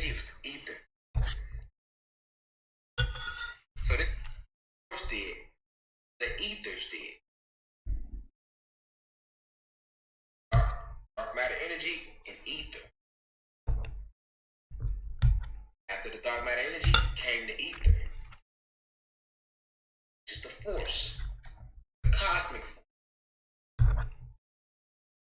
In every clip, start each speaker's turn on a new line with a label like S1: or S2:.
S1: energy was the ether. So this force did, the ethers did. Dark matter energy and ether. After the dark matter energy came the ether. Just the force, the cosmic force.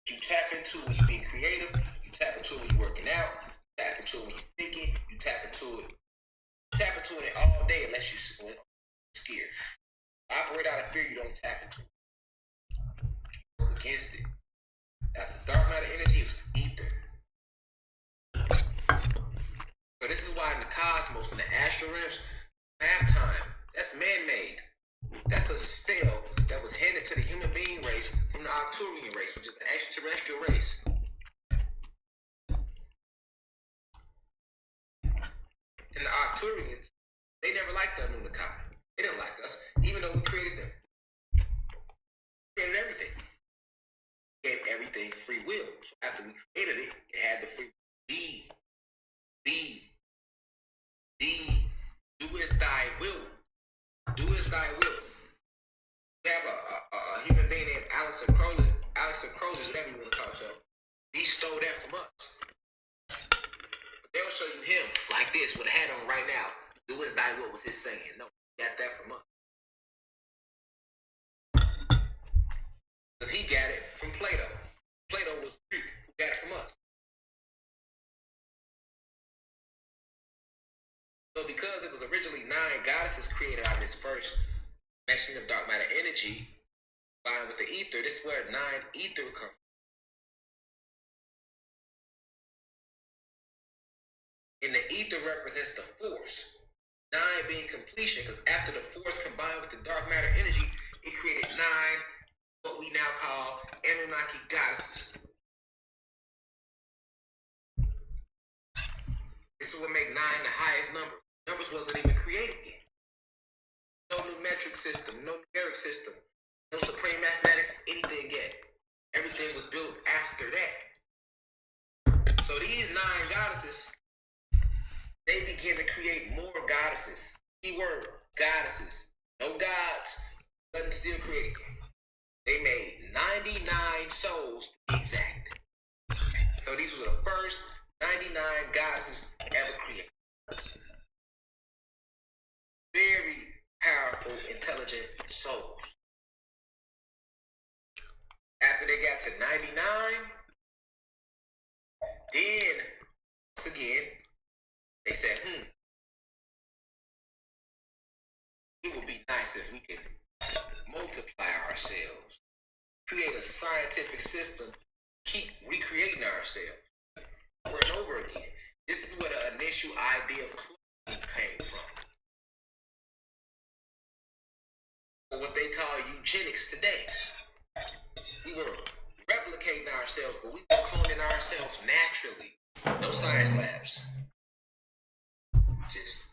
S1: You tap into when you're being creative, you tap into when you're working out, you tap into when you're thinking, you tap into it. You tap into it all day unless you're scared. Operate out of fear, you don't tap into it. Work against it. That's the dark matter energy, it was the ether. So this is why in the cosmos, in the astral realms, have time. That's man-made. That's a spell that was handed to the human being race from the Arcturian race, which is an extraterrestrial race. And the Arcturians, they never liked the Anunnaki. They didn't like us, even though we created them. We created everything. We gave everything free will. So after we created it, it had the free will. Do as thy will. Do as thy will. We have a human being named Alex Crowley, whatever you want to call himself. He stole that from us. But they'll show you him like this with a hat on right now. Do as thy will was his saying. No, he got that from us. Because he got it from Plato. Plato was Greek, who got it from us. So because it was originally 9 goddesses created out of this first mention of dark matter energy, combined with the ether, this is where 9 ether comes from. And the ether represents the force. 9 being completion, because after the force combined with the dark matter energy, it created 9, what we now call Anunnaki goddesses. This is what makes 9 the highest number. Numbers wasn't even created yet. No new metric system, no numeric system, no supreme mathematics, anything yet. Everything was built after that. So these 9 goddesses, they began to create more goddesses. Keyword, goddesses. No gods, nothing still created. They made 99 souls to be exact. So these were the first 99 goddesses ever created. Very powerful, intelligent souls. After they got to 99, then, once again, they said, it would be nice if we could multiply ourselves, create a scientific system, keep recreating ourselves over and over again. This is where the initial idea of cloning came from. Or what they call eugenics today. We were replicating ourselves, but we were cloning ourselves naturally. No science labs. Just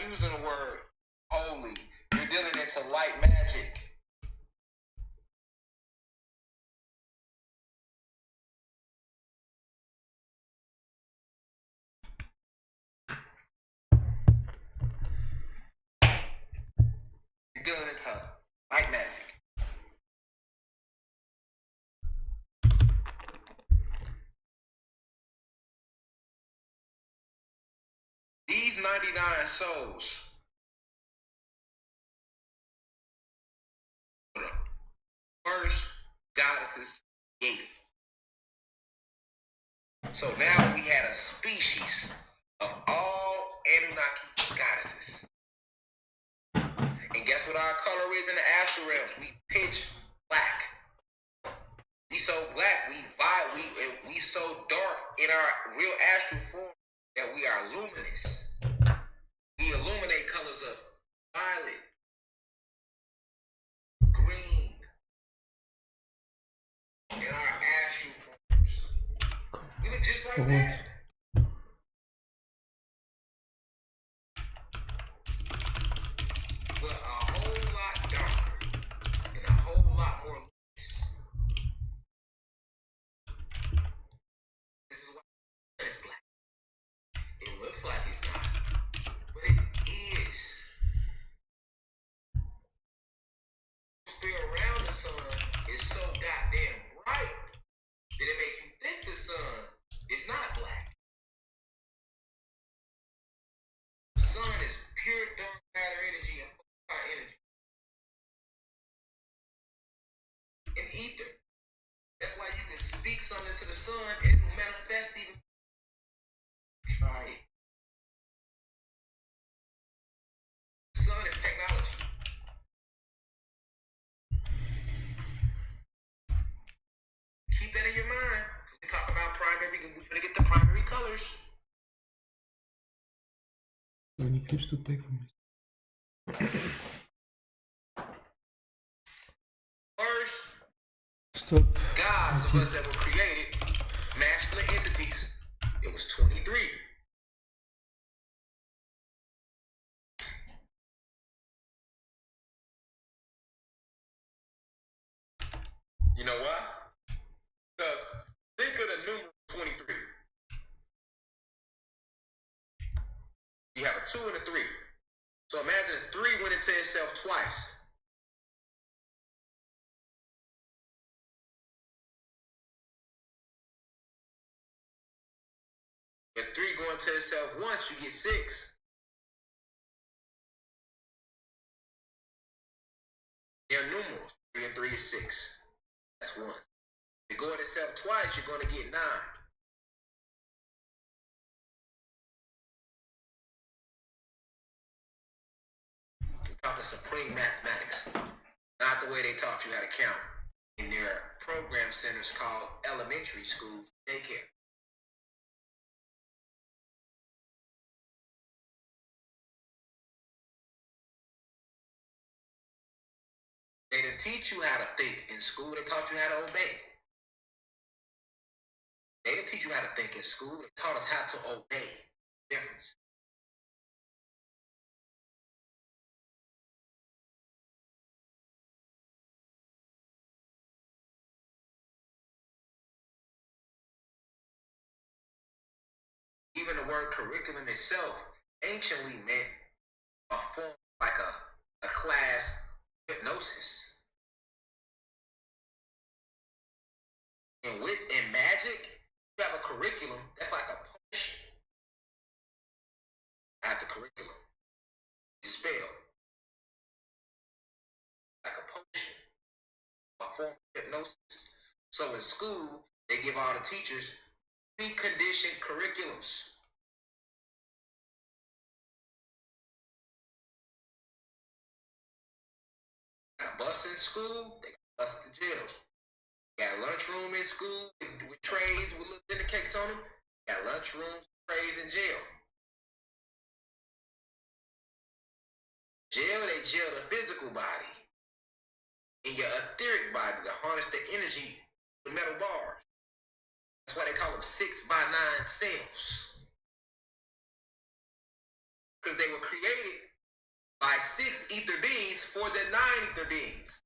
S1: using the word holy. You're dealing into light magic. You're dealing into light magic. These 99 souls were the first goddesses created. So now we had a species of all Anunnaki goddesses. And guess what our color is in the astral realms? We pitch black. We so black, we so dark in our real astral form that we are luminous. We illuminate colors of violet, green, in our astral forms. We look just like that. But a whole lot darker and a whole lot more luminous. This is why it's black. It looks like it's not, but it is. The sphere around the sun is so goddamn bright that it makes you think the sun is not black. The sun is pure dark matter energy and fire energy. And ether. That's why you can speak something to the sun and it will manifest even. Try it. The sun is technology. Keep that in your mind. We talk about primary, we're gonna get the primary colors.
S2: So many clips to take from this.
S1: First,
S2: Stop.
S1: gods of us that were created, masculine entities, it was 23. You know why? Because think of the number 23. You have a 2 and a 3. So imagine if 3 went into itself twice. If 3 go into itself once, you get 6. They're numerals. 3 and 3 is 6. That's 1. If you go in itself twice, you're going to get 9. We're talking supreme mathematics. Not the way they taught you how to count in their program centers called elementary school daycare. They didn't teach you how to think in school. They taught you how to obey. They didn't teach you how to think in school. They taught us how to obey. Difference. Even the word curriculum itself anciently meant a form like a class hypnosis. And in magic, you have a curriculum that's like a potion. At the curriculum, spell like a potion, a form of hypnosis. So in school, they give all the teachers preconditioned curriculums. Got a bus in school, they got a bus at the jails. Got a lunchroom in school with trays with little dinner cakes on them. Got lunchrooms, trays in jail. Jail, they jail the physical body. In your etheric body to harness the energy with metal bars. That's why they call them 6x9 cells. because they were created by 6 ether beings for the 9 ether beings.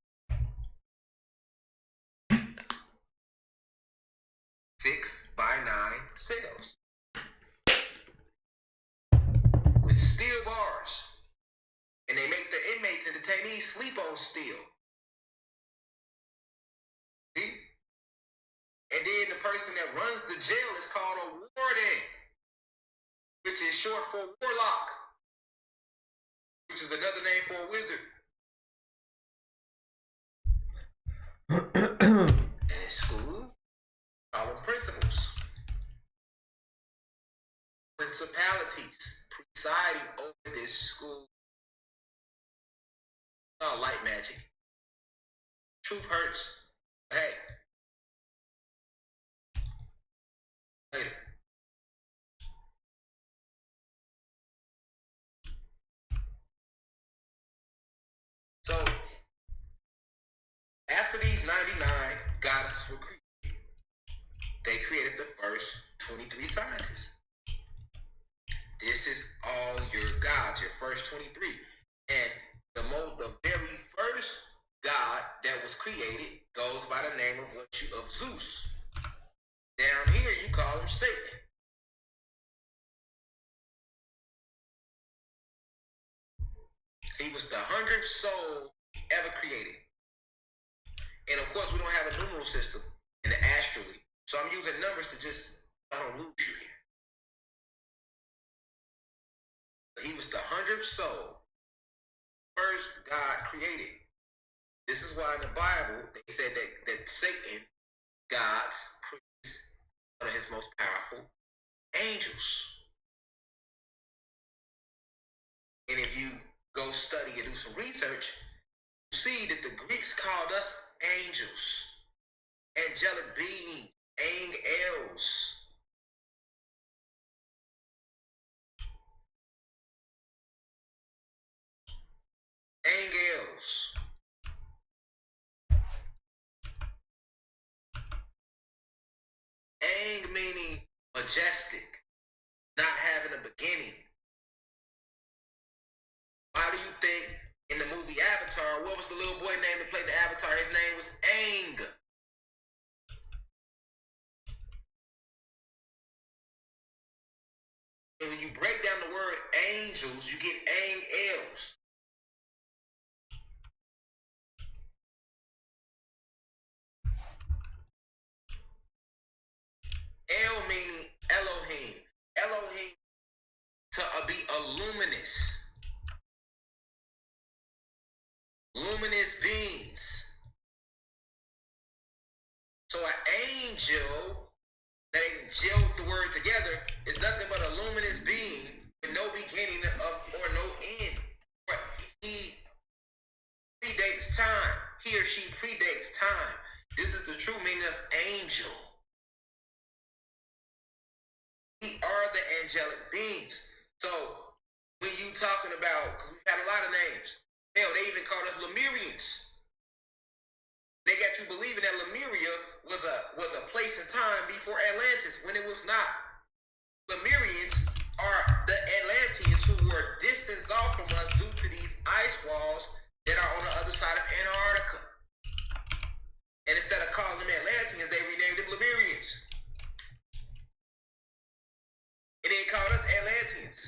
S1: 6 by 9 cells with steel bars, and they make the inmates and detainees sleep on steel. See? And then the person that runs the jail is called a warden, which is short for warlock, which is another name for a wizard. And in school, call them principals. Principalities presiding over this school. Oh, light magic. Truth hurts. Hey. Later. So, after these 99 goddesses were created, they created the first 23 scientists. This is all your gods, your first 23. And the very first god that was created goes by the name of Zeus. Down here, you call him Satan. He was the 100th soul ever created. And of course, we don't have a numeral system in the astrally. So I'm using numbers to just, I don't lose you here. But he was the 100th soul, first God created. This is why in the Bible, they said that Satan, God's priest, one of his most powerful angels. And if you go study and do some research, you see that the Greeks called us angels, angelic beings, angels. Angels. Ang meaning majestic, not having a beginning. Why do you think in the movie Avatar, what was the little boy name that played the Avatar? His name was Aang. And when you break down the word angels, you get angels. El meaning Elohim. Elohim to be a luminous. Luminous beings. So an angel that gelled the word together is nothing but a luminous being with no beginning of or no end. He predates time. He or she predates time. This is the true meaning of angel. We are the angelic beings. So when you talking about, because we've had a lot of names. Hell, they even called us Lemurians. They got you believing that Lemuria was a place and time before Atlantis, when it was not. Lemurians are the Atlanteans who were distanced off from us due to these ice walls that are on the other side of Antarctica. And instead of calling them Atlanteans, they renamed them Lemurians. And they called us Atlanteans.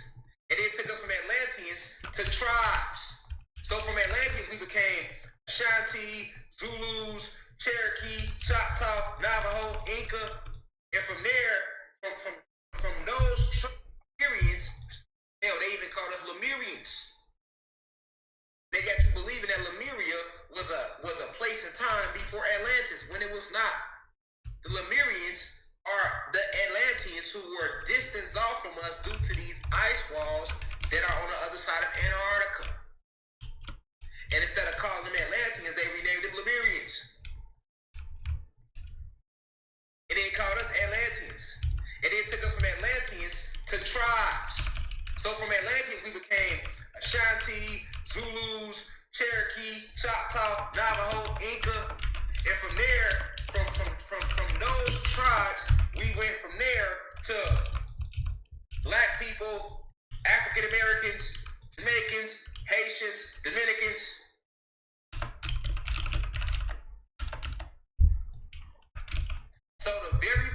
S1: And then took us from Atlanteans to tribes. So from Atlanteans, we became Ashanti, Zulus, Cherokee, Choctaw, Navajo, Inca. And from there, from those periods, hell, they even called us Lemurians. They got you believing that Lemuria was a place and time before Atlantis, when it was not. The Lemurians are the Atlanteans who were distanced off from us due to these ice walls that are on the other side of Antarctica. And instead of calling them Atlanteans, they renamed them Lemurians. And they called us Atlanteans. And then took us from Atlanteans to tribes. So from Atlanteans, we became Ashanti, Zulus, Cherokee, Choctaw, Navajo, Inca. And from there, from those tribes, we went from there to black people, African Americans, Haitians, Dominicans. So the very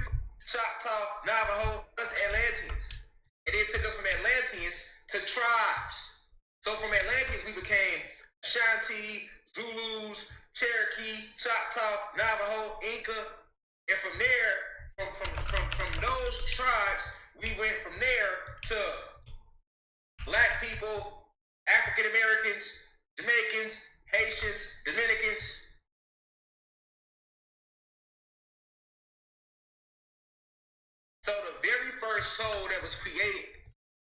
S1: Choctaw, Navajo, us Atlanteans. And then it took us from Atlanteans to tribes. So from Atlanteans, we became Ashanti, Zulus, Cherokee, Choctaw, Navajo, Inca. And from there, from those tribes, we went from there to Black people, African Americans, Jamaicans, Haitians, Dominicans. So the very first soul that was created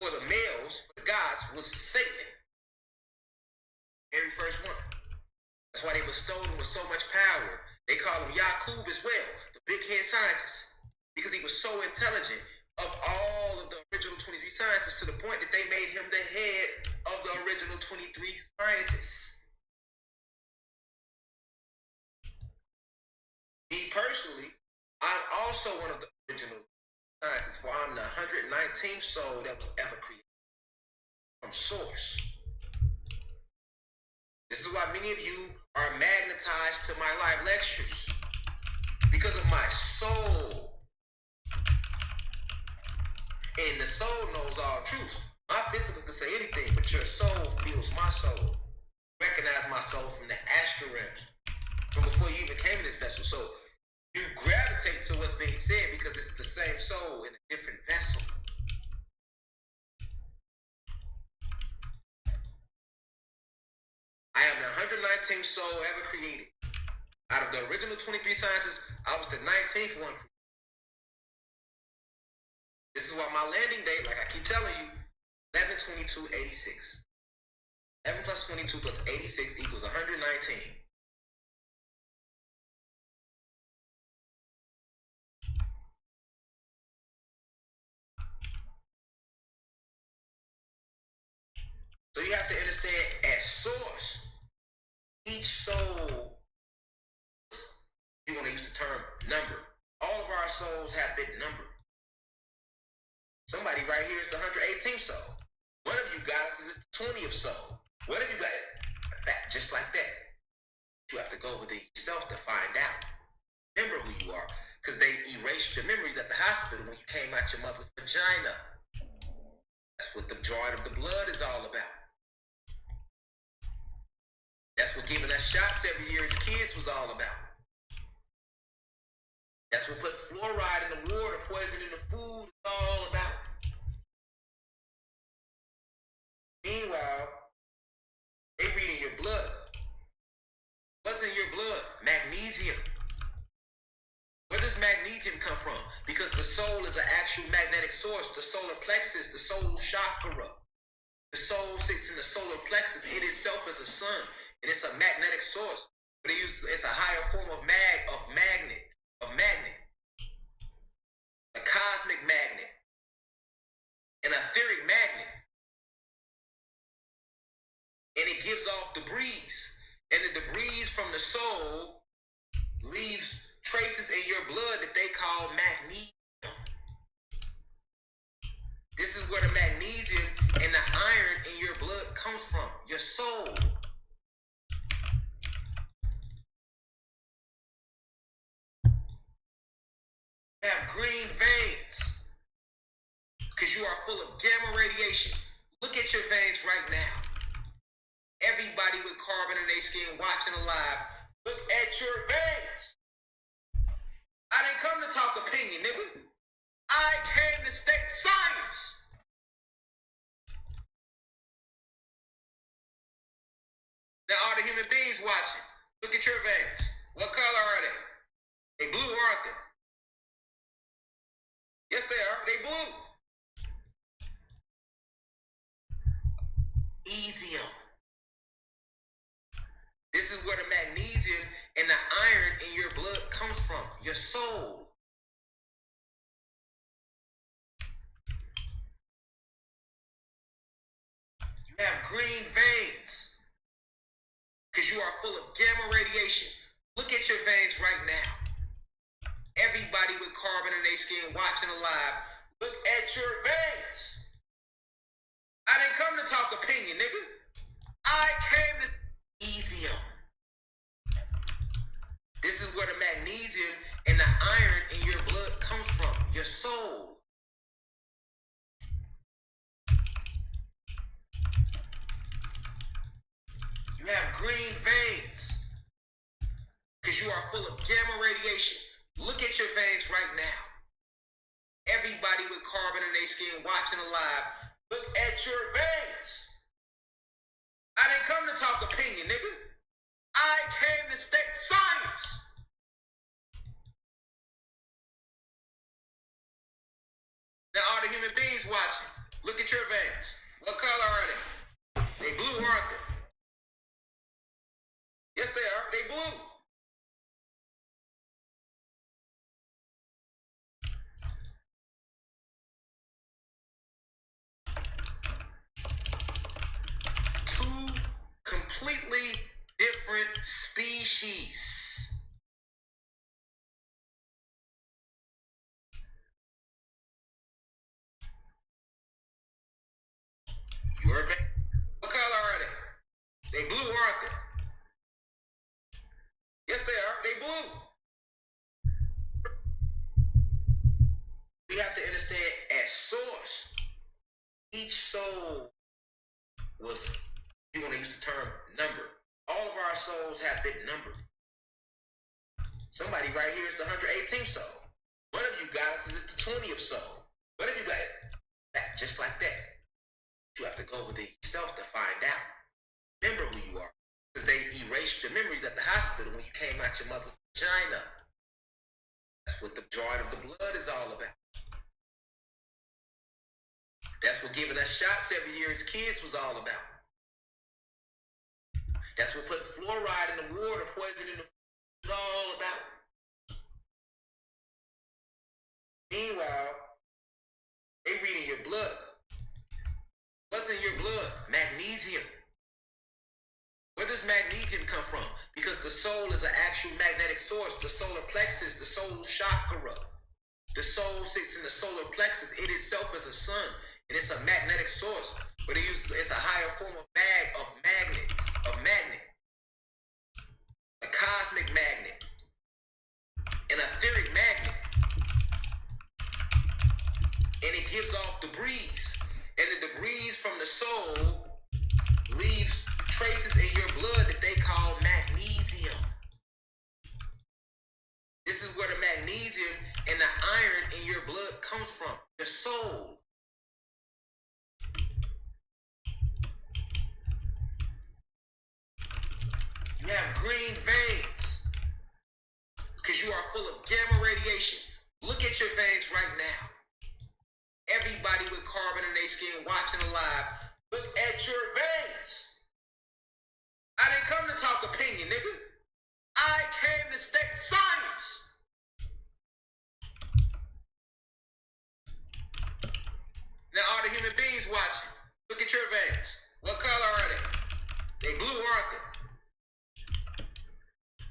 S1: for the males, for the gods, was Satan. Very first one. That's why they bestowed him with so much power. They call him Yakub as well, the big head scientist, because he was so intelligent of all of the original 23 scientists, to the point that they made him the head of the original 23 scientists. Me personally, I'm also one of the original scientists, for I'm the 119th soul that was ever created from source. This is why many of you are magnetized to my live lectures, because of my soul. And the soul knows all truths. My physical can say anything, but your soul feels my soul. Recognize my soul from the astral realms, from before you even came in this vessel. So you gravitate to what's being said because it's the same soul in a different vessel. I am the 119th soul ever created. Out of the original 23 scientists, I was the 19th one. This is why my landing date, like I keep telling you, 11/22/86. 11 plus 22 plus 86 equals 119. So you have to understand, at source, each soul, you want to use the term number. All of our souls have been numbered. Somebody right here is the 118th soul. One of you guys is the 20th soul. One of you guys, in fact, just like that. You have to go within yourself to find out. Remember who you are, because they erased your memories at the hospital when you came out your mother's vagina. That's what the drawing of the blood is all about. That's what giving us shots every year as kids was all about. That's what putting fluoride in the water, poison in the food is all about. Meanwhile, they reading your blood. What's in your blood? Magnesium. Where does magnesium come from? Because the soul is an actual magnetic source. The solar plexus, the soul chakra. The soul sits in the solar plexus. It itself is a sun, and it's a magnetic source. But it's a higher form of magnet. A cosmic magnet. An etheric magnet. And it gives off debris. And the debris from the soul leaves traces in your blood that they call magnesium. This is where the magnesium and the iron in your blood comes from, your soul. You have green veins because you are full of gamma radiation. Look at your veins right now. Everybody with carbon in their skin watching alive, look at your veins. I didn't come to talk opinion, nigga. I came to state science. Now all the human beings watching, look at your veins. What color are they? They blue, aren't they? Yes, they are. They blue. Easium. This is where the magnesium and the iron in your blood comes from, your soul. You have green veins because you are full of gamma radiation. Look at your veins right now. Everybody with carbon in their skin watching alive, look at your veins. I didn't come to talk opinion, nigga. I came to magnesium. This is where the magnesium and the iron in your blood comes from, your soul. You have green veins because you are full of gamma radiation. Look at your veins right now. Everybody with carbon in their skin watching alive, look at your veins. I didn't come to talk opinion, nigga. I came to state science. Now all the human beings watching, look at your veins. What color are they? They blue, aren't they? Yes, they are. They blue. Two completely different species. Your veins. What color are they? They blue, aren't they? Yes, they are. They blue. We have to understand at source, each soul was, you want to use the term number. All of our souls have been numbered. Somebody right here is the 118th soul. One of you guys is the 20th soul. One of you got that, just like that. You have to go within yourself to find out. Remember who you are. Because they erased your memories at the hospital when you came out your mother's vagina. That's what the drawing of the blood is all about. That's what giving us shots every year as kids was all about. That's what putting fluoride in the water, poison in the food is all about. Meanwhile, they reading your blood. What's in your blood? Magnesium. Where does magnesium come from? Because the soul is an actual magnetic source. The solar plexus, the soul chakra. The soul sits in the solar plexus. It itself is a sun, and it's a magnetic source. But it's a higher form of magnet. A cosmic magnet. An etheric magnet. And it gives off debris. And the debris from the soul leaves traces in your blood that they call magnesium. This is where the magnesium and the iron in your blood comes from, the soul. You have green veins because you are full of gamma radiation. Look at your veins right now. Everybody with carbon in their skin watching alive, look at your veins. I didn't come to talk opinion, nigga. I came to state science. Now all the human beings watching, look at your veins. What color are they? They blue, aren't they?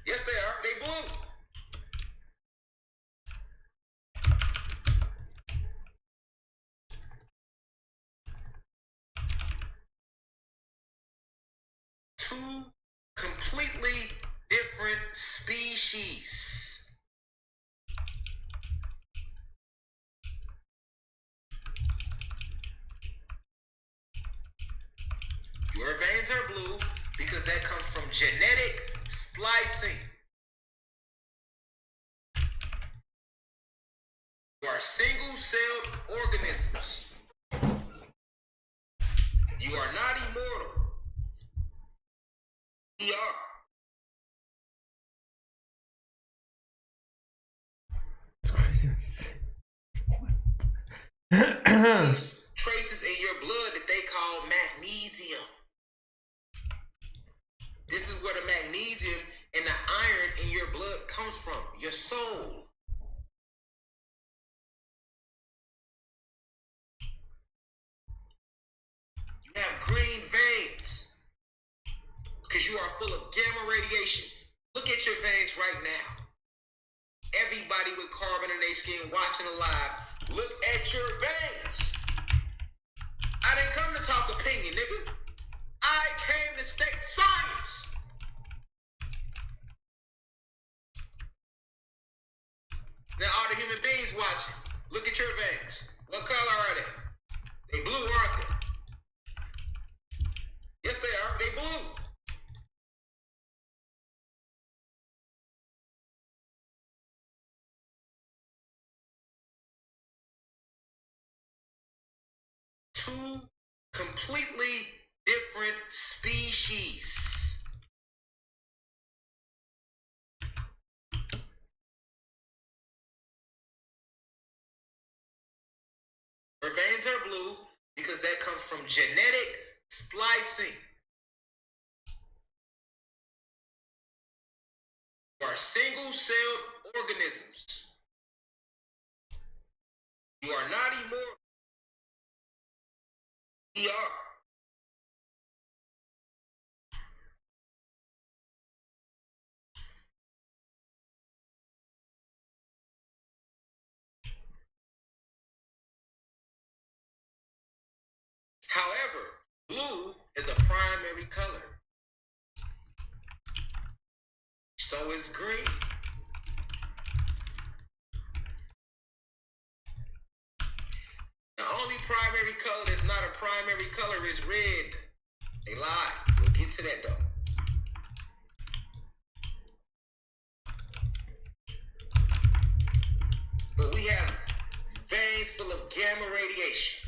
S1: Yes, they are. They blue. Two completely different species. Your veins are blue because that comes from genetic splicing. You are single-celled organisms. You are not immortal. We are.
S2: It's crazy what you say.
S1: Traces in your blood that they call magnesium. This is where the magnesium and the iron in your blood comes from, your soul. You have green veins because you are full of gamma radiation. Look at your veins right now. Everybody with carbon in their skin watching alive, look at your veins. I didn't come to talk opinion, nigga. I came to mature veins. What color are they? They blue, aren't they? Yes, they are. They blue. Two completely different species. Her veins are blue because that comes from genetic splicing. You are single-celled organisms. You are not immortal. We are. However, blue is a primary color. So is green. The only primary color that's not a primary color is red. They lie. We'll get to that though. But we have veins full of gamma radiation.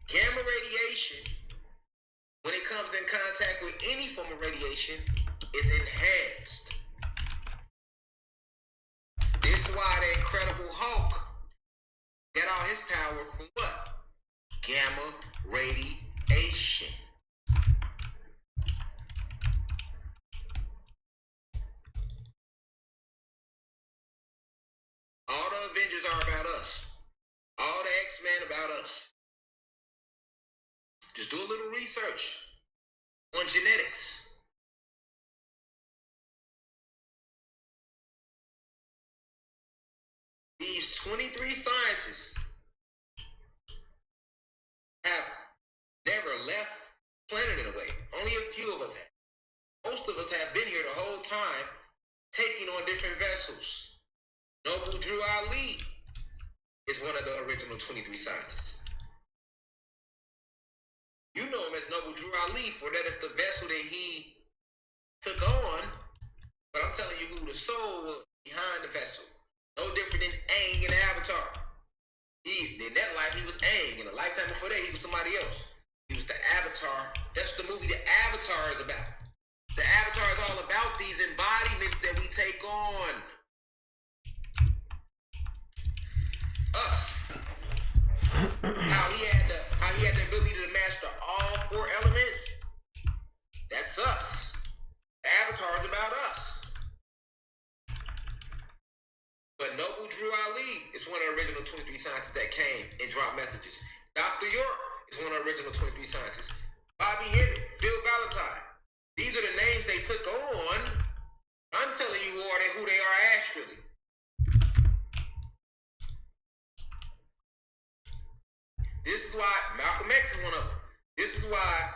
S1: Gamma radiation, when it comes in contact with any form of radiation, is enhanced. This is why the Incredible Hulk got all his power from what? Gamma radiation. All the Avengers are about us. All the X-Men about us. Just do a little research on genetics. These 23 scientists have never left planet in a way. Only a few of us have. Most of us have been here the whole time, taking on different vessels. Noble Drew Ali is one of the original 23 scientists. You know him as Noble Drew Ali, for that is the vessel that he took on. But I'm telling you who the soul was behind the vessel. No different than Aang in Avatar. In that life, he was Aang. In the lifetime before that, he was somebody else. He was the Avatar. That's what the movie The Avatar is about. The Avatar is all about these embodiments that we take on. Us. How he had the ability to master all 4 elements. That's us. The Avatar is about us. But Noble Drew Ali is one of the original 23 scientists that came and dropped messages. Dr. York is one of the original 23 scientists. Bobby Hemmett, Phil Valentine. These are the names they took on. I'm telling you who they are astrally. This is why Malcolm X is one of them. This is why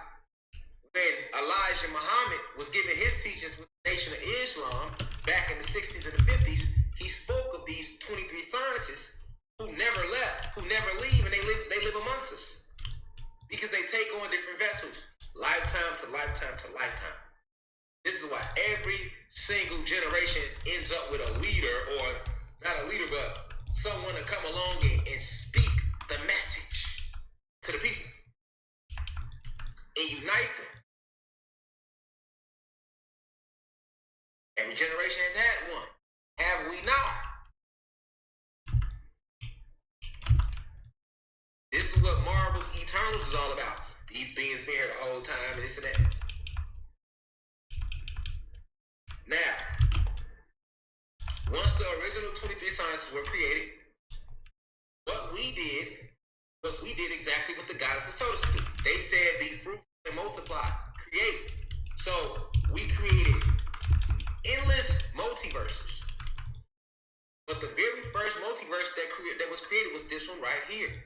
S1: when Elijah Muhammad was giving his teachings with the Nation of Islam back in the 60s and the 50s, he spoke of these 23 scientists who never left, who never leave, and they live amongst us. Because they take on different vessels, lifetime to lifetime to lifetime. This is why every single generation ends up with a leader, or not a leader, but someone to come along and speak the message to the people and unite them. Every generation has had one. Have we not? This is what Marvel's Eternals is all about. These beings been here the whole time and this and that. Now, once the original 23 sciences were created, what we did was we did exactly what the goddesses told us to do. They said, be fruitful and multiply, create. So we created endless multiverses. But the very first multiverse that was created was this one right here.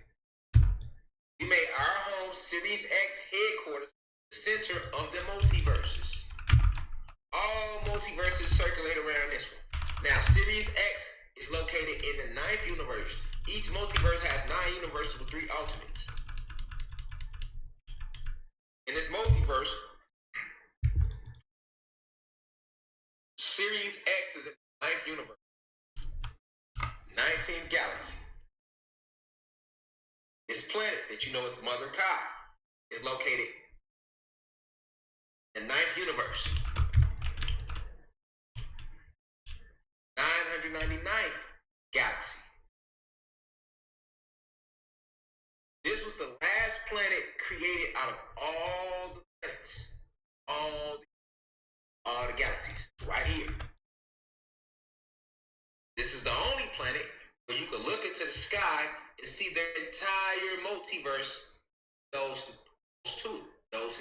S1: We made our home Sirius X headquarters the center of the multiverses. All all multiverses circulate around this one. Now, Sirius X is located in the 9th universe. Each multiverse has 9 universes with 3 alternates. In this multiverse, Sirius X is in the 9th universe. 19th galaxy. This planet that you know is Mother Kai is located in the 9th universe. 999th galaxy. This was the last planet created out of all the planets, all the galaxies, right here. This is the only planet where you can look into the sky and see their entire multiverse, those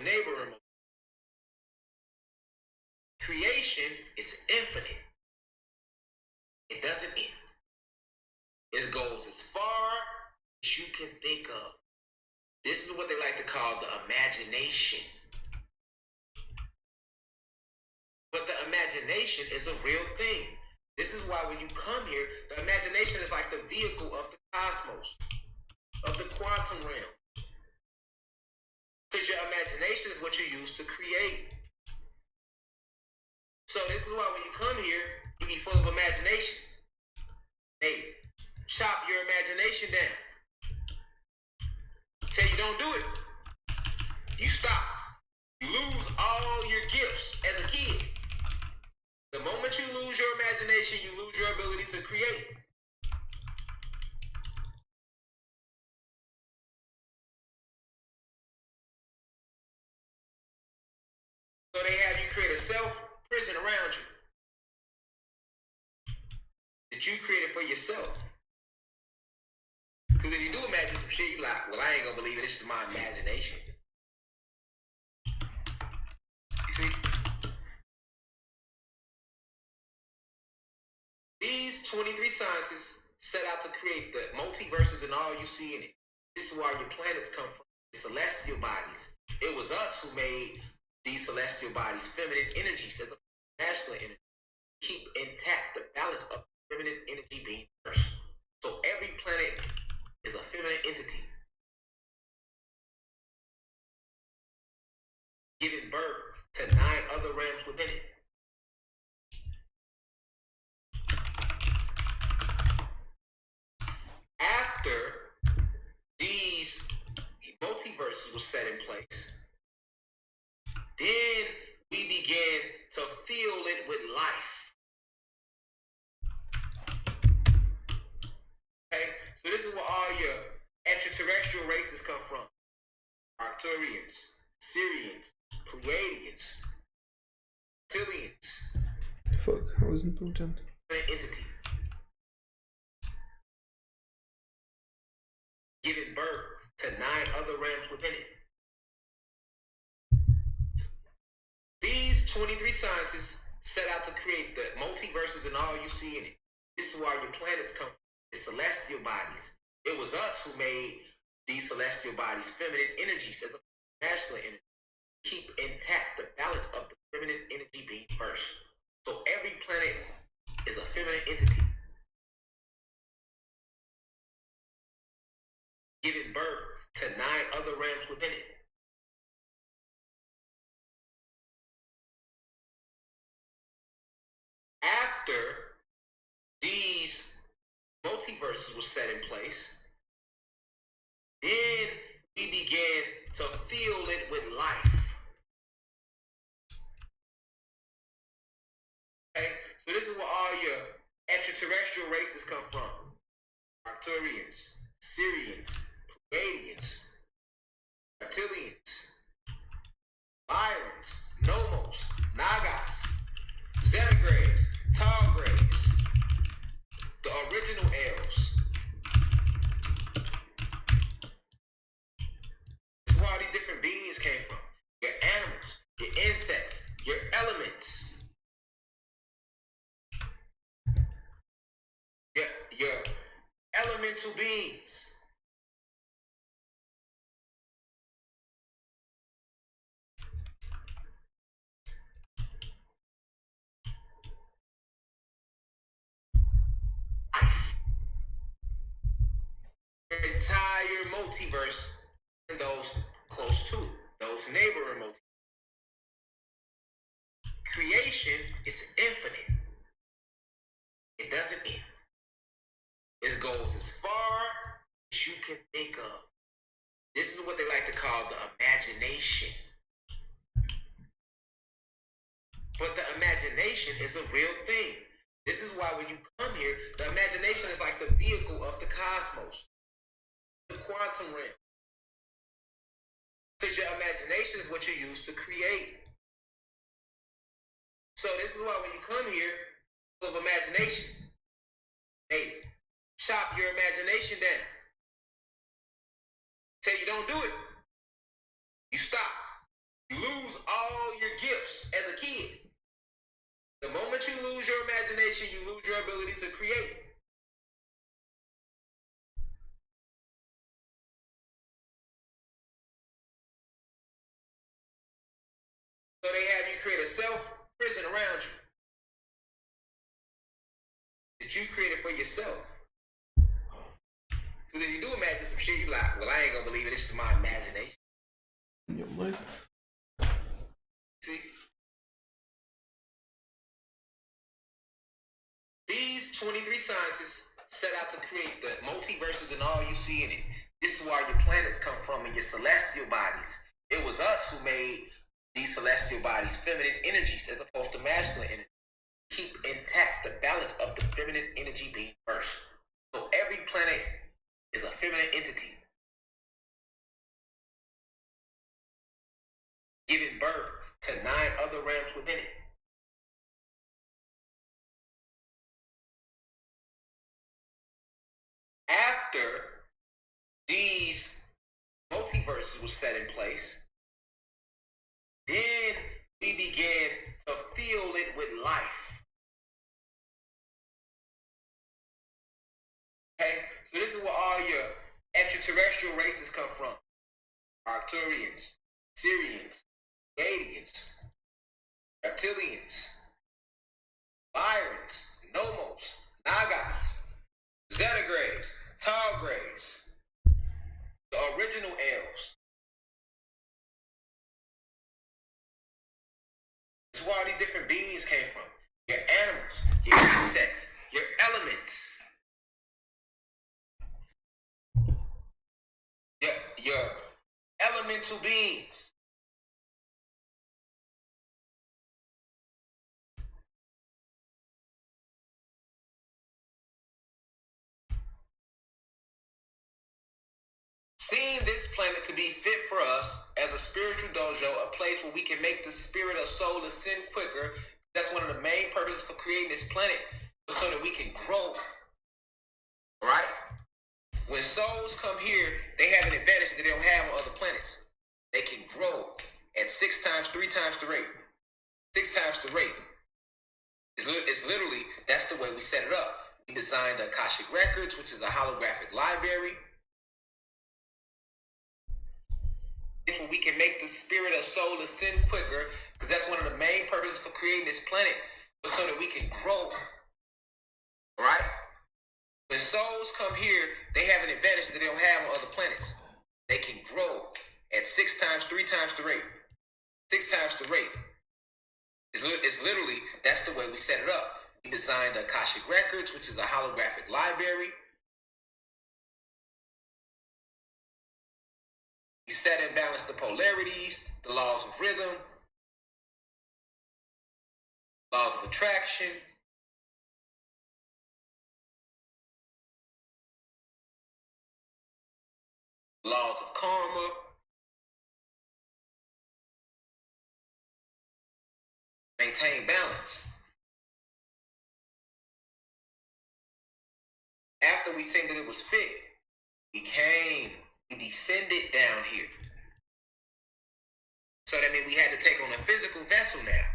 S1: neighboring multiverses. Creation is infinite. It doesn't end. It goes as far as you can think of. This is what they like to call the imagination. But the imagination is a real thing. This is why when you come here, the imagination is like the vehicle of the cosmos, of the quantum realm. Because your imagination is what you use to create. So this is why when you come here, you be full of imagination. Hey, chop your imagination down. Tell you don't do it. You stop. You lose all your gifts as a kid. The moment you lose your imagination, you lose your ability to create. So they have you create a self-prison around you that you created for yourself. Because if you do imagine some shit, you like, well, I ain't gonna believe it. It's just my imagination. You see? These 23 scientists set out to create the multiverses and all you see in it. This is where your planets come from, the celestial bodies. It was us who made these celestial bodies feminine energies as a masculine energy. Keep intact the balance of feminine energy being first. So every planet is a feminine entity, giving birth to 9 other realms within it. After these multiverses were set in place, then we began to fill it with life. Okay, so this is where all your extraterrestrial races come from. Arcturians, Syrians, Pleiadians, Reptilians.
S2: Fuck, I was important.
S1: Entity. Giving birth to 9 other realms within it. These 23 scientists set out to create the multiverses and all you see in it. This is why your planets come from, the celestial bodies. It was us who made these celestial bodies feminine energies as a masculine energy. Keep intact the balance of the feminine energy being first. So every planet is a feminine entity, giving birth to 9 other realms within it. After these multiverses were set in place, then we began to fill it with life. Okay, so this is where all your extraterrestrial races come from. Arcturians, Syrians, Pleiadians, Reptilians, Byrons, Nomos, Nagas, Xenograys, Targrays, the original elves. This is where all these different beings came from. Your animals, your insects, your elements. Your elemental beings. entire multiverse and those close to it, those neighboring multiverse. Creation is infinite. It doesn't end. It goes as far as you can think of. This is what they like to call the imagination. But the imagination is a real thing. This is why when you come here, the imagination is like the vehicle of the cosmos, the quantum realm. Because your imagination is what you use to create. So this is why when you come here, full of imagination, they chop your imagination down. Say you don't do it, you stop. You lose all your gifts as a kid. The moment you lose your imagination, you lose your ability to create. So they have you create a self-prison around you that you created for yourself. Because if you do imagine some shit, you like, well, I ain't gonna believe it. This is my imagination.
S2: Your mic.
S1: See? These 23 scientists set out to create the multiverses and all you see in it. This is where your planets come from and your celestial bodies. It was us who made these celestial bodies feminine energies as opposed to masculine energy. Keep intact the balance of the feminine energy being first. So every planet is a feminine entity, giving birth to 9 other realms within it. After these multiverses were set in place, then we began to fill it with life. Okay? So this is where all your extraterrestrial races come from. Arcturians, Syrians, Gadians, Reptilians, Byrons, Nomos, Nagas, Zetagrays, Targrays, the original elves. This is where all these different beings came from. Your animals, your insects, your elements. Your elemental beings. Seeing this planet to be fit for us as a spiritual dojo, a place where we can make the spirit or soul ascend quicker. That's one of the main purposes for creating this planet, so that we can grow. Right? When souls come here, they have an advantage that they don't have on other planets. They can grow at 6 times, 3 times the rate. 6 times the rate. It's literally, that's the way we set it up. We designed the Akashic Records, which is a holographic library. This way we can make the spirit or soul ascend quicker, because that's one of the main purposes for creating this planet, but so that we can grow. Right? When souls come here, they have an advantage that they don't have on other planets. They can grow at 6 times, 3 times the rate. 6 times the rate. It's literally, that's the way we set it up. We designed the Akashic Records, which is a holographic library. We set and balance the polarities, the laws of rhythm, laws of attraction, laws of karma, maintain balance. After we seen that it was fit, we descended down here. So that means we had to take on a physical vessel now.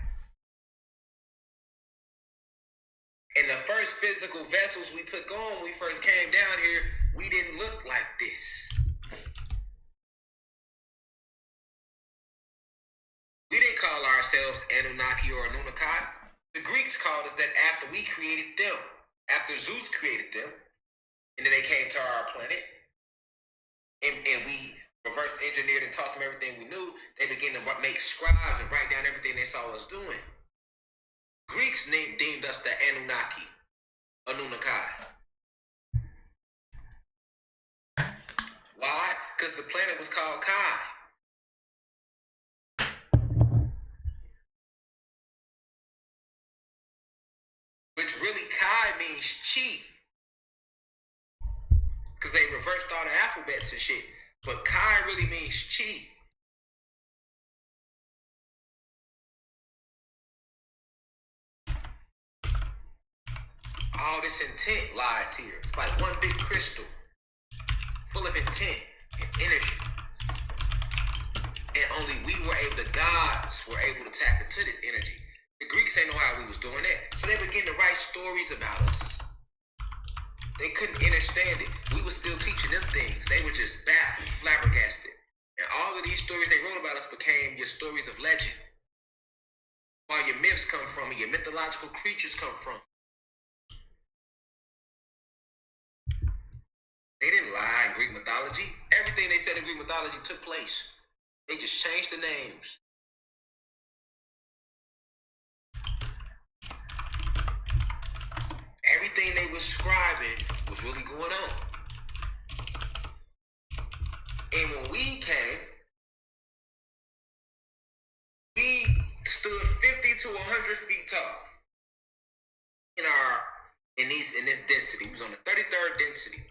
S1: And the first physical vessels we took on when we first came down here, we didn't look like this. We didn't call ourselves Anunnaki or Anunnaki. The Greeks called us that after we created them. After Zeus created them, and then they came to our planet. and we reverse engineered and taught them everything we knew, they began to make scribes and write down everything they saw us doing. Greeks deemed us the Anunnaki. Why? Because the planet was called Kai. Which really Kai means chi. Because they reversed all the alphabets and shit. But Kai really means chi. All this intent lies here. It's like one big crystal full of intent and energy. And only we were able, the gods were able to tap into this energy. The Greeks ain't know how we was doing that. So they began to write stories about us. They couldn't understand it. We were still teaching them things. They were just baffled, flabbergasted. And all of these stories they wrote about us became your stories of legend. Where your myths come from and your mythological creatures come from. They didn't lie in Greek mythology. Everything they said in Greek mythology took place. They just changed the names. Everything they were scribing was really going on. And when we came, we stood 50 to 100 feet tall in this density. We was on the 33rd density.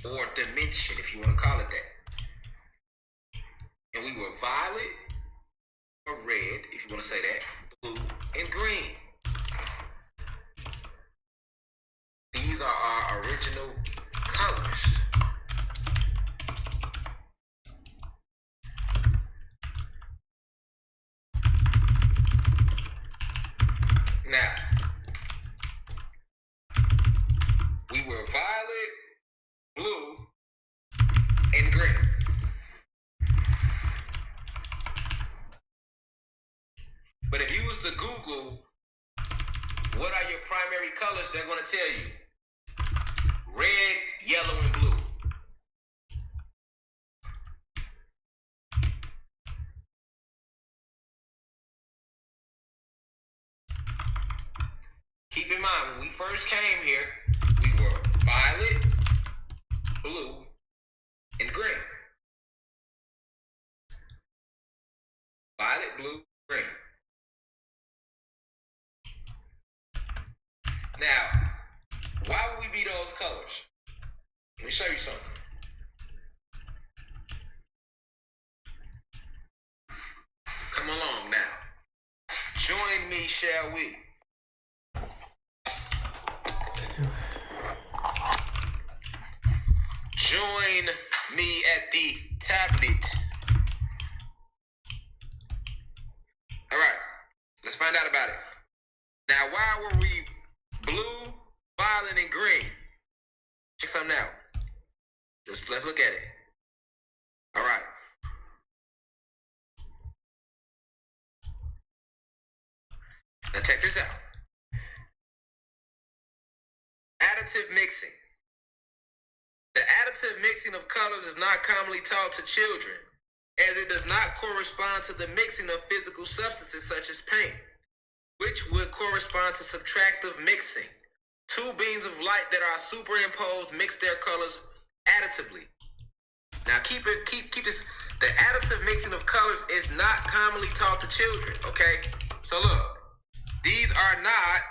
S1: Or dimension, if you want to call it that. And we were violet or red, if you want to say that, blue and green. These are our original colors. Now, we were violet, blue, and green. But if you was to Google, what are your primary colors, they're going to tell you. Red, yellow, and blue. Keep in mind, when we first came here, we were violet, blue, and green. Violet, blue, green. Now, why would we be those colors? Let me show you something. Come along now. Join me, shall we? Join me at the tablet. All right, let's find out about it. Now, why were we blue, violet, and green? Check something out. Let's look at it. All right. Now check this out. Additive mixing. The additive mixing of colors is not commonly taught to children, as it does not correspond to the mixing of physical substances such as paint, which would correspond to subtractive mixing. Two beams of light that are superimposed mix their colors additively. Now keep this. The additive mixing of colors is not commonly taught to children, okay? So look, these are not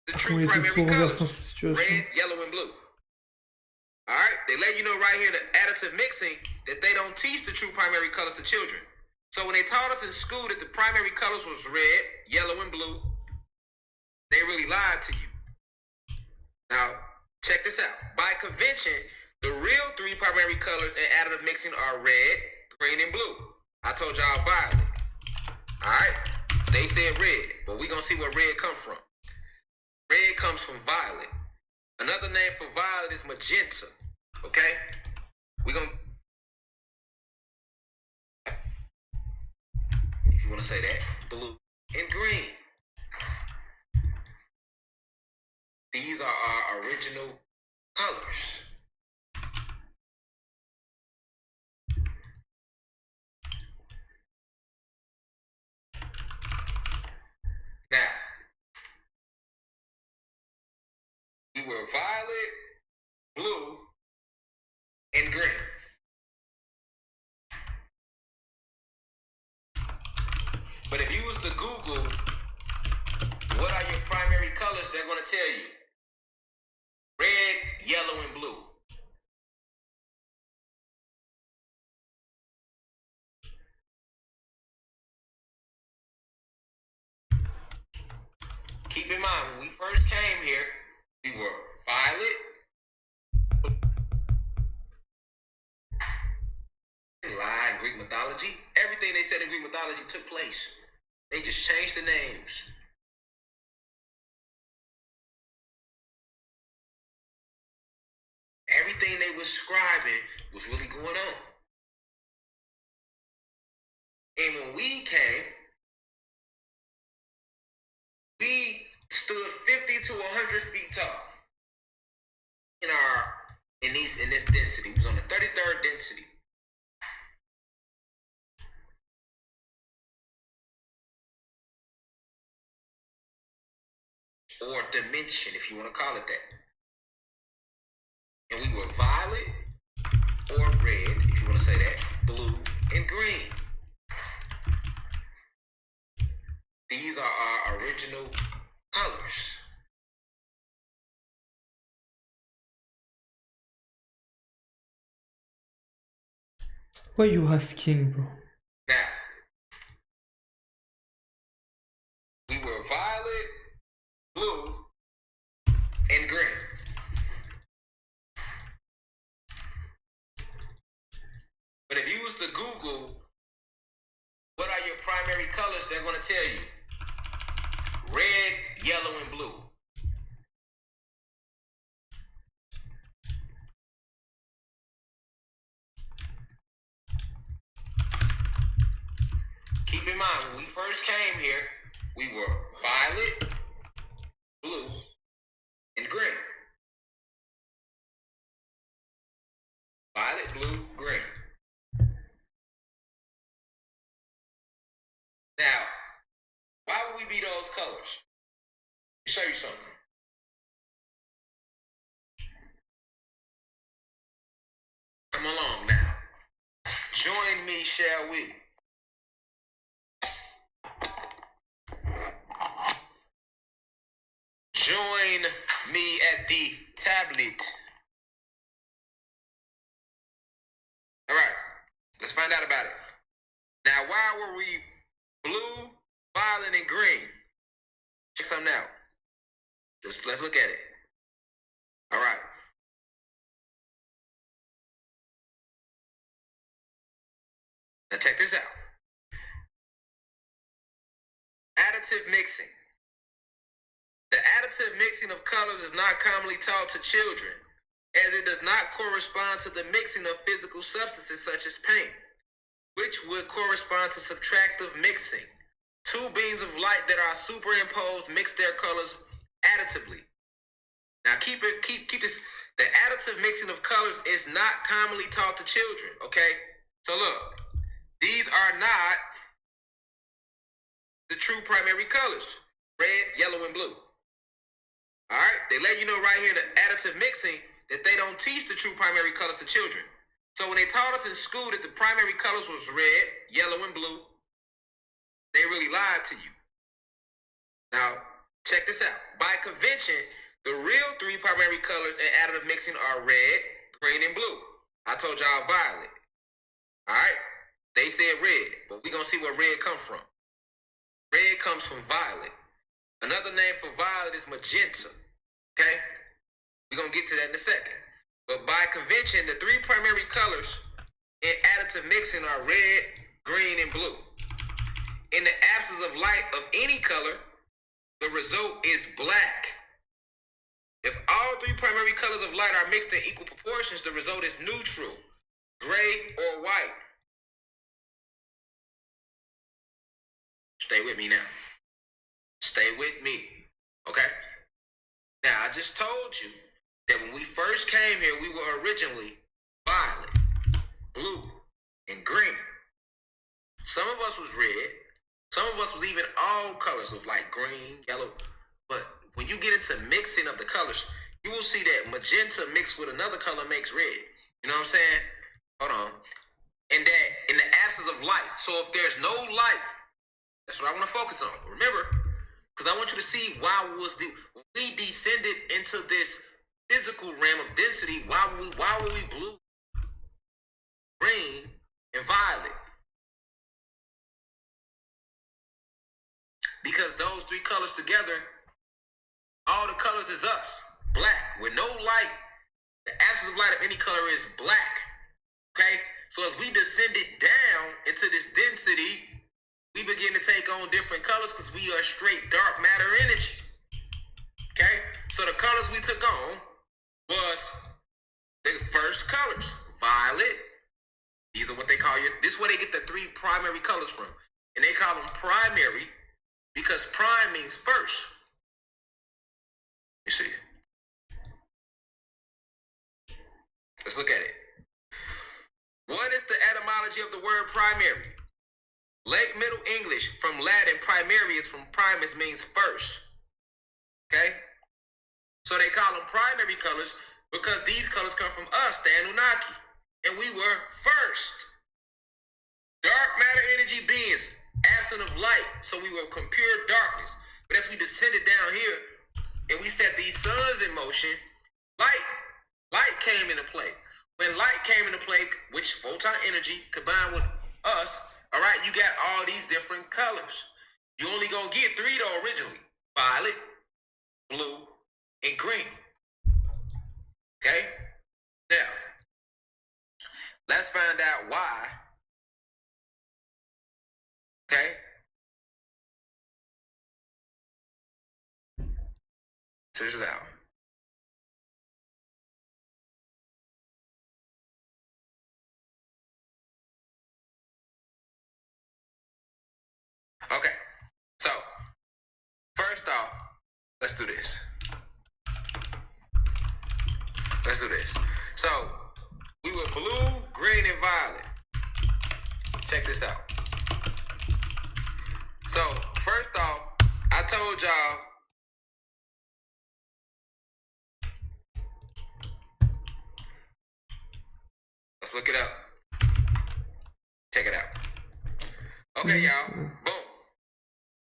S1: the true primary colors, red, yellow, and blue. All right, they let you know right here that additive mixing that they don't teach the true primary colors to children. So when they taught us in school that the primary colors was red, yellow, and blue, they really lied to you. Now, check this out. By convention, the real three primary colors in additive mixing are red, green, and blue. I told y'all violet. All right, they said red, but we're going to see where red comes from. Red comes from violet. Another name for violet is magenta, okay? We're going to, if you want to say that, blue, and green. These are our original colors. Now, we were violet, blue, and green. But if you was to Google, what are your primary colors, they're going to tell you. Red, yellow, and blue. Keep in mind, when we first came here, we were violet, lie in Greek mythology. Everything they said in Greek mythology took place. They just changed the names. Everything they were scribing was really going on. And when we came, we stood 50 to 100 feet tall in this density. It was on the 33rd density. Or dimension, if you want to call it that. And we were violet or red, if you want to say that, blue and green. These are our original colors.
S2: Why you asking, bro?
S1: Now, we were violet, blue, and green. But if you was to Google, what are your primary colors, they're going to tell you. Red, yellow, and blue. Keep in mind, when we first came here, we were violet, blue, and green. Violet, blue, green. Now, why would we be those colors? Let me show you something. Come along now. Join me, shall we? Join me at the tablet. All right, let's find out about it. Now, why were we blue, violet, and green? Check something out. Let's look at it. All right. Now check this out. Additive mixing. The additive mixing of colors is not commonly taught to children, as it does not correspond to the mixing of physical substances such as paint, which would correspond to subtractive mixing. Two beams of light that are superimposed mix their colors additively. Now keep this. The additive mixing of colors is not commonly taught to children, okay? So look, these are not the true primary colors. Red, yellow, and blue. All right, they let you know right here in the additive mixing that they don't teach the true primary colors to children. So when they taught us in school that the primary colors was red, yellow, and blue, they really lied to you. Now, check this out. By convention, the real three primary colors in additive mixing are red, green, and blue. I told y'all violet. All right, they said red, but we're going to see where red comes from. Red comes from violet. Another name for violet is magenta. Okay? We're going to get to that in a second. But by convention, the three primary colors in additive mixing are red, green, and blue. In the absence of light of any color, the result is black. If all three primary colors of light are mixed in equal proportions, the result is neutral, gray, or white. Stay with me now. Stay with me. Okay? Now, I just told you that when we first came here, we were originally violet, blue, and green. Some of us was red. Some of us was even all colors of like green, yellow. But when you get into mixing of the colors, you will see that magenta mixed with another color makes red. You know what I'm saying? Hold on. And that in the absence of light. So if there's no light, that's what I want to focus on. Remember, because I want you to see why when we descended into this physical realm of density, why were we blue, green, and violet? Because those three colors together, all the colors is us. Black. With no light, the absence of light of any color is black. Okay? So as we descended down into this density, we begin to take on different colors because we are straight dark matter energy. Okay? So the colors we took on was the first colors. Violet. These are what they call you. This is where they get the three primary colors from. And they call them primary because prime means first. You see? Let's look at it. What is the etymology of the word primary? Late Middle English from Latin primarius from primus means first. Okay? So they call them primary colors because these colors come from us, the Anunnaki. And we were first. Dark matter energy beings, absent of light. So we were pure darkness. But as we descended down here and we set these suns in motion, light came into play. When light came into play, which photon energy combined with us, all right, you got all these different colors. You only gonna get three though originally. Violet, blue, and green. Okay? Now, let's find out why. Okay? Check this out. Okay, so first off, let's do this. So we were blue, green, and violet. Check this out. So first off, I told y'all let's look it up. Check it out. Okay, y'all. Boom.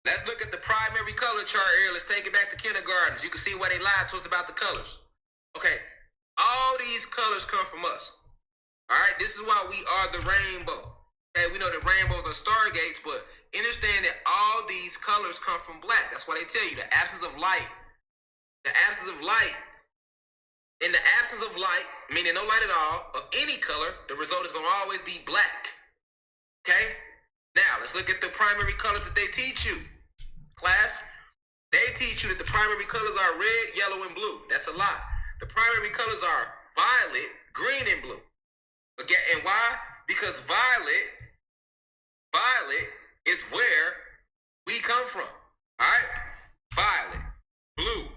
S1: Let's look at the primary color chart here. Let's take it back to kindergarten. You can see where they lied to us about the colors. Okay. All these colors come from us. All right. This is why we are the rainbow. Okay. We know that rainbows are stargates, but understand that all these colors come from black. That's why they tell you the absence of light. The absence of light. In the absence of light, meaning no light at all, of any color, the result is going to always be black. Okay. Now, let's look at the primary colors that they teach you. Class, they teach you that the primary colors are red, yellow, and blue. That's a lie. The primary colors are violet, green, and blue. Okay, and why? Because violet is where we come from. All right? Violet, blue,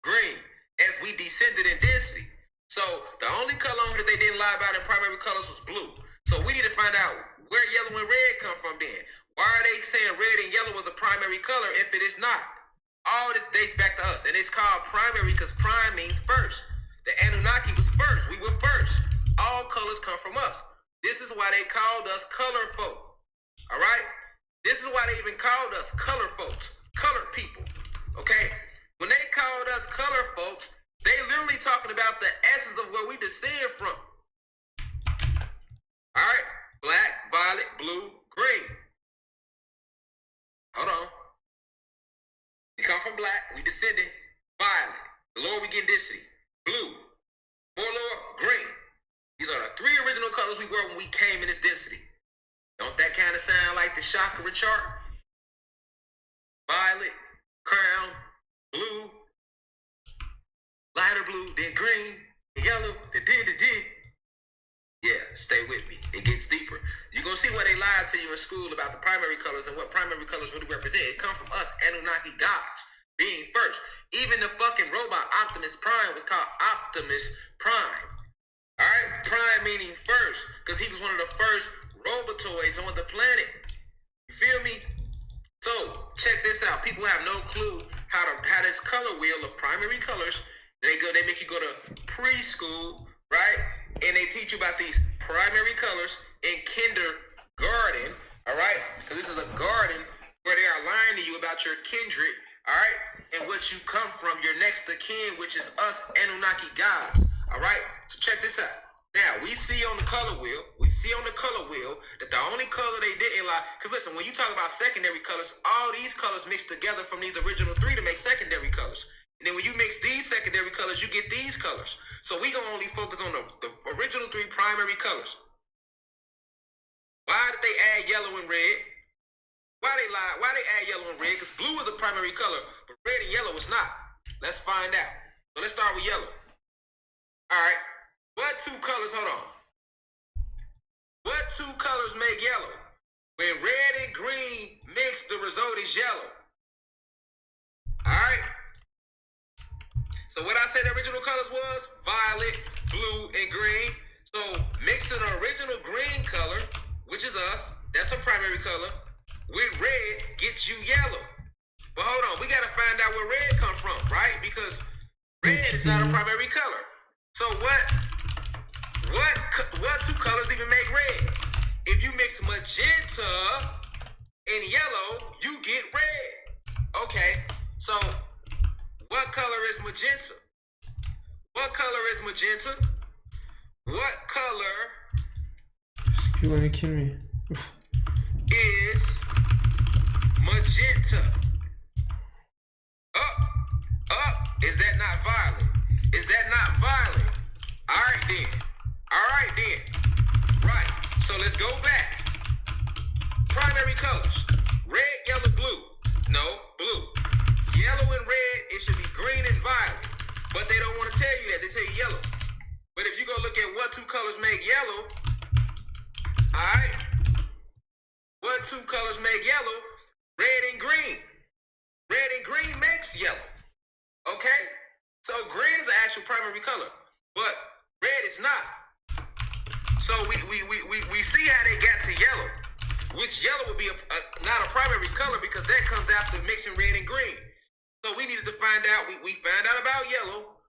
S1: green, as we descended in density. So the only color on here that they didn't lie about in primary colors was blue. So we need to find out where yellow and red come from then. Why are they saying red and yellow was a primary color if it is not? All this dates back to us. And it's called primary because prime means first. The Anunnaki was first. We were first. All colors come from us. This is why they called us color folk. All right? This is why they even called us color folks. Colored people. Okay? When they called us color folks, they literally talking about the essence of where we descend from. All right? Black, violet, blue, green. Hold on. We come from black, we descended. Violet. The lower we get density. Blue. More lower, green. These are the three original colors we were when we came in this density. Don't that kind of sound like the chakra chart? Violet, crown, blue, lighter blue, then green, yellow, then. Yeah, stay with me. It gets deeper. You're going to see where they lie lied to you in school about the primary colors and what primary colors really represent. It come from us, Anunnaki gods, being first. Even the fucking robot Optimus Prime was called Optimus Prime. Alright? Prime meaning first, because he was one of the first robotoids on the planet. You feel me? So, check this out. People have no clue how this color wheel of primary colors, they make you go to preschool, right? And they teach you about these primary colors in kindergarten, all right? Because this is a garden where they are lying to you about your kindred, all right? And what you come from, your next of kin, which is us Anunnaki gods, all right? So check this out. Now, we see on the color wheel that the only color they didn't lie, because listen, when you talk about secondary colors, all these colors mix together from these original three to make secondary colors. And then when you mix these secondary colors, you get these colors. So we gonna only focus on the original three primary colors. Why did they add yellow and red? Why they lie? Why they add yellow and red? Because blue is a primary color, but red and yellow is not. Let's find out. So let's start with yellow. All right. What two colors, hold on. What two colors make yellow? When red and green mix, the result is yellow. All right. So what I said the original colors was violet, blue, and green. So mixing the original green color, which is us, that's a primary color, with red gets you yellow. But hold on, we gotta find out where red come from, right? Because red is not a primary color. So what two colors even make red? If you mix magenta and yellow, you get red. Okay, so what color is magenta? What color is magenta? What color
S2: You're gonna kill me.
S1: is magenta? Up. Is that not violet? Is that not violet? All right then. Right. So let's go back. Primary colors: red, yellow, blue. No, blue. Yellow and red, it should be green and violet. But they don't want to tell you that. They tell you yellow. But if you go look at what two colors make yellow, all right? What two colors make yellow? Red and green. Red and green makes yellow. Okay? So green is the actual primary color, but red is not. So we see how they got to yellow, which yellow would be not a primary color because that comes after mixing red and green. So we needed to find out, we found out about yellow,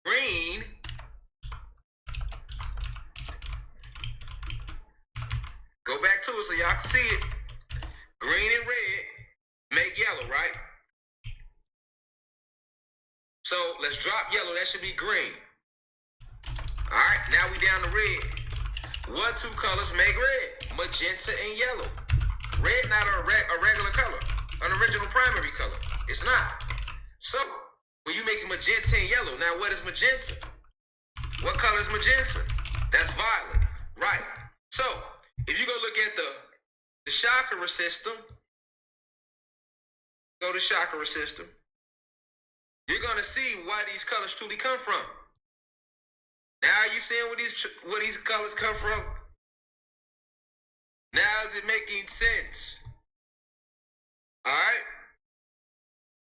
S1: green, go back to it so y'all can see it. Green and red make yellow, right? So let's drop yellow, that should be green. All right, now we down to red. What two colors make red? Magenta and yellow. Red not a regular color, an original primary color. It's not. So when you mix magenta and yellow, now what is magenta? What color is magenta? That's violet, right? So if you go look at the chakra system, go to chakra system, you're gonna see why these colors truly come from. Now are you seeing where these colors come from? Now is it making sense? All right.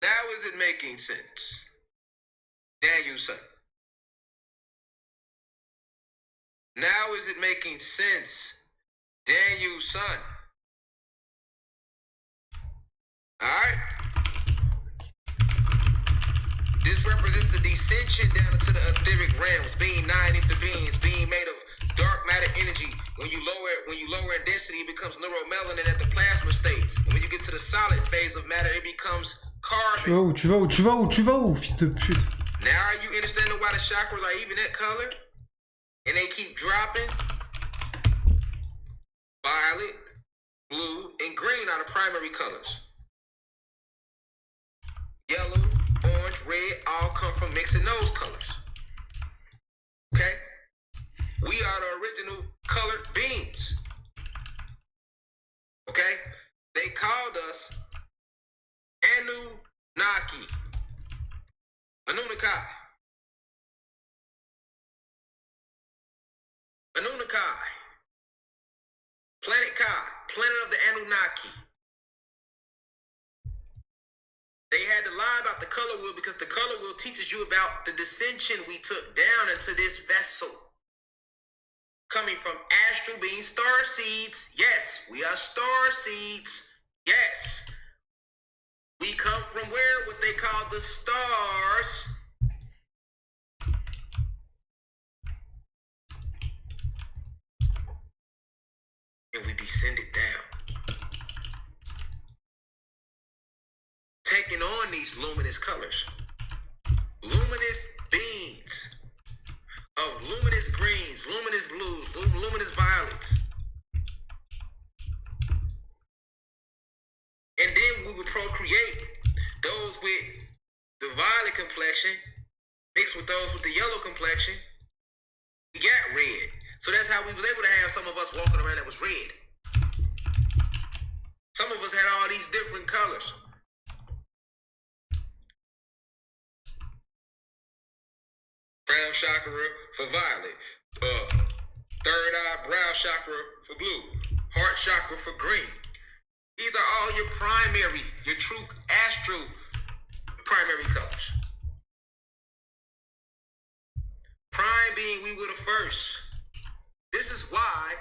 S1: Now is it making sense? Daniel son. Now is it making sense? Daniel son. All right. This represents the descension down into the etheric realms, being 9 ether beings, being made of dark matter energy. When you lower in density, it becomes neuromelanin at the plasma state. And when you get to the solid phase of matter, it becomes carbon.
S2: Tu vas où, fils de pute?
S1: Now are you understanding why the chakras are even that color? And they keep dropping? Violet, blue, and green are the primary colors. Yellow, orange, red, all come from mixing those colors. Okay? We are the original colored beings. Okay? They called us Anunnaki. Anunnaki. Anunnaki. Planet Kai, planet of the Anunnaki. They had to lie about the color wheel because the color wheel teaches you about the dissension we took down into this vessel. Coming from astral being star seeds. Yes, we are star seeds. Yes. We come from where? What they call the stars. And we descended down. Taking on these luminous colors. Luminous beings. Of luminous greens, luminous blues, luminous violets. And then we would procreate those with the violet complexion mixed with those with the yellow complexion. We got red. So that's how we was able to have some of us walking around that was red. Some of us had all these different colors. Crown chakra for violet, third eye brow chakra for blue, heart chakra for green. These are all your primary, your true astral primary colors. Prime being we were the first. This is why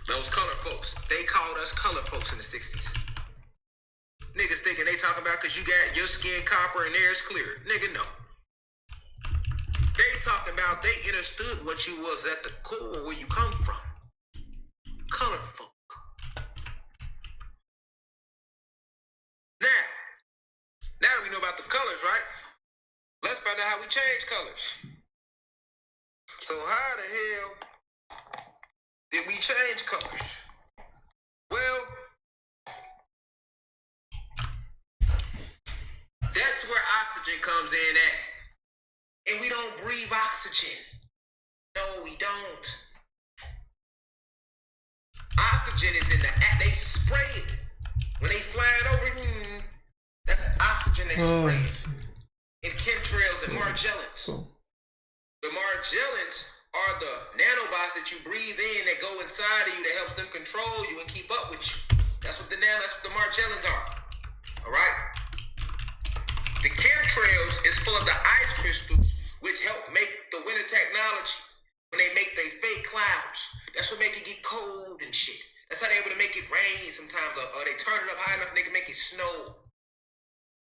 S1: those color folks, they called us color folks in the 60s. Niggas thinking they talking about because you got your skin copper and theirs clear. Nigga, no. They talking about they understood what you was at the core where you come from. Color folk. Now that we know about the colors, right? Let's find out how we change colors. So how the hell did we change colors? Well, that's where oxygen comes in at. And we don't breathe oxygen. No, we don't. Oxygen is in the air. They spray it. When they flying over, that's oxygen they spray it. In chemtrails and Margellans. The Margellans are the nanobots that you breathe in that go inside of you that helps them control you and keep up with you. That's what the Margellans are. All right? The chemtrails is full of the ice crystals, which help make the winter technology when they make their fake clouds. That's what make it get cold and shit. That's how they're able to make it rain sometimes, or they turn it up high enough and they can make it snow.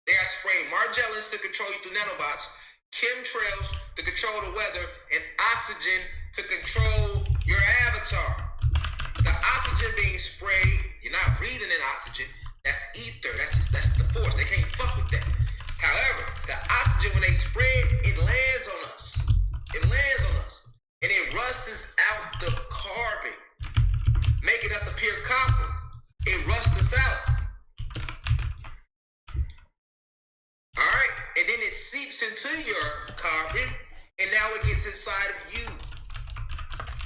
S1: They are spraying Margellans to control you through nanobots, chemtrails to control the weather, and oxygen to control your avatar. The oxygen being sprayed, you're not breathing in oxygen. That's ether. That's the force. They can't fuck with that. However, the oxygen, when they spread, it lands on us. It lands on us. And it rusts out the carbon, making us appear copper. It rusts us out. Alright? And then it seeps into your carbon, and now it gets inside of you.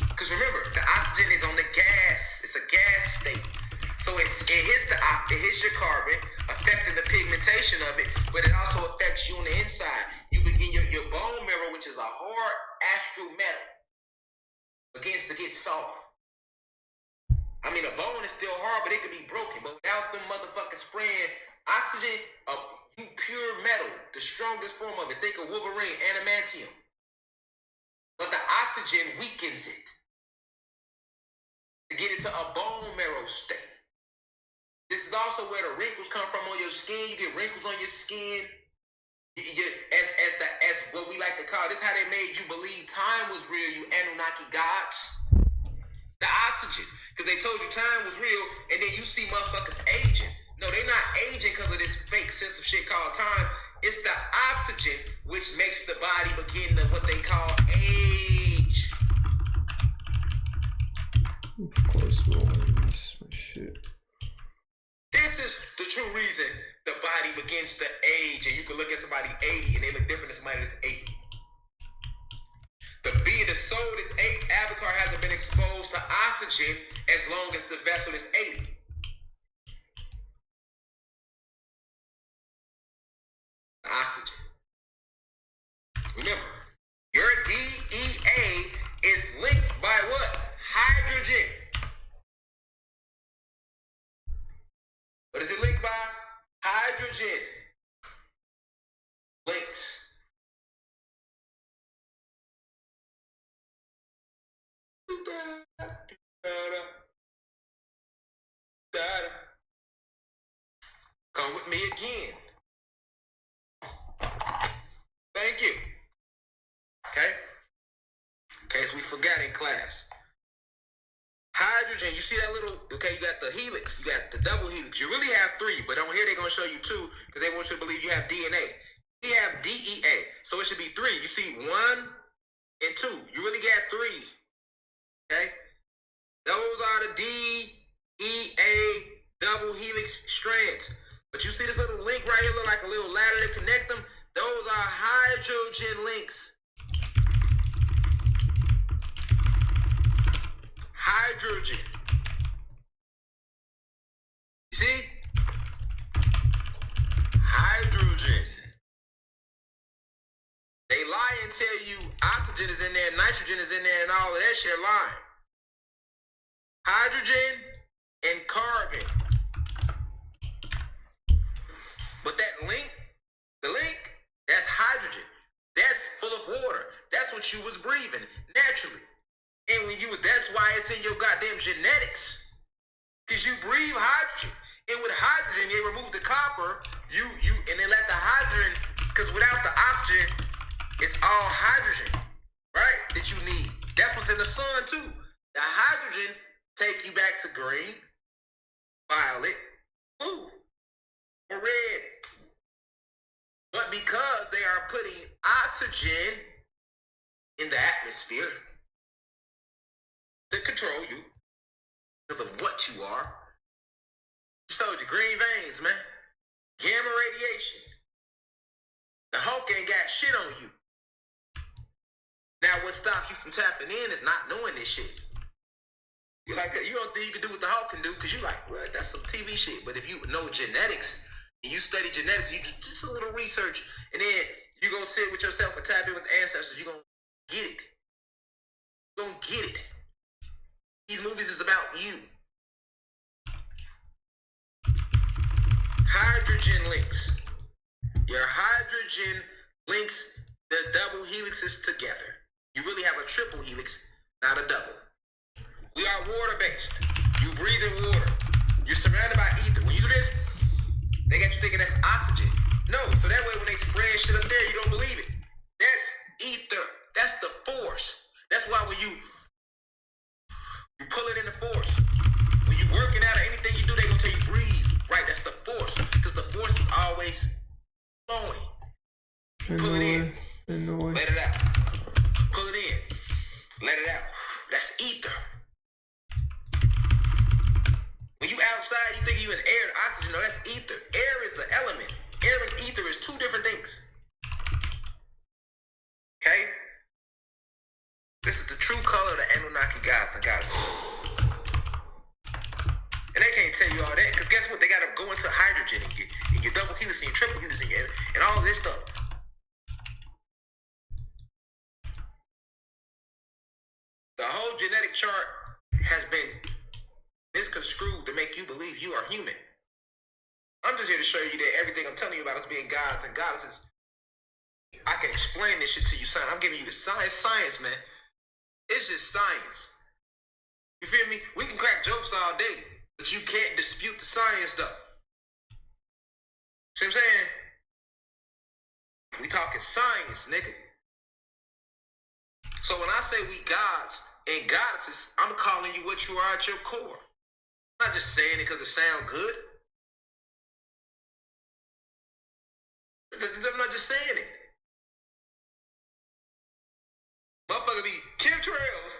S1: Because remember, the oxygen is on the gas. It's a gas state. So it hits your carbon, affecting the pigmentation of it, but it also affects you on the inside. You begin your bone marrow, which is a hard astral metal, begins to get soft. I mean, a bone is still hard, but it can be broken. But without them motherfuckers spraying oxygen, pure metal, the strongest form of it. Think of Wolverine, adamantium. But the oxygen weakens it to get it to a bone marrow state. This is also where the wrinkles come from on your skin. You get wrinkles on your skin. As what we like to call, this is how they made you believe time was real, you Anunnaki gods. The oxygen. Because they told you time was real, and then you see motherfuckers aging. No, they're not aging because of this fake sense of shit called time. It's the oxygen which makes the body begin to what they call age.
S2: Of course, man. This is my shit.
S1: This is the true reason the body begins to age, and you can look at somebody 80 and they look different than somebody that's 80. The soul is 8, avatar hasn't been exposed to oxygen as long as the vessel is 80. Oxygen. Remember, your DEA is linked by what? Hydrogen. hydrogen links. Come with me again. Thank you. Okay? In case we forgot in class. Hydrogen, you see that little, okay, you got the helix, you got the double helix. You really have 3, but on here they're going to show you 2 because they want you to believe you have DNA. We have DEA, so it should be 3. You see 1 and 2. You really got 3. Okay? Those are the DEA double helix strands. But you see this little link right here, look like a little ladder to connect them? Those are hydrogen links. Hydrogen. You see? Hydrogen. They lie and tell you oxygen is in there, nitrogen is in there, and all of that shit lying. Hydrogen and carbon. But that link, the link, that's hydrogen. That's full of water. That's what you was breathing naturally. And when that's why it's in your goddamn genetics. Because you breathe hydrogen. And with hydrogen, they remove the copper, and they let the hydrogen, because without the oxygen, it's all hydrogen, right? That you need. That's what's in the sun too. The hydrogen take you back to green, violet, blue, or red. But because they are putting oxygen in the atmosphere to control you because of what you are, showed you green veins, man. Gamma radiation. The Hulk ain't got shit on you. Now, what stops you from tapping in is not knowing this shit. You like, you don't think you can do what the Hulk can do because you like, well, that's some TV shit. But if you know genetics and you study genetics, you just a little research, and then you go sit with yourself and tap in with the ancestors, you're gonna get it. You're gonna get it. These movies is about you. Hydrogen links. Your hydrogen links the double helixes together. You really have a triple helix, not a double. We are water-based. You breathe in water. You're surrounded by ether. When you do this, they got you thinking that's oxygen. No, so that way when they spread shit up there, you don't believe it. That's ether. That's the force. That's why when you pull it in the force, when you working out or anything you do, they gonna tell you breathe. Right, that's the force. Because the force is always flowing. Pull it in. Let it out. Pull it in. Let it out. That's ether. When you outside, you think you in air and oxygen. No, that's ether. Air is the element. Air and ether is 2 different things. Okay? This is the true color of the Anunnaki gods and goddesses. And they can't tell you all that, because guess what? They got to go into hydrogen and your double helix and your triple helix and all this stuff. The whole genetic chart has been misconstrued to make you believe you are human. I'm just here to show you that everything I'm telling you about us being gods and goddesses, I can explain this shit to you, son. I'm giving you the science, man. It's just science. You feel me? We can crack jokes all day, but you can't dispute the science, though. See what I'm saying? We talking science, nigga. So when I say we gods and goddesses, I'm calling you what you are at your core. I'm not just saying it because it sounds good. I'm not just saying it. Motherfucker be chemtrails,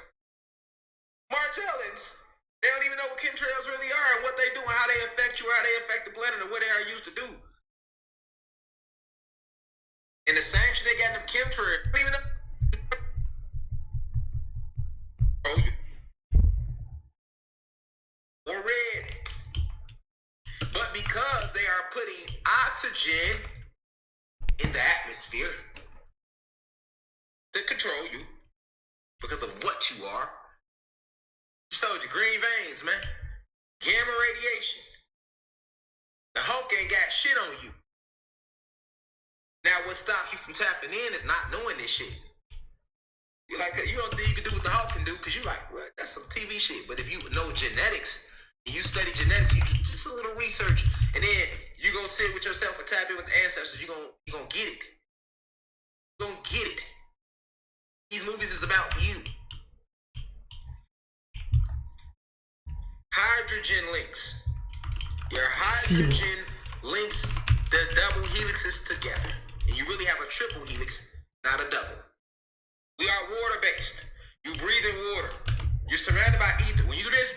S1: Margellans. They don't even know what chemtrails really are and what they do and how they affect you, how they affect the planet, and what they are used to do. And the same shit they got in them chemtrails. Don't even know. Oh, you. Or red. But because they are putting oxygen in the atmosphere to control you because of what you are, you showed your green veins, man. Gamma radiation. The Hulk ain't got shit on you. stops you from tapping in is not knowing this shit. You like, you don't think you can do what the Hulk can do because you like, well, that's some TV shit. But if you know genetics, and you study genetics, you do just a little research, and then you go sit with yourself and tap in with the ancestors, you're gonna get it. You're gonna get it. These movies is about you. Hydrogen links. Your hydrogen links the double helixes together. And you really have a triple helix, not a double. We are water-based. You breathe in water. You're surrounded by ether. When you do this,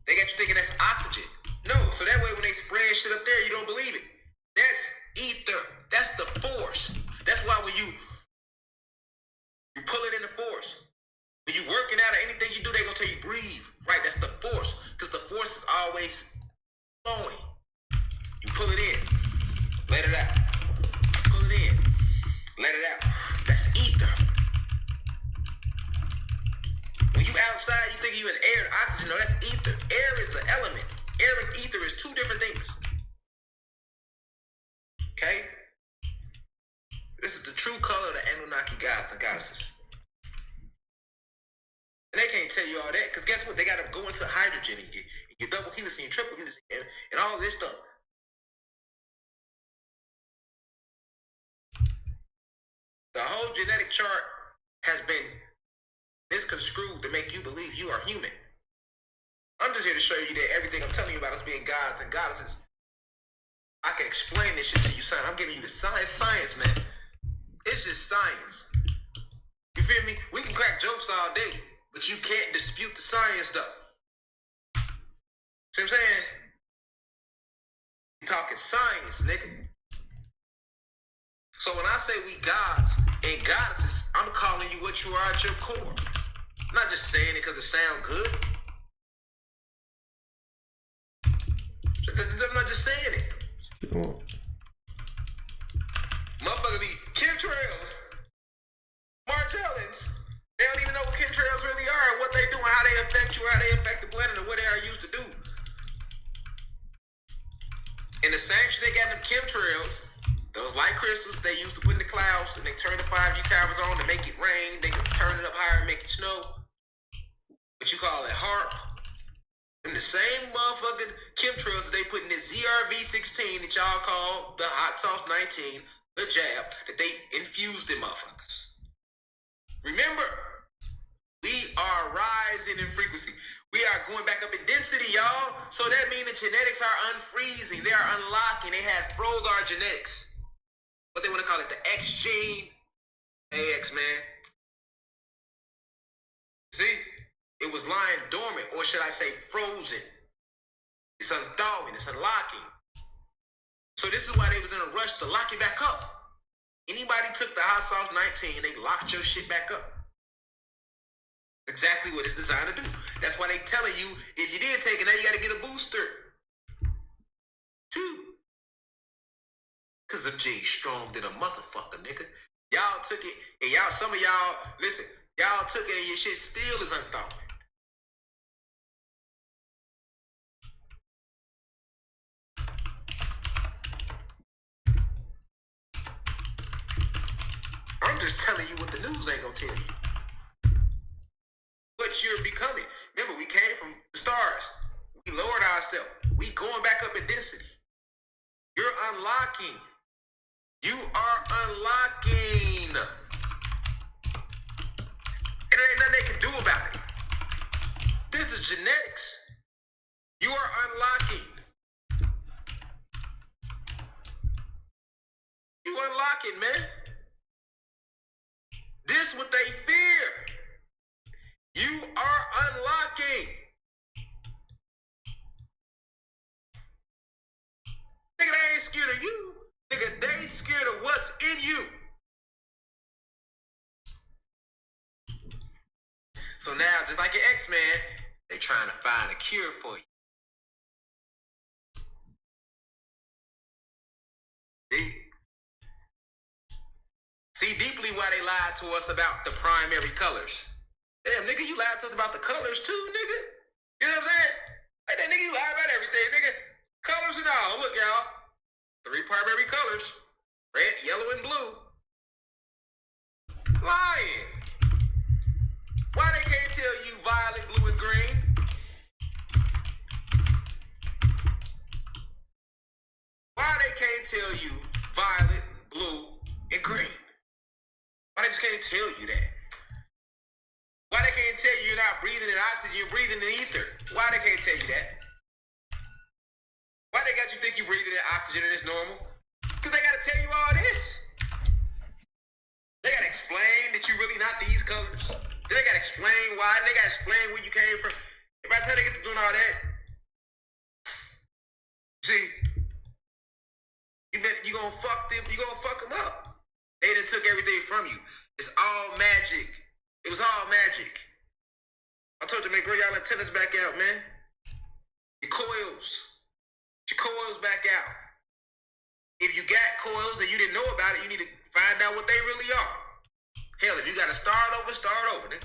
S1: they got you thinking that's oxygen. No, so that way when they spread shit up there, you don't believe it. That's ether. That's the force. That's why when you pull it in the force, when you working out or anything you do, they gonna tell you breathe. Right, that's the force. Because the force is always flowing. You pull it in, let it out. Pull it in, let it out. That's ether. When you outside, you think you in air and oxygen. No, that's ether. Air is an element. Air and ether is two different things. Okay? This is the true color of the Anunnaki gods and goddesses. And they can't tell you all that, because guess what? They got to go into hydrogen and get double helix and your triple helix and all this stuff. The whole genetic chart has been misconstrued to make you believe you are human. I'm just here to show you that everything I'm telling you about us being gods and goddesses, I can explain this shit to you, son. I'm giving you the science, man. It's just science. You feel me? We can crack jokes all day, but you can't dispute the science, though. See what I'm saying? You talking science, nigga. So when I say we gods and goddesses, I'm calling you what you are at your core. I'm not just saying it because it sounds good. I'm not just saying it. Motherfucker be chemtrails, Margellans. They don't even know what chemtrails really are and what they do and how they affect you, how they affect the planet, and what they are used to do. And the same shit they got in them chemtrails, those light crystals they used to put in the clouds, and they turn the 5G towers on to make it rain. They can turn it up higher and make it snow. What you call it, HARP. And the same motherfucking chemtrails that they put in this ZRV16 that y'all call the hot sauce 19, the jab, that they infused them motherfuckers. Remember, we are rising in frequency. We are going back up in density, y'all. So that means the genetics are unfreezing. They are unlocking. They had froze our genetics. What they want to call it, the X gene. AX, man. See? It was lying dormant, or should I say frozen. It's unthawing, it's unlocking. So this is why they was in a rush to lock it back up. Anybody took the hot sauce 19, they locked your shit back up. Exactly what it's designed to do. That's why they telling you, if you did take it, now you gotta get a booster. 2. Cause them G's strong than a motherfucker, nigga. Y'all took it, and y'all, some of y'all, listen, y'all took it and your shit still is unthawing. I'm just telling you what the news ain't gonna tell you. What you're becoming. Remember, we came from the stars. We lowered ourselves. We going back up in density. You're unlocking. You are unlocking. And there ain't nothing they can do about it. This is genetics. You are unlocking. You unlocking, man. This what they fear. You are unlocking. Nigga, they ain't scared of you. Nigga, they scared of what's in you. So now, just like your X-Man, they trying to find a cure for you. See deeply why they lied to us about the primary colors. Damn, nigga, you lied to us about the colors too, nigga. You know what I'm saying? Like that nigga, you lied about everything, nigga. Colors and all. Look, y'all. 3 primary colors. Red, yellow, yellow and blue. Lying. Why they can't tell you violet, blue, and green? Why they can't tell you violet, blue, and green? Why they just can't tell you that? Why they can't tell you you're not breathing in oxygen, you're breathing in ether? Why they can't tell you that? Why they got you think you're breathing in oxygen and it's normal? Because they got to tell you all this. They got to explain that you're really not these colors. Then they got to explain why. They got to explain where you came from. And by the time they get to doing all that, see, you gonna fuck them. You gonna fuck them up. They done took everything from you. It's all magic. It was all magic. I told you, man, grow y'all antennas back out, man. Your coils back out. If you got coils and you didn't know about it, you need to find out what they really are. Hell, if you gotta start over, then.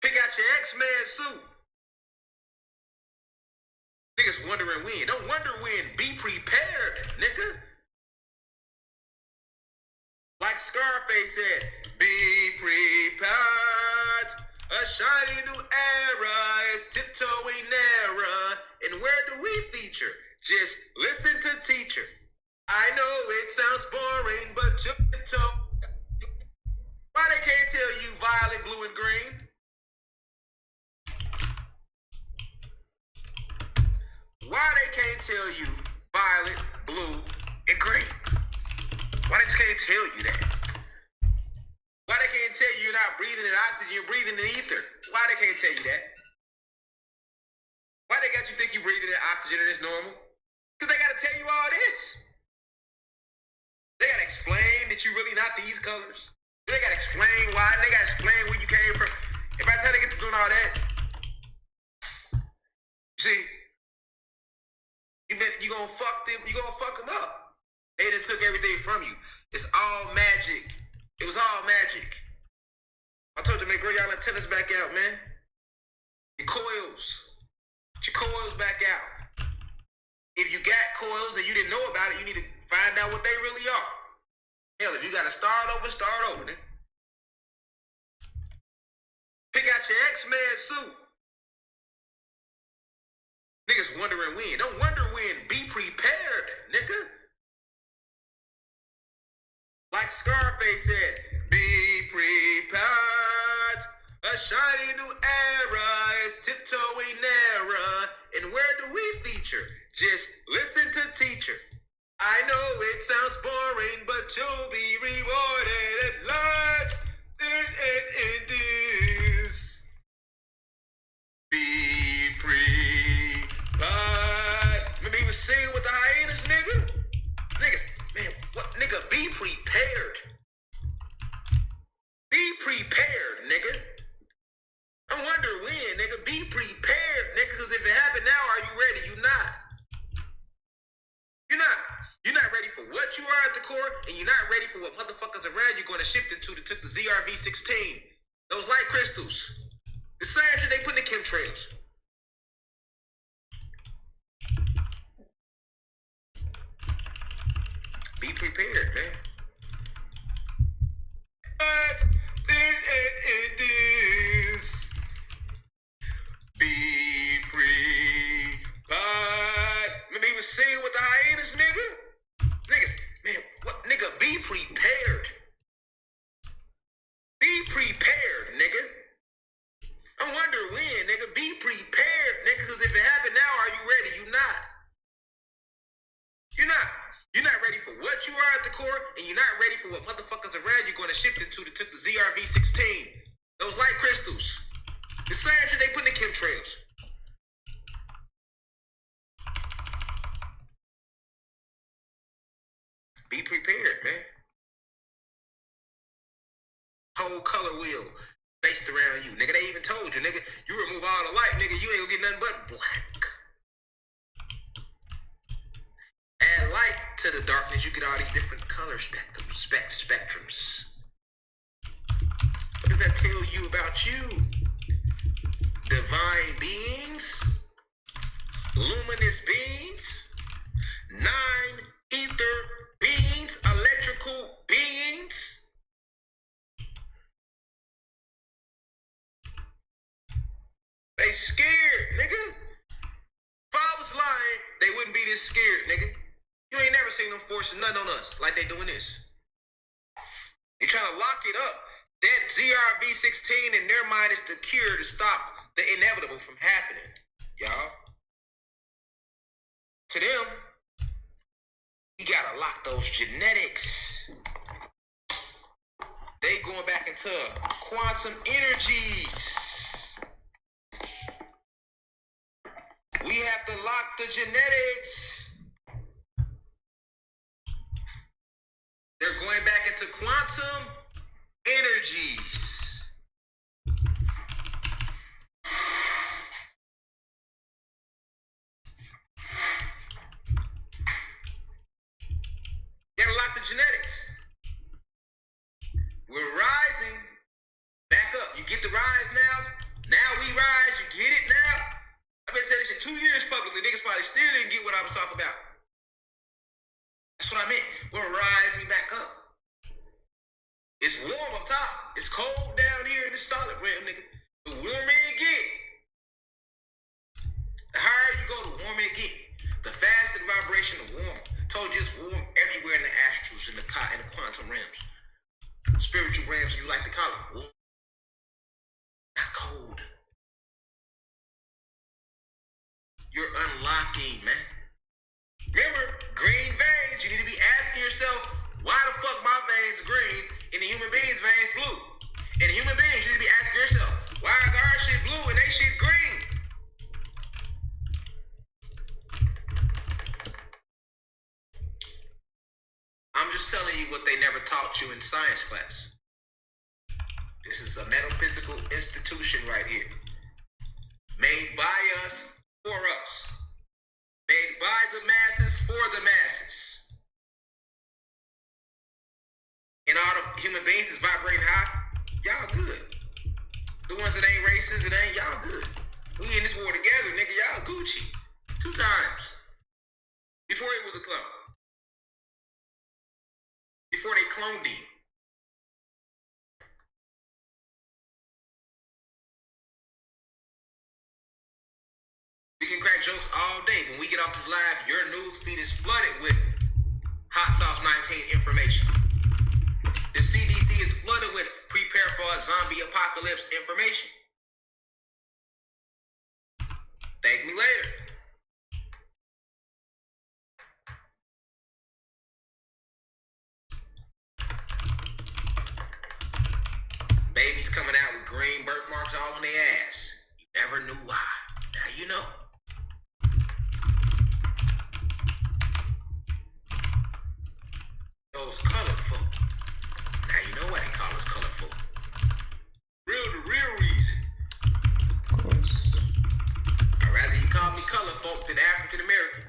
S1: Pick out your X-Men suit. Niggas wondering when. Don't wonder when. Be prepared, nigga. Like Scarface said, be prepared. A shiny new era is tiptoeing era. And where do we feature? Just listen to teacher. I know it sounds boring, but you tiptoe. Why they can't tell you violet, blue, and green? Why they can't tell you violet, blue, and green? Why they just can't tell you that? Why they can't tell you you're not breathing in oxygen, you're breathing in ether? Why they can't tell you that? Why they got you think you're breathing in oxygen and it's normal? Because they got to tell you all this. They got to explain that you're really not these colors. They got to explain why. They got to explain where you came from. And by the time they get to doing all that, see, you gonna fuck them. You gonna fuck them up. They done took everything from you. It's all magic. It was all magic. I told you, man, grow y'all antennas back out, man. Your coils back out. If you got coils and you didn't know about it, you need to find out what they really are. Hell, if you gotta start over, then. Pick out your X-Men suit. Niggas wondering when. Don't wonder when. Be prepared, nigga. Like Scarface said, be prepared. A shiny new era is tiptoeing era. And where do we feature? Just listen to teacher. I know it sounds boring, but you'll be rewarded at last. It is. Be prepared. Remember he was singing with the hyenas, nigga? Niggas, man, what, nigga, be prepared. Be prepared, nigga. I wonder when, nigga. Be prepared, nigga, because if it happened now, are you ready? You not. You're not. You're not ready for what you are at the core, and you're not ready for what motherfuckers around you're going to shift into that took the ZRV-16. Those light crystals. The same shit they put in the chemtrails. Be prepared, man. As it is. Be prepared. Remember he was singing with the hyenas, nigga? Niggas, man, what, nigga, be prepared. Be prepared, nigga. I wonder when, nigga. Be prepared, nigga, because if it happened now, are you ready? You not. You're not. You're not ready for what you are at the core, and you're not ready for what motherfuckers around you're going to shift into that took the ZRV-16. Those light crystals. The same shit they put in the chemtrails. Be prepared, man. Whole color wheel based around you. Nigga, they even told you, nigga, you remove all the light, nigga, you ain't gonna get nothing but black. Add light to the darkness, you get all these different color spectrums. What does that tell you about you? Divine beings, luminous beings, 9 ether just scared, nigga. You ain't never seen them forcing nothing on us like they doing this. They trying to lock it up. That ZRV16 in their mind is the cure to stop the inevitable from happening, y'all. To them, you gotta lock those genetics. They going back into quantum energies. We have to lock the genetics. They're going back into quantum energies. You gotta lock the genetics. We're rising. Back up. You get the rise now. Now we rise. You get it now. I've been saying this in 2 years publicly. Niggas probably still didn't get what I was talking about. That's what I meant. We're rising back up. It's warm up top. It's cold down here in the solid realm, nigga. The warmer it get, the higher you go, the warmer it get. The faster the vibration, the warmer. Told you it's warm everywhere in the astrals, in the quantum realms. Spiritual realms, you like to call it. Warm. Not cold. You're unlocking, man. Remember, green veins, you need to be asking yourself, why the fuck my veins green and the human beings' veins blue? And the human beings, you need to be asking yourself, why is our shit blue and they shit green? I'm just telling you what they never taught you in science class. This is a metaphysical institution right here. Made by us, for us. Made by the masses, for the masses. And all the human beings is vibrating high. Y'all good. The ones that ain't racist, it ain't, y'all good. We in this war together, nigga. Y'all Gucci. 2 times. Before it was a clone. Before they cloned him. We can crack jokes all day. When we get off this live, your news feed is flooded with Hot Sauce 19 information. The CDC is flooded with prepare for a zombie apocalypse information. Thank me later. Babies coming out with green birthmarks all on their ass. You never knew why. Now you know. Those colorful. Now you know why they call us colorful. The real reason.
S2: Of course.
S1: I'd rather you call me colorful than African American.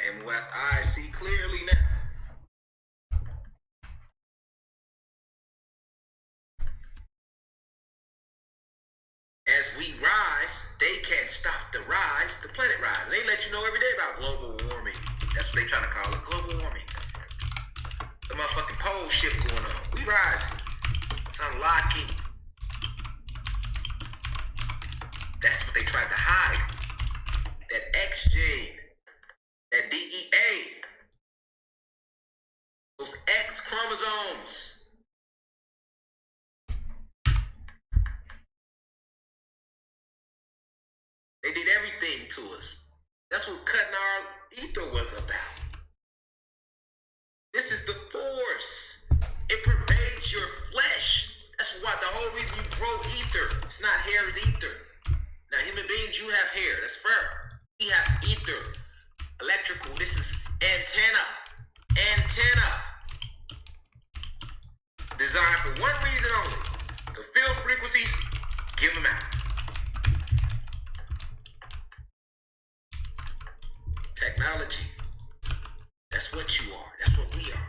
S1: And West, I see clearly now. As we rise, they can't stop the rise, the planet rise. They let you know every day about global warming. That's what they trying to call it, global warming. The motherfucking pole shift going on. We rising. It's unlocking. That's what they tried to hide. That X gene. That DEA. Those X chromosomes. They did everything to us. That's what cutting our ether was about. This is the force. It pervades your flesh. That's why the whole reason you grow ether. It's not hair, it's ether. Now, human beings, you have hair. That's fur. We have ether. Electrical. This is antenna. Antenna. Designed for one reason only. To feel frequencies, give them out. Technology. That's what you are. That's what we are.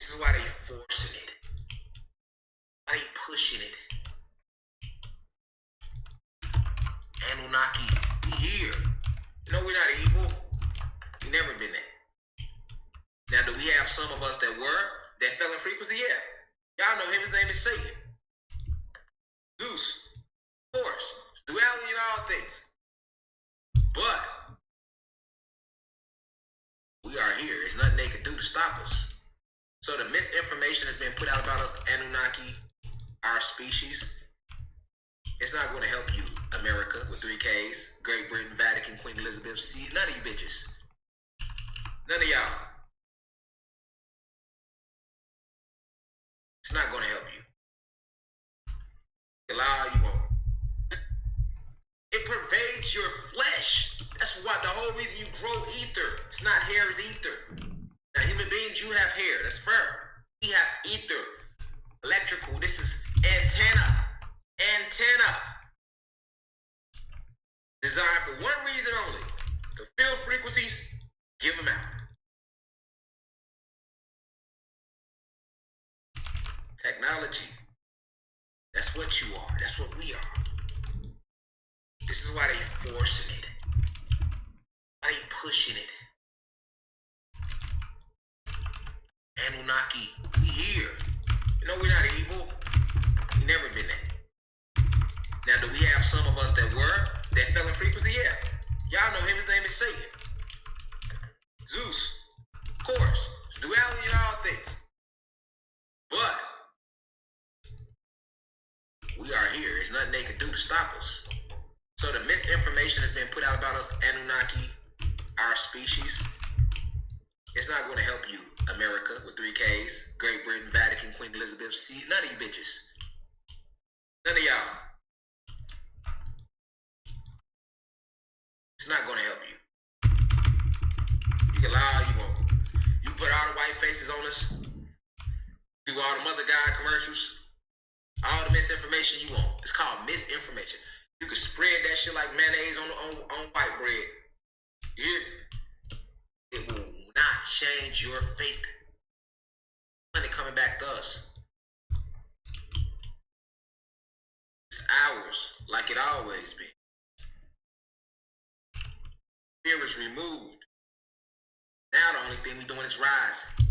S1: This is why they forcing it. Why they pushing it. Anunnaki, we here. You know we're not evil. We never been that. Now, do we have some of us that were, that fell in frequency? Yeah. Y'all know him, his name is Satan. Zeus, of course, it's duality in all things. But we are here. There's nothing they can do to stop us. So the misinformation has been put out about us, Anunnaki, our species. It's not going to help you, America, with 3 Ks, Great Britain, Vatican, Queen Elizabeth. See, none of you bitches. None of y'all. It's not going to help you. Allow all you want. It pervades your flesh. That's why the whole reason you grow ether. It's not hair, it's ether. Now, human beings, you have hair. That's fur. We have ether. Electrical. This is antenna. Antenna. Designed for one reason only. To fill frequencies, give them out. Technology. That's what you are. That's what we are. This is why they forcing it. Why they pushing it. Anunnaki, we here. You know we're not evil. We never been that. Now, do we have some of us that fell in frequency? Yeah. Y'all know him, his name is Satan. Zeus, of course. It's duality in all things. But we are here. There's nothing they can do to stop us. So the misinformation has been put out about us, Anunnaki, our species. It's not going to help you, America, with 3 Ks, Great Britain, Vatican, Queen Elizabeth. See, none of you bitches. None of y'all. It's not going to help you. You can lie all you want. You put all the white faces on us, do all the mother guy commercials, all the misinformation you want. It's called misinformation. You can spread that shit like mayonnaise on white bread. You hear? It will not change your fate. Money coming back to us. It's ours, like it always been. Fear is removed. Now the only thing we doing is rising.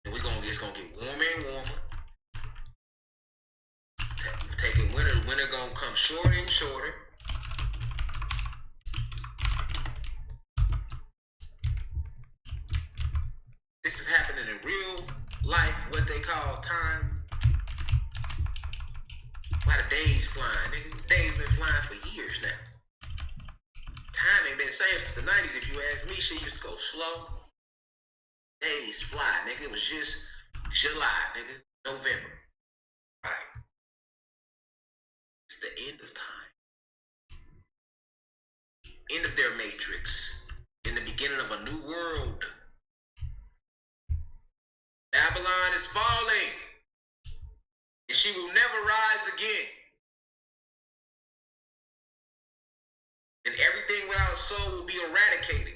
S1: And it's gonna get warmer and warmer. Taking winter gonna come shorter and shorter. This is happening in real life, what they call time. Why the days flying? Nigga, days been flying for years now. Time ain't been the same since the 90s. If you ask me, shit used to go slow. Days fly, nigga. It was just July, nigga. November. Right. It's the end of time. End of their matrix. In the beginning of a new world. Babylon is falling. And she will never rise again. And everything without a soul will be eradicated.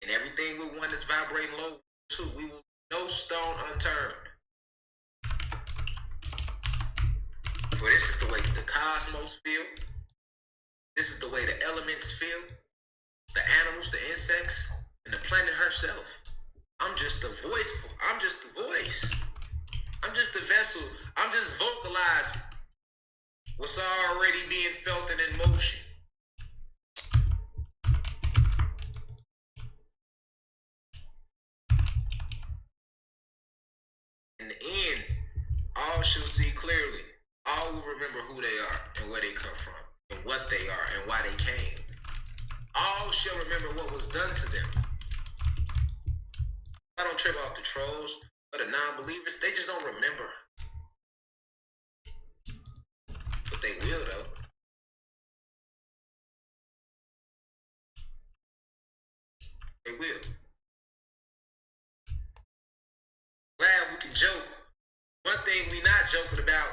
S1: And everything with one that's vibrating low too. We will no stone unturned. For this is the way the cosmos feel. This is the way the elements feel. The animals, the insects, and the planet herself. I'm just the voice. I'm just the voice. I'm just the vessel. I'm just vocalizing what's already being felt and in motion. In the end, all shall see clearly. All will remember who they are and where they come from and what they are and why they came. All shall remember what was done to them. I don't trip off the trolls or the non-believers. They just don't remember. But they will, though. They will. Glad we can joke. One thing we not joking about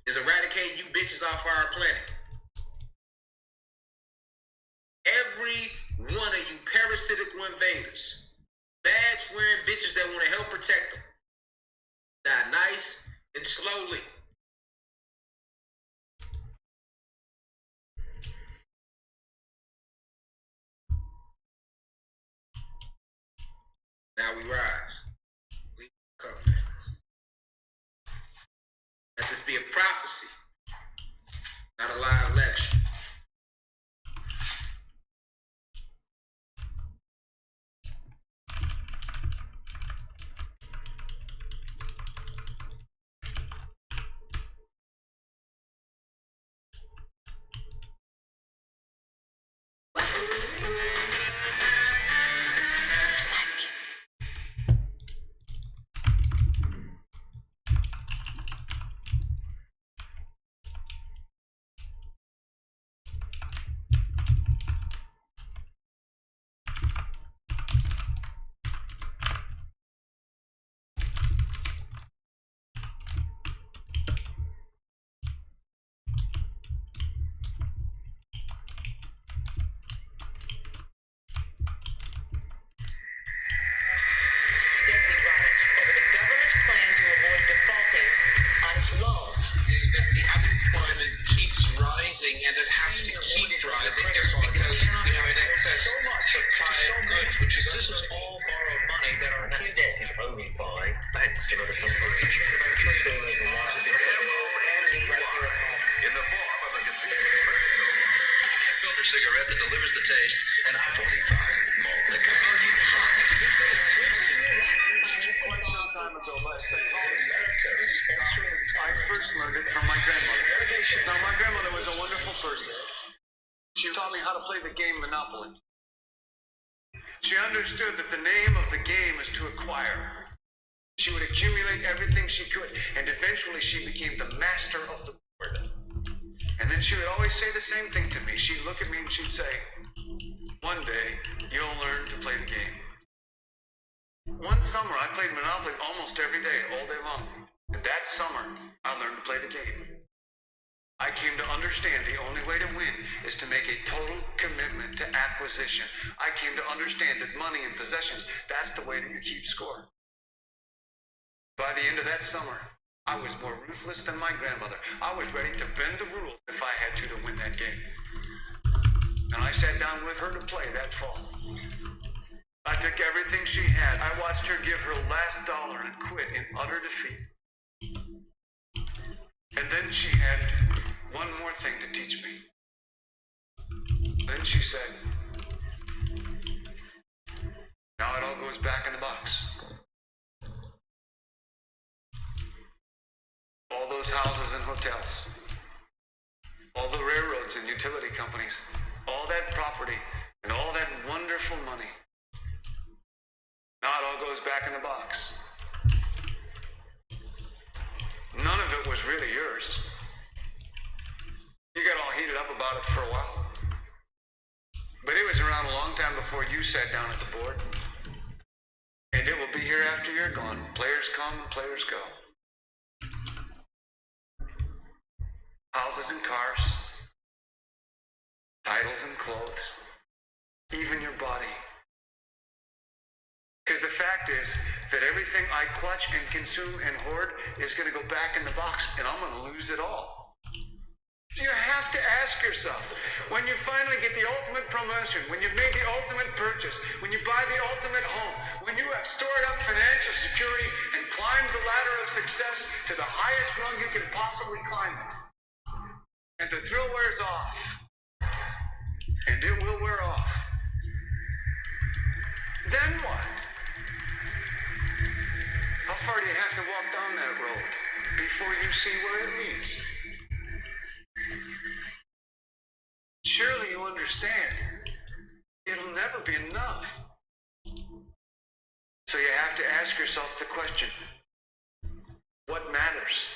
S1: is eradicating you bitches off our planet. Every one of you parasitical invaders, badge wearing bitches that want to help protect them, die nice and slowly. Now we rise. We come.
S3: name of the game is to acquire. She would accumulate everything she could, and eventually she became the master of the board. And then she would always say the same thing to me. She'd look at me and she'd say, "One day, you'll learn to play the game." One summer, I played Monopoly almost every day, all day long. And that summer, I learned to play the game. I came to understand the only way to win is to make a total commitment to acquisition. I came to understand that money and possessions, that's the way that you keep score. By the end of that summer, I was more ruthless than my grandmother. I was ready to bend the rules if I had to win that game. And I sat down with her to play that fall. I took everything she had. I watched her give her last dollar and quit in utter defeat. And then she had one more thing to teach me. Then she said, "Now it all goes back in the box." All those houses and hotels, all the railroads and utility companies, all that property and all that wonderful money. Now it all goes back in the box. None of it was really yours. You got all heated up about it for a while. But it was around a long time before you sat down at the board. And it will be here after you're gone. Players come, players go. Houses and cars, titles and clothes, even your body. Because the fact is that everything I clutch and consume and hoard is going to go back in the box, and I'm going to lose it all. You have to ask yourself, when you finally get the ultimate promotion, when you've made the ultimate purchase, when you buy the ultimate home, when you have stored up financial security and climbed the ladder of success to the highest rung you can possibly climb it, and the thrill wears off, and it will wear off, then what? How far do you have to walk down that road before you see where it leads? Surely you understand, it'll never be enough. So you have to ask yourself the question, what matters?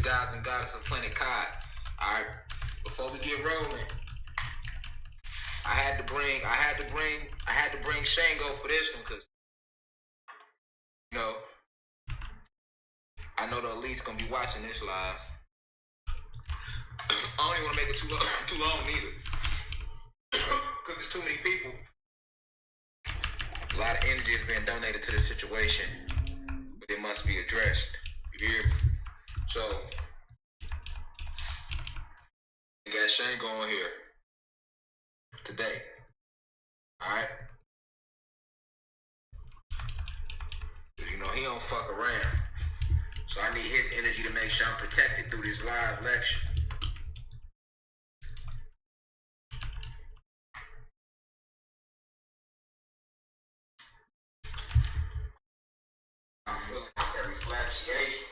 S1: gods and goddesses of Planet Cod. Alright, before we get rolling, I had to bring Shango for this one, cause you know, I know the elite's gonna be watching this live. I don't even want to make it too long either, cause there's too many people. A lot of energy is being donated to this situation, but it must be addressed. You hear me? So, we got Shango on here today. Alright? he don't fuck around. So I need his energy to make sure I'm protected through this live lecture. I'm feeling that reflexiation.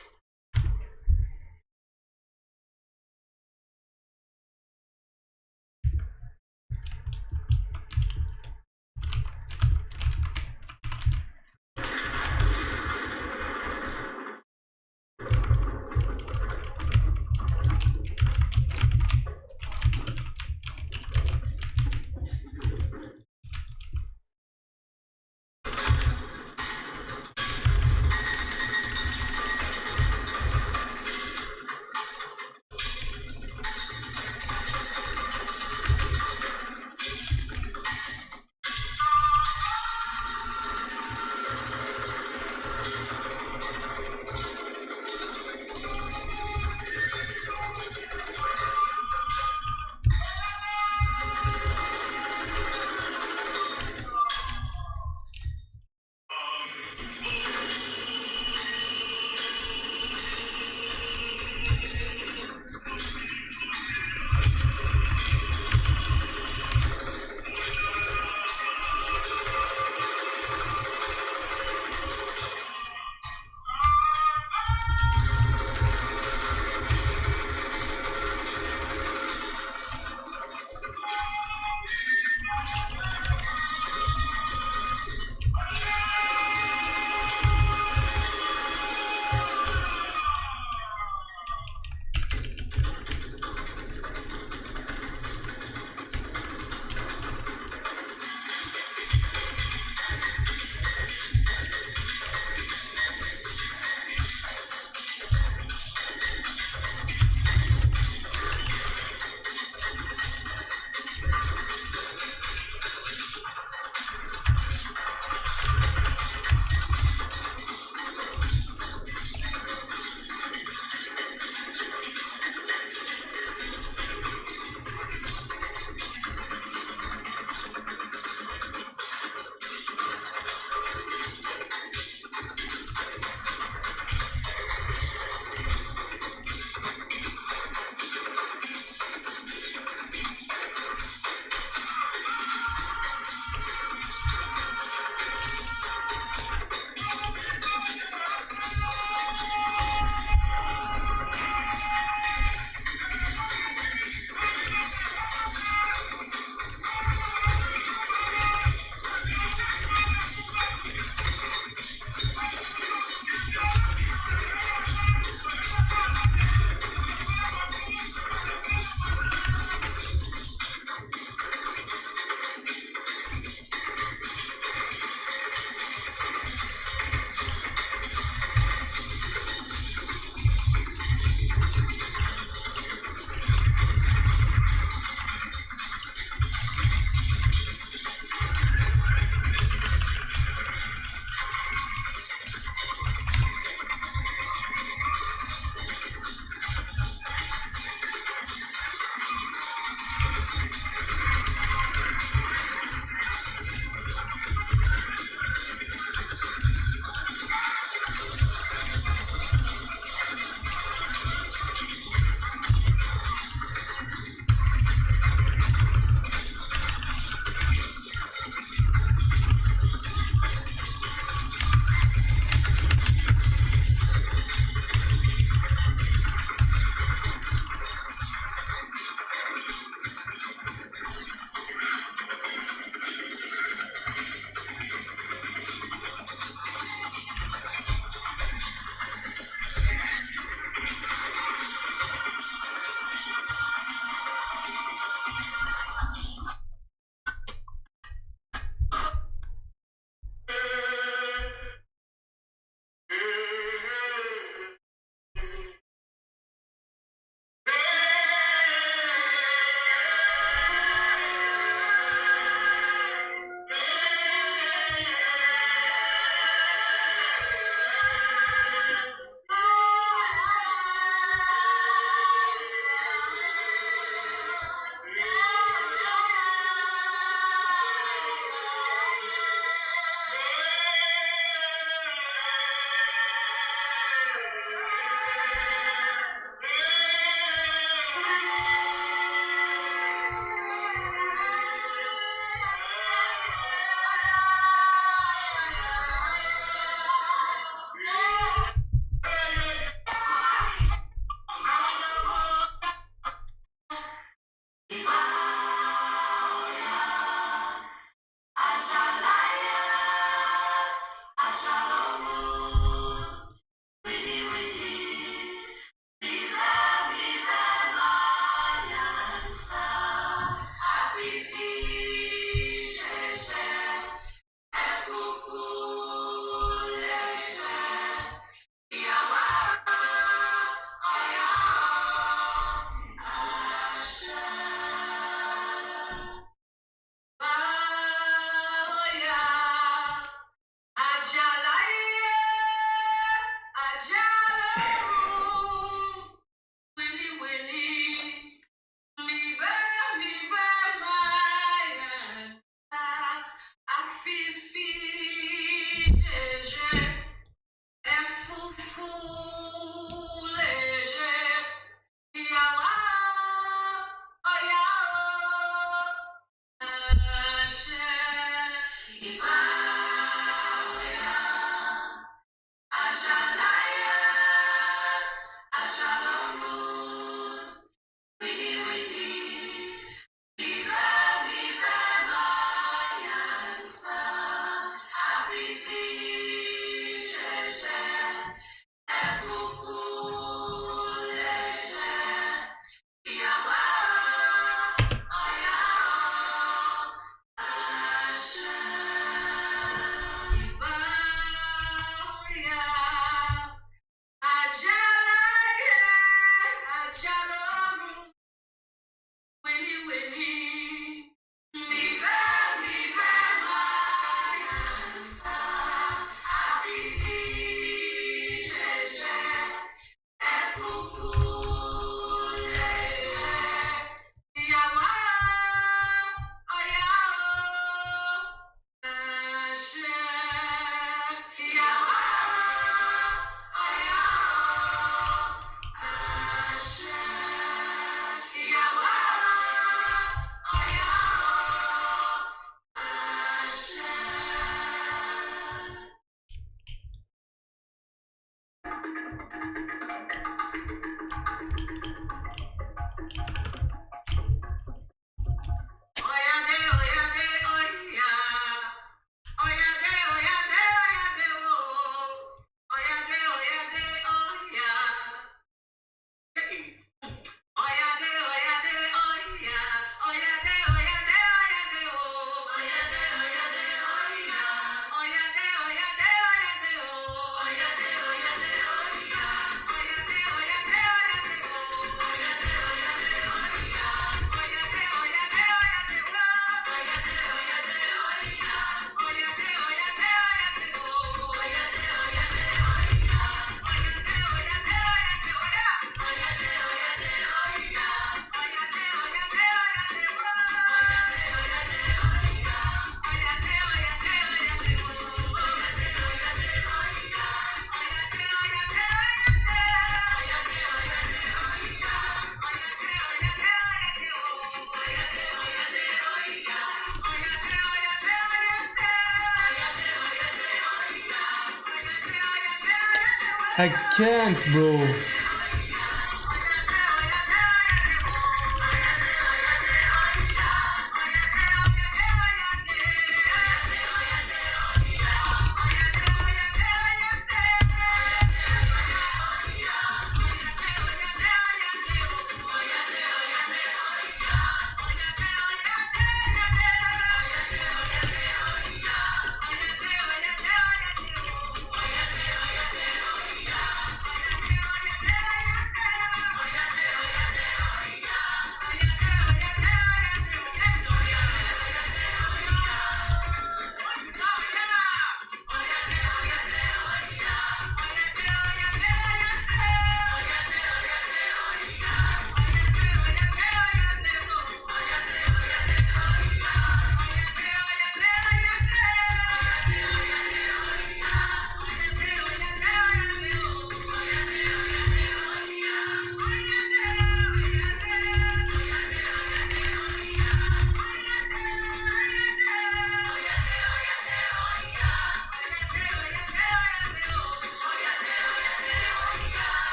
S2: I can't, bro.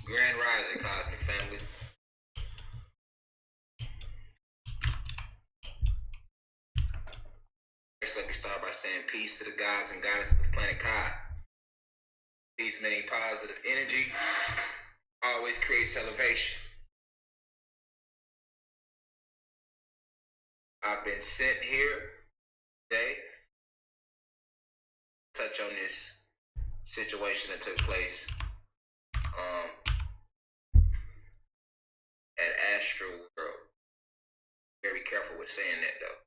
S1: Grand Rising, Cosmic Family. First, let me start by saying peace to the gods and goddesses of planet Kai. Peace meaning positive energy always creates elevation. I've been sent here today to touch on this situation that took place at Astro World. Very careful with saying that though.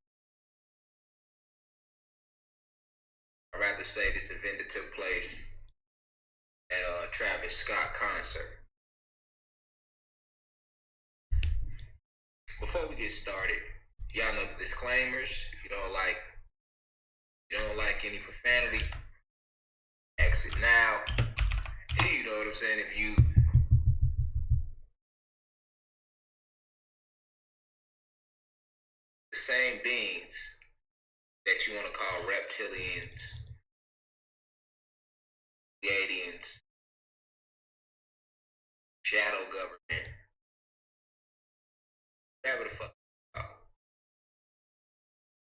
S1: I'd rather say this event that took place at a Travis Scott concert. Before we get started, y'all know the disclaimers. If you don't like any profanity, exit now. You know what I'm saying? If you the same beings that you want to call reptilians, Pleiadians, shadow government, whatever the fuck.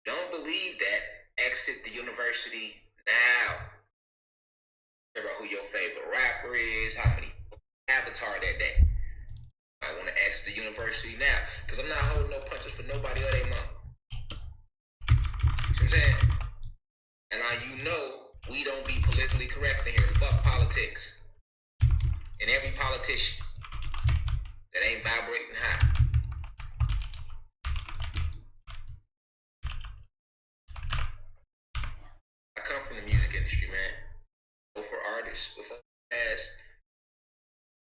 S1: Don't believe that. Exit the university now. Talk about who your favorite rapper is, how many avatar that day. I want to exit the university now, because I'm not holding no punches for nobody or their mom. See what I'm saying? And now you know we don't be politically correct in here. Fuck politics. And every politician that ain't vibrating high. I come from the music industry, man. Go for artists before the past.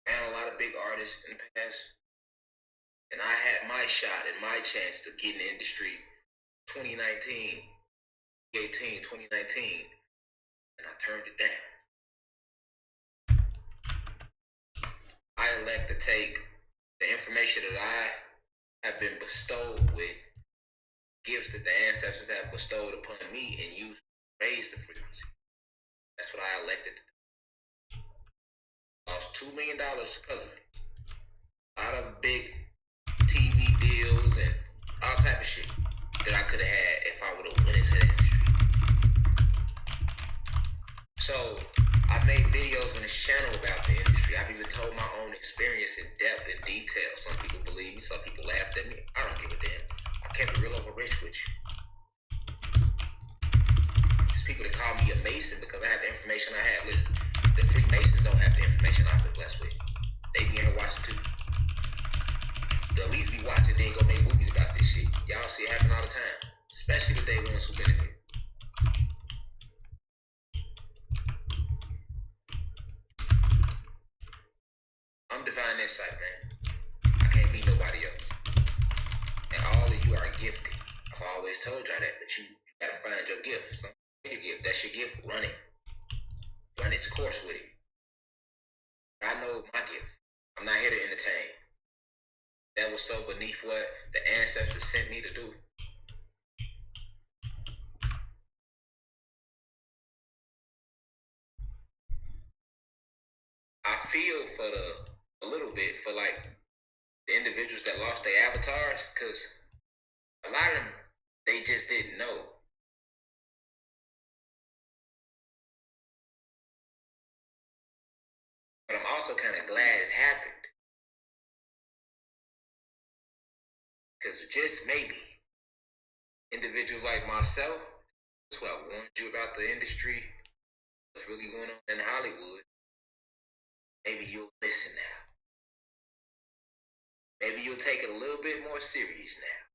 S1: And a lot of big artists in the past. And I had my shot and my chance to get in the industry 2019, 2019. And I turned it down. I elect to take the information that I have been bestowed with, gifts that the ancestors have bestowed upon me, and use to raise the frequency. That's what I elected to do. Lost $2 million because of it. A lot of big TV deals and all type of shit that I could have had if I would have went into the industry. So I've made videos on this channel about the industry. I've even told my own experience in depth and detail. Some people believe me, some people laughed at me. I don't give a damn. I kept it real over rich with you. There's people that call me a Mason because I have the information I have. Listen, the Freemasons don't have the information I've been blessed with. They be in here watching too. They'll at least be watching, they ain't gonna make movies about this shit. Y'all see it happen all the time. Especially the day ones who've been in here. I'm divine insight, man. I can't be nobody else. And all of you are gifted. I've always told y'all that, but you gotta find your gift. Some your gift. That's your gift. Run it. Run its course with it. I know my gift. I'm not here to entertain. That was so beneath what the ancestors sent me to do. I feel for a little bit for like the individuals that lost their avatars, because a lot of them, they just didn't know. But I'm also kind of glad it happened. Because just maybe, individuals like myself, that's what I warned you about the industry, what's really going on in Hollywood, maybe you'll listen now. Maybe you'll take it a little bit more serious now.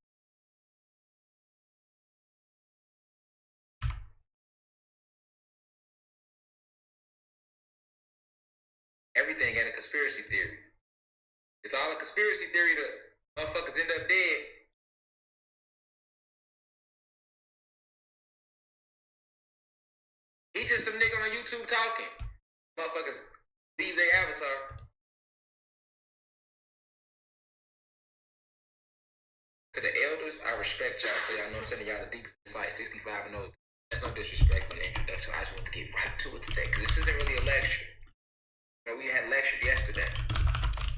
S1: Everything ain't a conspiracy theory. It's all a conspiracy theory to motherfuckers end up dead. He just some nigga on YouTube talking. Motherfuckers leave their avatar. To the elders, I respect y'all. So y'all know I'm sending y'all the deepest insight, 65 and old. That's no disrespect in the introduction. I just want to get right to it today, because this isn't really a lecture. You know, we had lectured yesterday.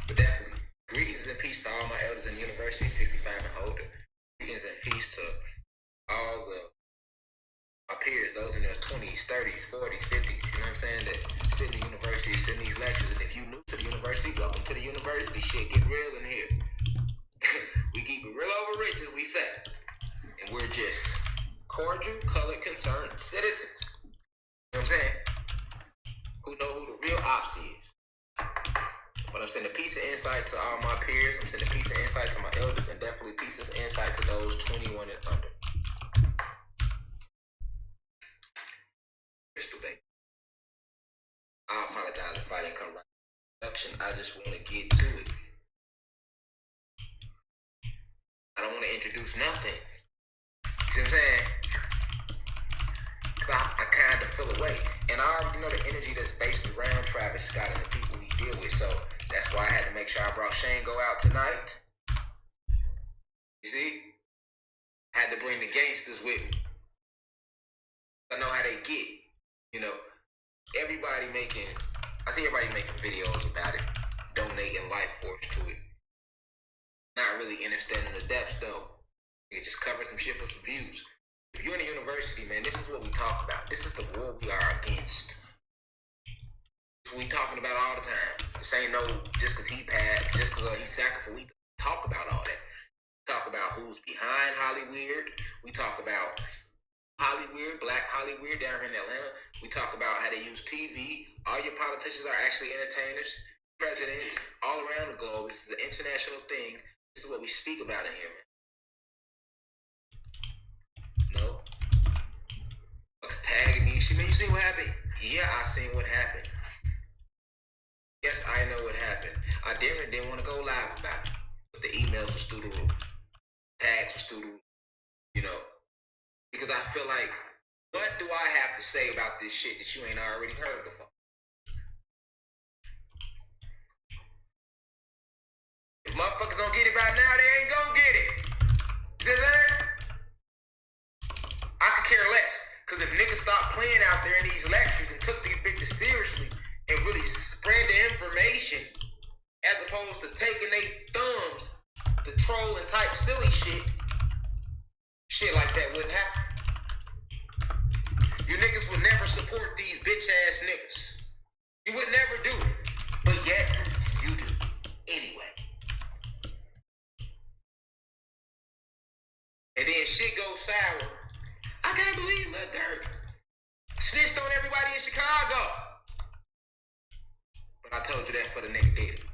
S1: But definitely, greetings and peace to all my elders in the university, 65 and older. Greetings and peace to all my peers, those in their 20s, 30s, 40s, 50s, you know what I'm saying, that sit in the university, sit in these lectures. And if you new to the university, welcome to the university. Shit get real in here. We keep it real over rich, as we say. And we're just cordial, colored, concerned citizens. You know what I'm saying? Who know who the real ops is. But I'm sending peace and insight to all my peers. I'm sending peace and insight to my elders, and definitely peace and insight to those 21 and under. Crystal Bay. I apologize if I didn't come right to production. I just want to get to it. I don't want to introduce nothing. You see what I'm saying? I kind of feel away. And I already know the energy that's based around Travis Scott and the people he deal with. So that's why I had to make sure I brought Shango out tonight. You see? I had to bring the gangsters with me. I know how they get. You know, I see everybody making videos about it, donating life force to it. Not really understanding the depths though. You just cover some shit for some views. If you're in a university, man, this is what we talk about. This is the war we are against. This is what we talking about all the time. This ain't no just because he passed, just because he sacrificed. We talk about all that. We talk about who's behind Hollywood. We talk about Hollywood, Black Hollywood down here in Atlanta. We talk about how they use TV. All your politicians are actually entertainers, presidents, all around the globe. This is an international thing. This is what we speak about in here, man. No. Fuck's tagging me. Man, you see what happened? Yeah, I seen what happened. Yes, I know what happened. I didn't want to go live about it. But the emails was through the roof. Tags was through the roof. You know. Because I feel like, what do I have to say about this shit that you ain't already heard before? If motherfuckers don't get it by now, they ain't gonna get it. You see what I'm saying? I could care less. Because if niggas stopped playing out there in these lectures and took these bitches seriously and really spread the information as opposed to taking their thumbs to troll and type silly shit like that wouldn't happen. You niggas would never support these bitch ass niggas. You would never do it. But yet, you do. Anyway. And then shit goes sour. I can't believe Lil Durk snitched on everybody in Chicago. But I told you that for the nigga did it.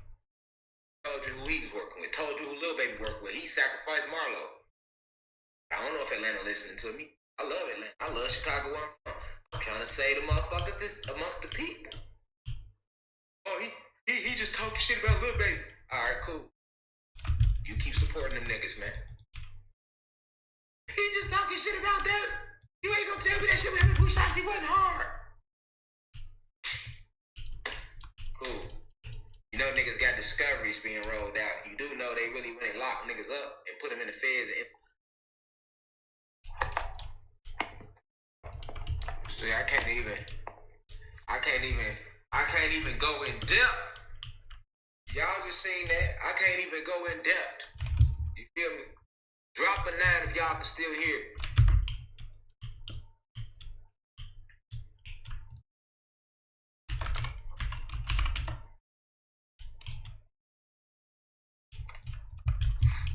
S1: Told you who he was working with. Told you who Lil Baby worked with. He sacrificed Marlo. I don't know if Atlanta listening to me. I love Atlanta. I love Chicago where I'm from. I'm trying to say the motherfuckers this amongst the people. Oh, he just talking shit about Lil Baby. Alright, cool. You keep supporting them niggas, man. He just talking shit about that. You ain't gonna tell me that shit with him and Bushasi wasn't hard. Cool. You know niggas got discoveries being rolled out. You do know they really went and locked niggas up and put them in the feds and see, I can't even go in depth. Y'all just seen that. I can't even go in depth. You feel me? Drop a 9 if y'all can still hear it.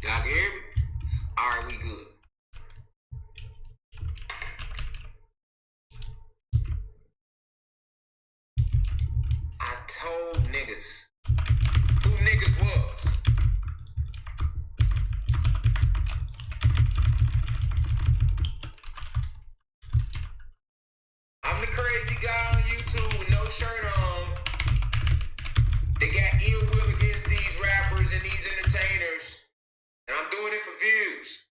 S1: Y'all can hear me? Alright, we good. I told niggas who niggas was. I'm the crazy guy on YouTube with no shirt on. They got ill will against these rappers and these entertainers. And I'm doing it for views.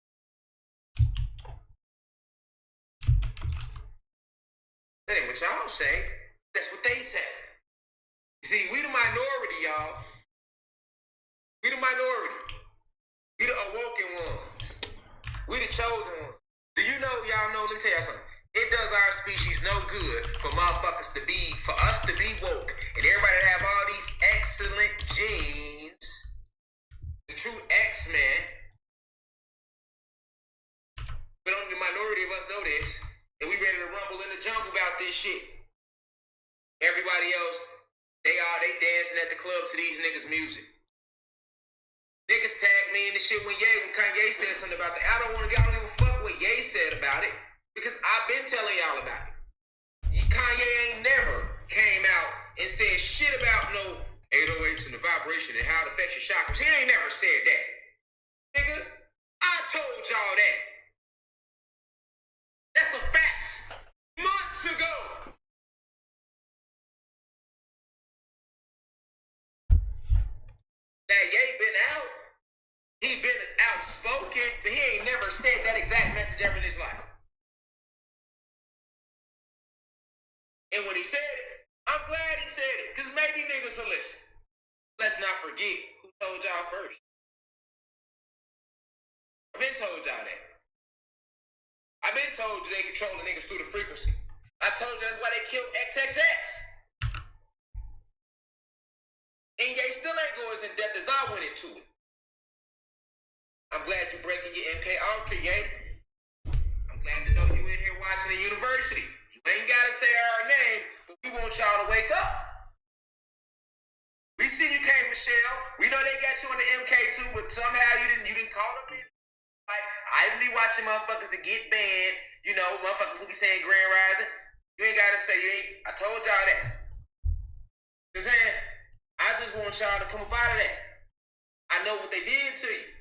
S1: That ain't what y'all say. That's what they say. You see, we the minority, y'all. We the minority. We the awoken ones. We the chosen ones. Do you know, y'all know, let me tell y'all something. It does our species no good for motherfuckers to be, for us to be woke and everybody to have all these excellent genes facts, man. But only the minority of us know this. And we ready to rumble in the jungle about this shit. Everybody else, they dancing at the club to these niggas' music. Niggas tagged me in the shit when Kanye said something about that. I don't give a fuck what Ye said about it. Because I've been telling y'all about it. Kanye ain't never came out and said shit about no 808s and the vibration and how it affects your chakras. He ain't never said that. Nigga, I told y'all that. That's a fact. Months ago. That Ye been out. He been outspoken, but he ain't never said that exact message ever in his life. And when he said it, I'm glad he said it, because maybe niggas will listen. Let's not forget who told y'all first. I've been told y'all that. I've been told you they control the niggas through the frequency. I told you that's why they killed XXX. And Ye still ain't going as in depth as I went into it. I'm glad you breaking your MK Ultra, Ye. I'm glad to know you in here watching the university. You ain't gotta say our name, but we want y'all to wake up. We see you came, Michelle. We know they got you on the MK2, but somehow you didn't call them in. Like, I be watching motherfuckers to get banned. You know, motherfuckers who be saying Grand Rising. You ain't gotta say, I told y'all that. You know what I'm saying? I just want y'all to come up out of that. I know what they did to you.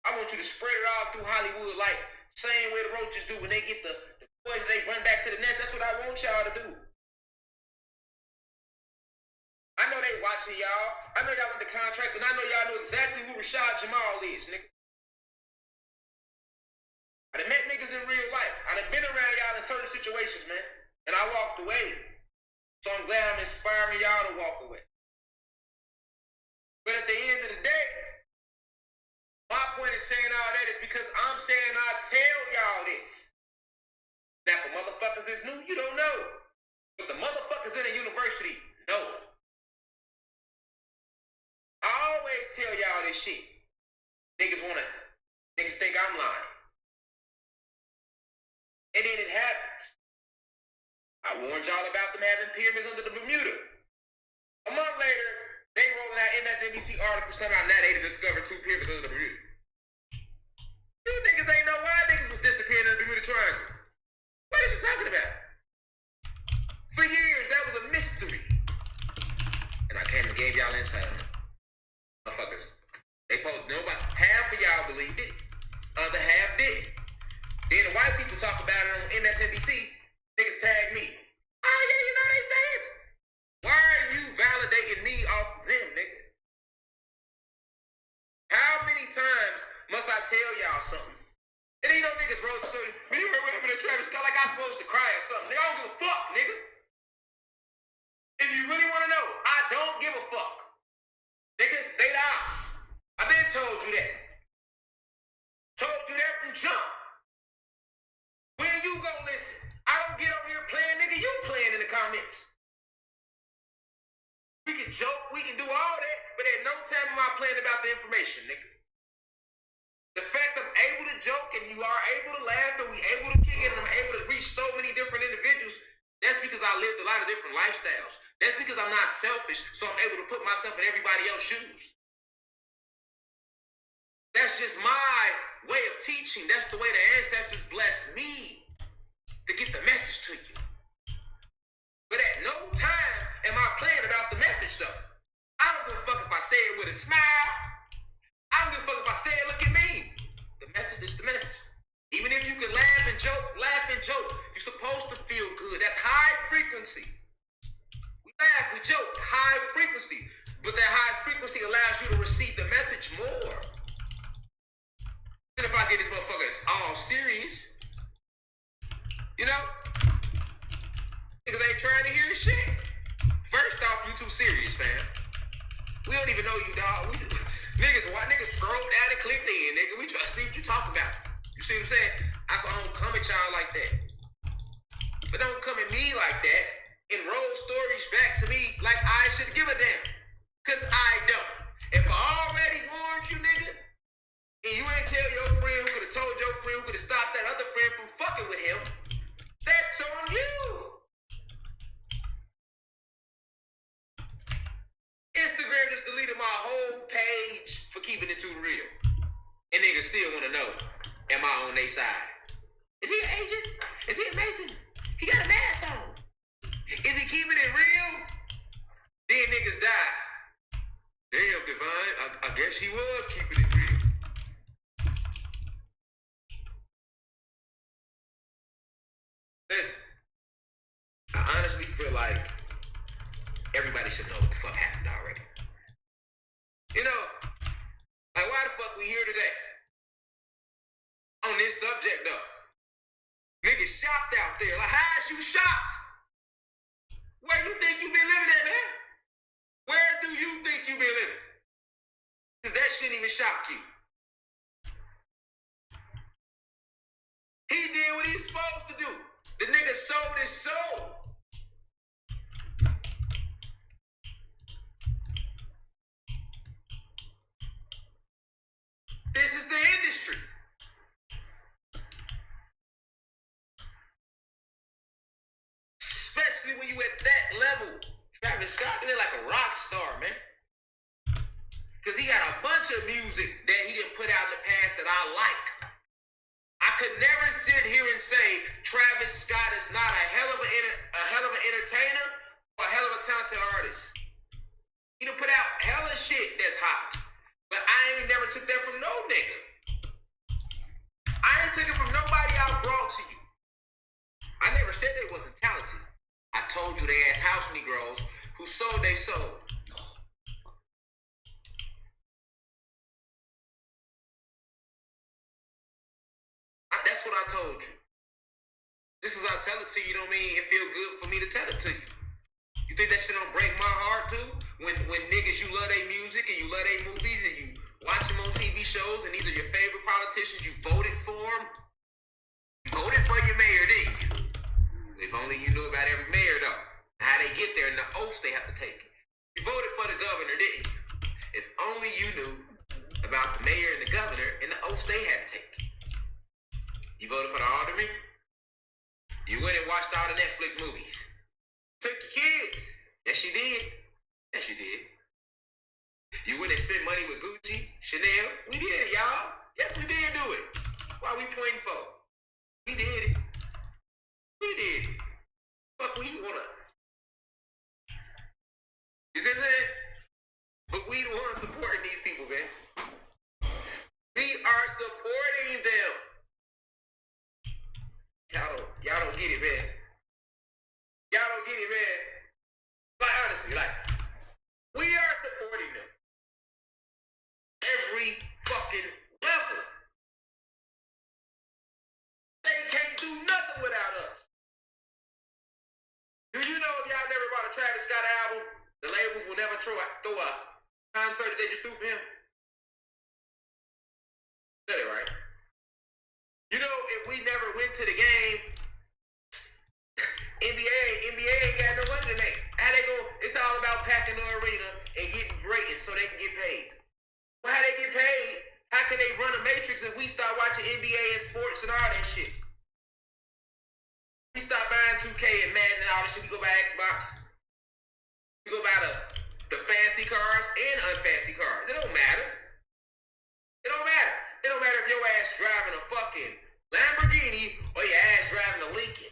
S1: I want you to spread it all through Hollywood like same way the roaches do when they get the poison, they run back to the nest. That's what I want y'all to do. I know they watching y'all. I know y'all want the contracts, and I know y'all know exactly who Rashad Jamal is, nigga. I done met niggas in real life. I done been around y'all in certain situations, man. And I walked away. So I'm glad I'm inspiring y'all to walk away. But at the end of the day, my point in saying all that is because I'm saying I tell y'all this. Now for motherfuckers that's new, you don't know. But the motherfuckers in the university know. I always tell y'all this shit. Niggas think I'm lying. And then it happens. I warned y'all about them having pyramids under the Bermuda. A month later, they rolling out MSNBC articles somehow now they discovered 2 pyramids under the Bermuda. You niggas ain't know why niggas was disappearing in the Bermuda Triangle. What is you talking about? For years, that was a mystery. And I came and gave y'all insight on it. Motherfuckers. They posted nobody. Half of y'all believed it. Other half did. Then the white people talk about it on MSNBC. Niggas tag me. Oh yeah, you know they say this. Why are you validating me off them, nigga? How many times must I tell y'all something? It ain't no niggas wrote the story. Man, you heard what happened to Travis Scott like I supposed to cry or something. Nigga, I don't give a fuck, nigga. If you really want to know, I don't give a fuck. Nigga, they the ops. I been told you that. Told you that from jump. When you gonna listen? I don't get on here playing, nigga. You playing in the comments. We can joke, we can do all that, but at no time am I playing about the information, nigga. The fact I'm able to joke and you are able to laugh and we able to kick it and I'm able to reach so many different individuals, that's because I lived a lot of different lifestyles. That's because I'm not selfish, so I'm able to put myself in everybody else's shoes. That's just my way of teaching. That's the way the ancestors blessed me to get the message to you. But at no time am I playing about the message though. I don't give a fuck if I say it with a smile. I don't give a fuck if I say it looking mean. The message is the message. Even if you can laugh and joke, you're supposed to feel good. That's high frequency. We laugh, we joke, high frequency. But that high frequency allows you to receive the message more. Then if I get this motherfucker all serious, you know? Niggas ain't trying to hear the shit. First off, you too serious, fam. We don't even know you, dog. Niggas scroll down and click in, nigga. We try to see what you talking about. You see what I'm saying? I don't come at y'all like that. But don't come at me like that and roll stories back to me like I should give a damn. Cause I don't. If I already warned you, nigga, their side. Is he an agent? Is he a Mason? He got a mask on. Is he keeping it real? Then niggas die. Damn, Divine, I guess he was keeping it real. Listen, I honestly feel like everybody should know what the fuck happened already. You know, like why the fuck we here today? On this subject though. Niggas shocked out there. Like, how is you shocked? Where you think you been living at, man? Where do you think you been living? Because that shouldn't even shock you. He did what he's supposed to do. The nigga sold his soul. This is the industry. Especially when you at that level. Travis Scott, they're like a rock star, man. Because he got a bunch of music that he didn't put out in the past that I like. I could never sit here and say Travis Scott is not a hell of an entertainer or a hell of a talented artist. He done put out hella shit that's hot. But I ain't never took that from no nigga. I ain't took it from nobody I brought to you. I never said they wasn't talented. I told you they ass house Negroes who sold they soul. That's what I told you. This is how I tell it to you, don't mean it feel good for me to tell it to you. You think that shit don't break my heart too? When niggas, you love their music and you love their movies and you watch them on TV shows and these are your favorite politicians, you voted for them. You voted for your mayor, didn't you? If only you knew about every mayor though. How they get there and the oaths they have to take. You voted for the governor, didn't you? If only you knew about the mayor and the governor and the oaths they had to take. You voted for the alderman? You went and watched all the Netflix movies. Took your kids. Yes, you did. Yes, you did. You went and spent money with Gucci, Chanel. We did it, y'all. Yes, we did do it. Why we pointing for? We did it. We did it. Fuck, we wanna. You see what I'm saying? But we the ones supporting these people, man. We are supporting them. Y'all don't get it, man. Y'all don't get it, man. Like, honestly, like, we are supporting them. Every fucking level. They can't do nothing without us. Do you know if y'all never bought a Travis Scott album, the labels will never throw a concert that they just threw for him? That it, right? You know, if we never went to the game, NBA ain't got no money to make. How they go? It's all about packing the arena and getting ratings so they can get paid. Well, how they get paid? How can they run a matrix if we start watching NBA and sports and all that shit? We start buying 2K and Madden and all that shit. We go buy Xbox. We go buy the fancy cars and unfancy cars. It don't matter. It don't matter. It don't matter if your ass driving a fucking Lamborghini or your ass driving a Lincoln.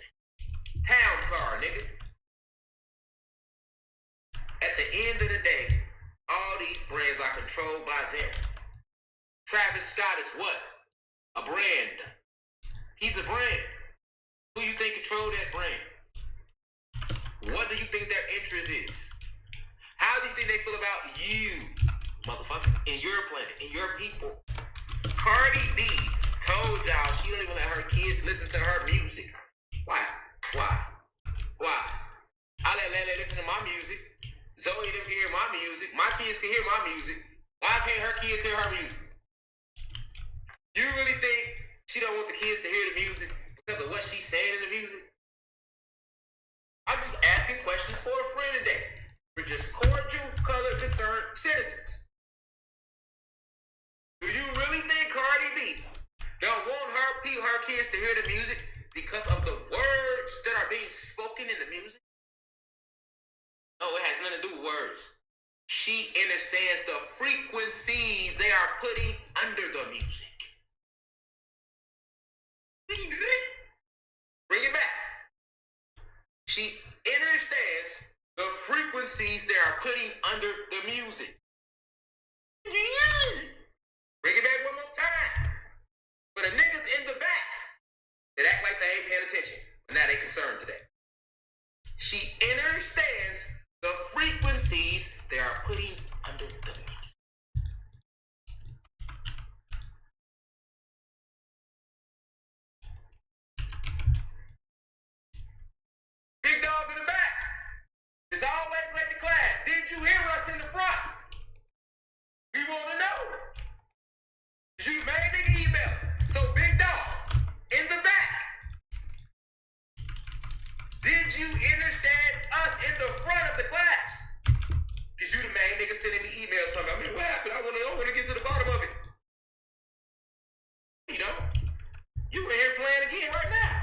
S1: Town car, nigga. At the end of the day, all these brands are controlled by them. Travis Scott is what? A brand. He's a brand. Who you think control that brand? What do you think their interest is? How do you think they feel about you, motherfucker, and your planet, and your people? Cardi B told y'all she don't even let her kids listen to her music. Why? I let Lele listen to my music. Zoe them can hear my music. My kids can hear my music. Why can't her kids hear her music? You really think she don't want the kids to hear the music because of what she's saying in the music? I'm just asking questions for a friend today. We're just cordial, colored, concerned citizens. Do you really think Cardi B don't want her kids to hear the music because of the words that are being spoken in the music? No, it has nothing to do with words. She understands the frequencies they are putting under the music. She understands the frequencies they are putting under the music. Bring it back one more time. For the niggas in the back that act like they ain't paying attention, but now they concerned today. She understands the frequencies they are putting under the music. Big dog in the back. It's always late to class. Did you hear us in the front? We want to know. You made the email. So big dog in the back. Did you understand us in the front of the class? Cause you the main nigga sending me emails something. I mean, what happened? I want to get to the bottom of it. You know, you in here playing again right now.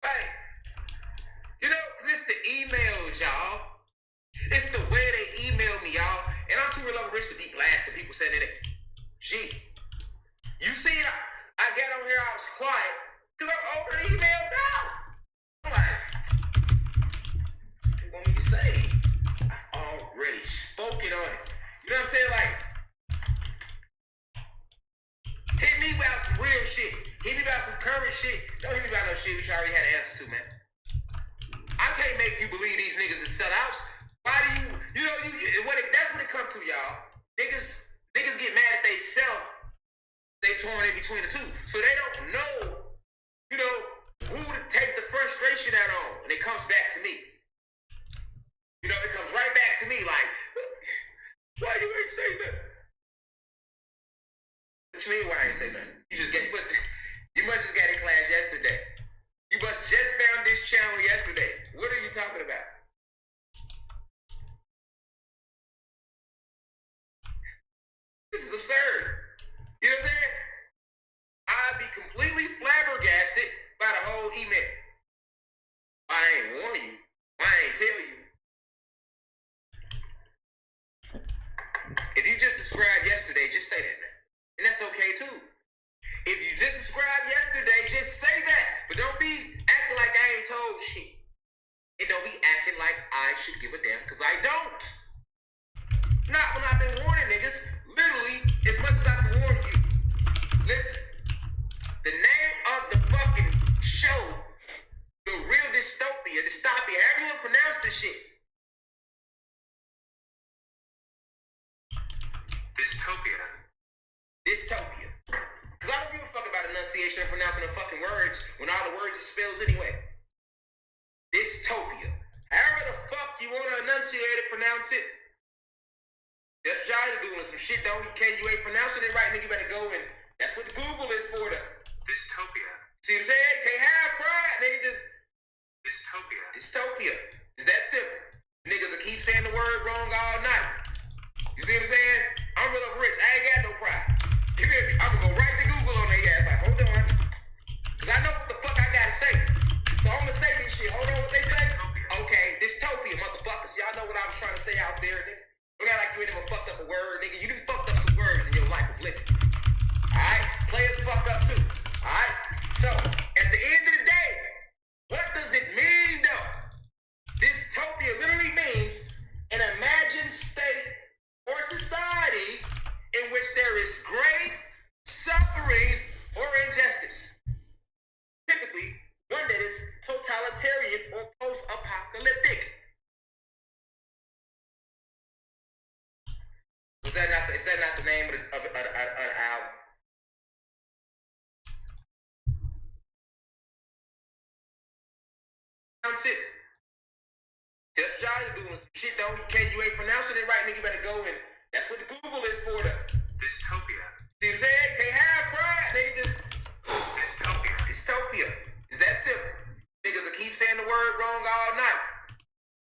S1: Hey, you know, cause it's the emails, y'all. It's the way they email me, y'all. And I'm too real rich to be blasting people saying that. Gee, you see, I got on here, I was quiet, because I'm already emailed out. I'm like, what you want me to say? I've already spoken on it. You know what I'm saying? Like, hit me about some real shit. Hit me about some current shit. Don't hit me about no shit which I already had an answer to, man. I can't make you believe these niggas is sellouts. Why do you, that's what it comes to, y'all. Niggas get mad at they self. They torn in between the two. So they don't know, who to take the frustration out on. And it comes back to me. It comes right back to me like, why you ain't say that? What you mean why I ain't say nothing? You must just got in class yesterday. You must just found this channel yesterday. What are you talking about? This is absurd. You know what I'm saying? I'd be completely flabbergasted by the whole email. I ain't warn you. I ain't tell you. If you just subscribed yesterday, just say that, man. And that's okay too. If you just subscribed yesterday, just say that. But don't be acting like I ain't told shit. And don't be acting like I should give a damn, because I don't. Not when I've been warning niggas, literally, as much as I can warn you. Listen, the name of the fucking show, The Real Dystopia, however you want to pronounce this shit. Dystopia. Because I don't give a fuck about enunciation and pronouncing the fucking words when all the words are spells anyway. Dystopia. However the fuck you want to enunciate it, pronounce it. That's what y'all doing. Some shit though, you ain't pronouncing it right, nigga, you better go and that's what the Google is for though.
S3: Dystopia.
S1: See what I'm saying? You can't have pride, nigga, just
S3: Dystopia.
S1: Dystopia. It's that simple. Niggas will keep saying the word wrong all night. You see what I'm saying? I'm real up rich. I ain't got no pride. You hear me? I'm gonna go right to Google on their ass. Like, hold on. Cause I know what the fuck I gotta say. So I'm gonna say this shit. Hold on, what they say? Okay, dystopia, motherfuckers. Y'all know what I was trying to say out there, nigga. Don't act like you ain't never fucked up a word, nigga. You done fucked up some words in your life of living. Alright? Players fuck up too. Alright? So, at the end of the day, what does it mean though? Dystopia literally means an imagined state or society in which there is great suffering or injustice. Typically, one that is totalitarian or post-apocalyptic. Is that not the name of an album? Pronounce it. Just y'all doing some shit though. You ain't pronouncing it right, nigga. You better go and that's what the Google is for though.
S3: Dystopia.
S1: See what I'm saying? Can't have pride, nigga. Just
S3: Dystopia.
S1: Dystopia. It's that simple. Niggas will keep saying the word wrong all night.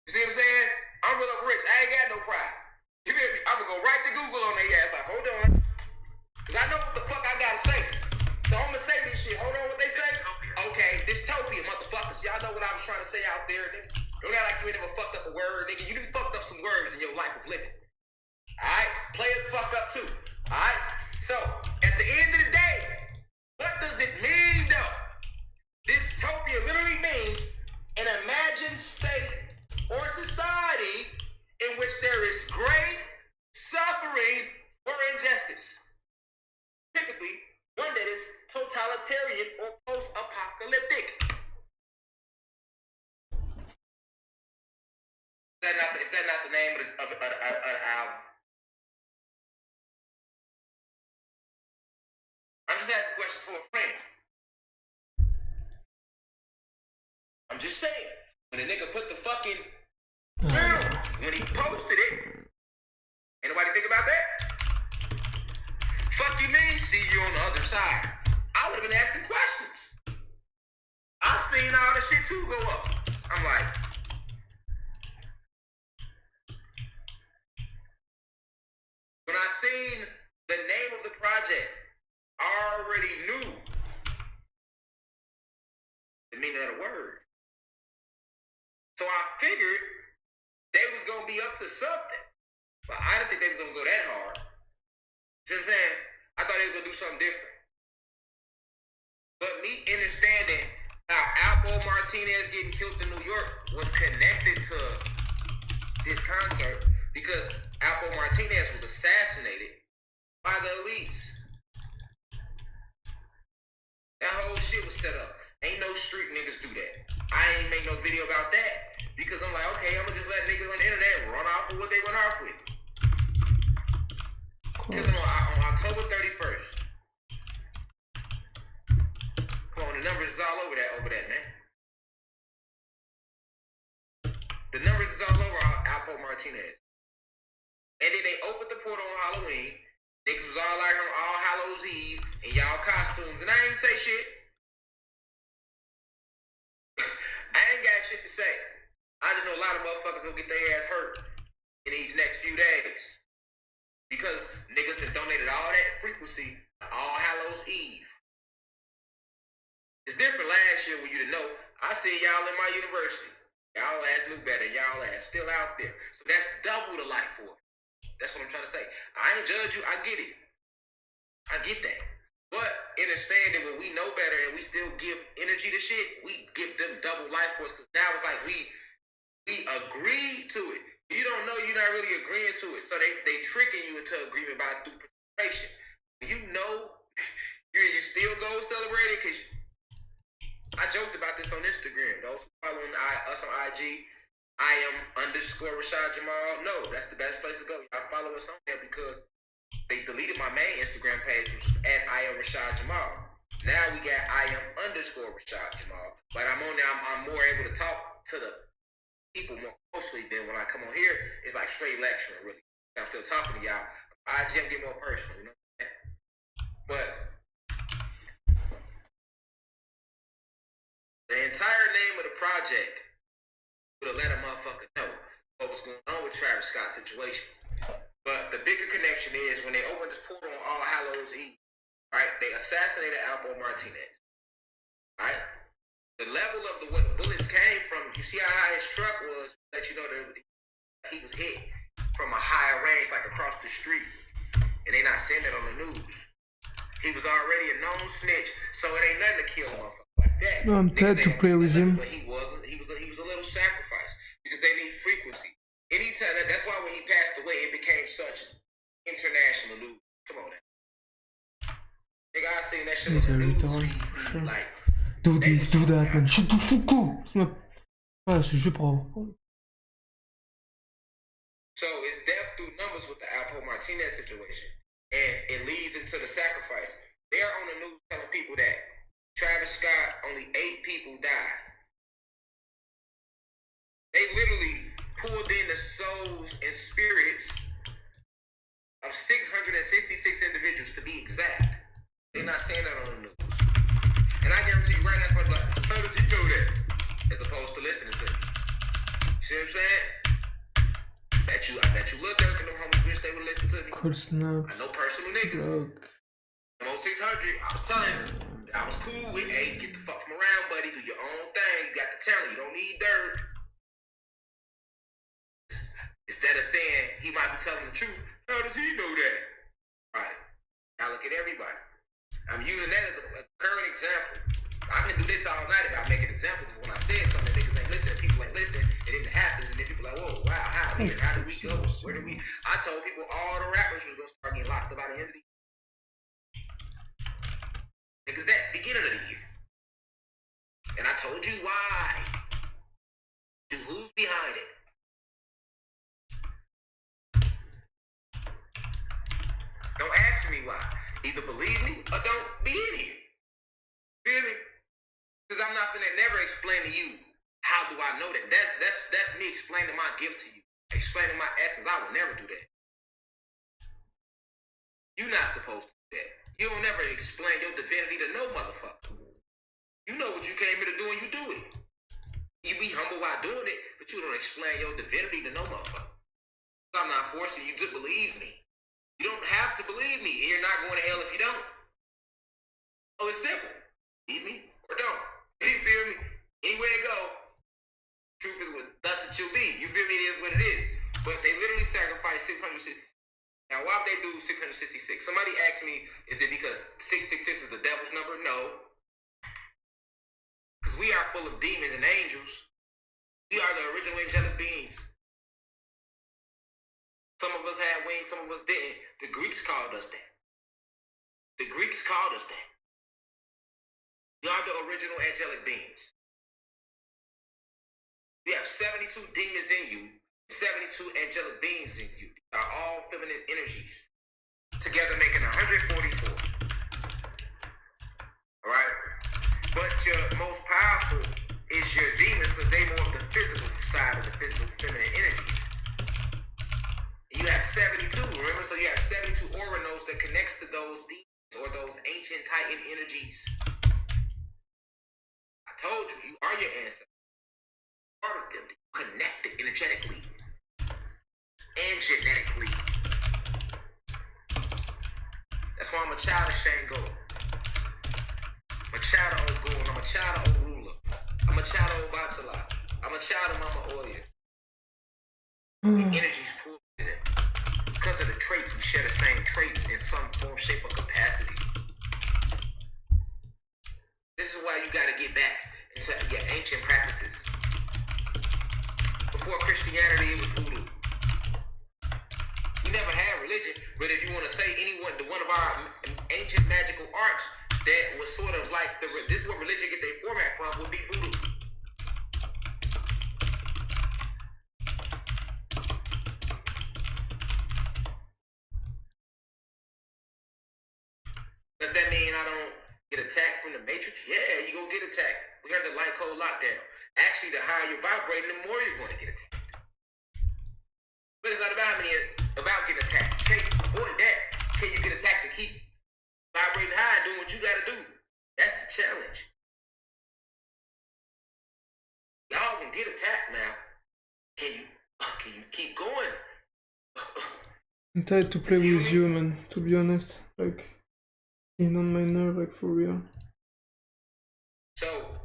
S1: You see what I'm saying? I'm real up rich. I ain't got no pride. You hear me? I'm gonna go right to Google on their ass. Like, hold on. Cause I know what the fuck I gotta say. So I'm gonna say this shit. Hold on, what they say? Okay, dystopia, motherfuckers. Y'all know what I was trying to say out there, nigga. Don't act like you ain't never fucked up a word, nigga. You done fucked up some words in your life of living. Alright? Players fuck up too. Alright? So, at the end of the day, what does it mean though? Dystopia literally means an imagined state or society in which there is great suffering or injustice. Typically, one that is totalitarian or post-apocalyptic. Is that not the name of the album? I'm just asking questions for a friend. I'm just saying, when a nigga put the fucking film, when he posted it, ain't nobody think about that? Fuck you mean, see you on the other side. I would have been asking questions. I've seen all this shit too go up. I'm like, when I seen the name of the project, I already knew the meaning of the word. So I figured they was gonna be up to something. But I didn't think they was gonna go that hard. See what I'm saying? I thought they was gonna do something different. But me understanding how Alpo Martinez getting killed in New York was connected to this concert because Alpo Martinez was assassinated by the elites. That whole shit was set up. Ain't no street niggas do that. I ain't make no video about that because I'm like, okay, I'm gonna just let niggas on the internet run off with what they run off with. Kill them on October 31st. Come on, the numbers is all over that, man. The numbers is all over Alpo Martinez. And then they opened the portal on Halloween. Niggas was all out here on All Hallows Eve in y'all costumes, and I ain't say shit. I ain't got shit to say. I just know a lot of motherfuckers gonna get their ass hurt in these next few days. Because niggas that donated all that frequency to All Hallows Eve. It's different last year when you didn't know. I see y'all in my university. Y'all ass knew better. Y'all ass still out there. So that's double the life force. That's what I'm trying to say. I ain't judge you. I get it. I get that. But understand that when we know better and we still give energy to shit, we give them double life force. Because now it's like we agreed to it. You don't know you're not really agreeing to it. So they tricking you into agreement by through participation. You know you still go celebrate it because I joked about this on Instagram. Those who following us on IG, _Rashad Jamal. No, that's the best place to go. Y'all follow us on there because they deleted my main Instagram page, which was at @Rashad Jamal. Now we got _Rashad Jamal. But I'm on there. I'm more able to talk to the people more closely than when I come on here. It's like straight lecturing, really. I'm still talking to y'all. IG get more personal, you know. But the entire name of the project would have let a motherfucker know what was going on with Travis Scott's situation. But the bigger connection is when they opened this portal on All Hallows Eve, right? They assassinated Alpo Martinez, right? The level of what the bullets came from, you see how high his truck was, let you know that he was hit from a higher range, like across the street. And they not saying that on the news. He was already a known snitch, so it ain't nothing to kill a motherfucker like that.
S2: No, I'm glad to play with him.
S1: But he wasn't. He was a little sacrifice because they need frequency. Anytime that's why when he passed away, it became such international news. Come on now. Nigga, I seen that shit on the news. Like,
S2: do this, do that, man. Je te fous con. Ah, ce jeu pour.
S1: So it's death through numbers with the Alpo Martinez situation. And it leads into the sacrifice. They're on the news telling people that Travis Scott, only 8 people died. They literally pulled in the souls and spirits of 666 individuals to be exact. They're not saying that on the news. And I guarantee you right now, somebody's like, how does he know that? As opposed to listening to it. You see what I'm saying? I bet you Lil Durk and them homies wish they would listen to me.
S2: Cool snap.
S1: I know personal niggas.
S2: Look.
S1: I'm on 600. I was telling you, that I was cool with. Hey, get the fuck from around, buddy. Do your own thing. You got the talent. You don't need dirt. Instead of saying he might be telling the truth, how does he know that? Right. Now look at everybody. I'm using that as a current example. I can do this all night about making examples of when I said something, niggas ain't listening, people ain't listening, and then it happens, and then people are like, whoa, wow, how did we go? Where did we? I told people all the rappers was gonna start getting locked up by the end of the year. Niggas that beginning of the year. And I told you why. To who's behind it? Don't ask me why. Either believe me or don't be in here. Feel me? Because I'm not gonna never explain to you how do I know that. That's me explaining my gift to you. Explaining my essence. I would never do that. You're not supposed to do that. You don't never explain your divinity to no motherfucker. You know what you came here to do and you do it. You be humble while doing it, but you don't explain your divinity to no motherfucker. I'm not forcing you to believe me. You don't have to believe me. You're not going to hell if you don't. Oh, it's simple. Believe me or don't. You feel me? Anywhere it go, truth is what thus it shall be. You feel me? It is what it is. But they literally sacrificed 666. Now, why would they do 666? Somebody asked me, is it because 666 is the devil's number? No. Because we are full of demons and angels. We are the original angelic beings. Some of us had wings, some of us didn't. The Greeks called us that. The Greeks called us that. We are the original angelic beings. We have 72 demons in you, 72 angelic beings in you. They are all feminine energies. Together making 144. Alright? But your most powerful is your demons because they more of the physical side of the physical feminine energies. You have 72, remember? So you have 72 aura nodes that connects to those demons or those ancient Titan energies. I told you, you are your ancestors. Part of them, connected energetically and genetically. That's why I'm a child of Shango. I'm a child of Ogun. I'm a child of Orula. I'm a child of Obatala. I'm a child of Mama Oya. The energy's pulled in it. Because of the traits, we share the same traits in some form, shape, or capacity. This is why you got to get back into your ancient practices. Before Christianity, it was voodoo. We never had religion, but if you want to say one of our ancient magical arts that was sort of like this is where religion get their format from, would be voodoo. Does that mean I don't get attacked from the Matrix? Yeah, you gonna get attacked. We got the light code lockdown. Actually, the higher you're vibrating, the more you're going to get attacked. But it's not about getting attacked. You can't avoid that. Can you get attacked to keep vibrating high and doing what you gotta do? That's the challenge. Y'all gonna get attacked now. Can you keep going?
S2: I'm tired to play with you, man, to be honest. Like, in on my nerve, like, for real.
S1: So,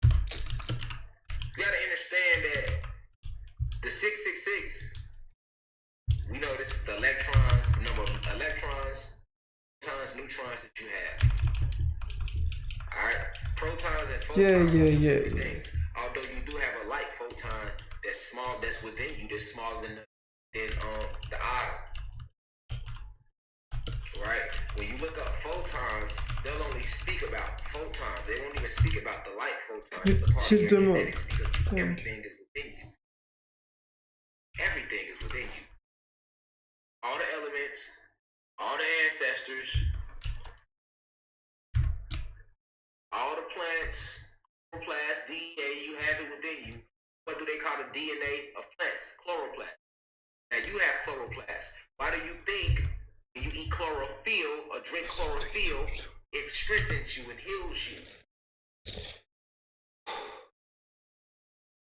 S1: you gotta understand that the 666, we know this is the electrons, the number of electrons, protons, neutrons that you have. Alright? Protons and photons are two different things. Although you do have a light photon that's small, that's within you, that's smaller than the atom. Right? When you look up photons, they'll only speak about photons. They won't even speak about the light photon. It's a part of your genetics because everything is within you. Everything is within you. All the elements, all the ancestors, all the plants, chloroplast, DNA, you have it within you. What do they call the DNA of plants? Chloroplast. Now you have chloroplast. Why do you think when you eat chlorophyll or drink chlorophyll, it strengthens you and heals you?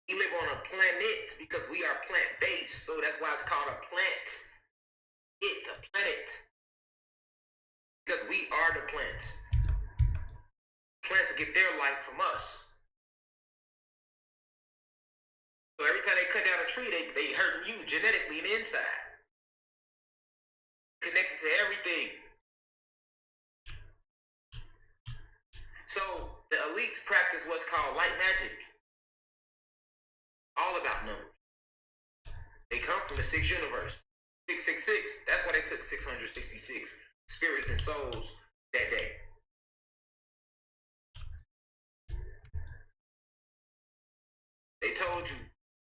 S1: We live on a planet because we are plant-based, so that's why it's called a planet. A planet. Because we are the plants. Plants get their life from us. So every time they cut down a tree, they hurting you genetically in the inside. Connected to everything. So the elites practice what's called light magic. All about numbers. They come from the sixth universe. 666. That's why they took 666 spirits and souls that day. They told you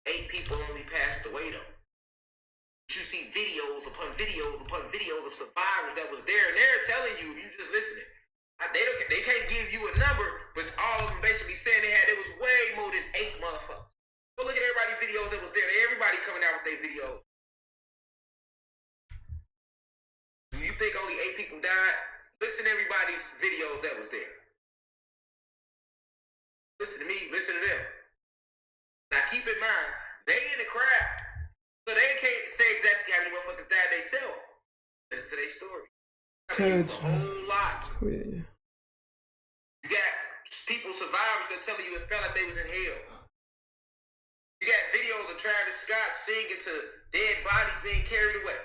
S1: 8 people only passed away though. You see videos upon videos upon videos of survivors that was there, and they're telling you, if you just listening, they can't give you a number, but all of them basically saying it was way more than 8 motherfuckers. Go look at everybody's videos that was there. Everybody coming out with their videos. Do you think only 8 people died? Listen to everybody's videos that was there. Listen to me, listen to them. Now keep in mind, they in the crowd. So they can't say exactly how many motherfuckers died themselves. Listen to their story. A whole lot.
S2: Oh, yeah.
S1: You got people, survivors, that telling you it felt like they was in hell. You got videos of Travis Scott singing to dead bodies being carried away.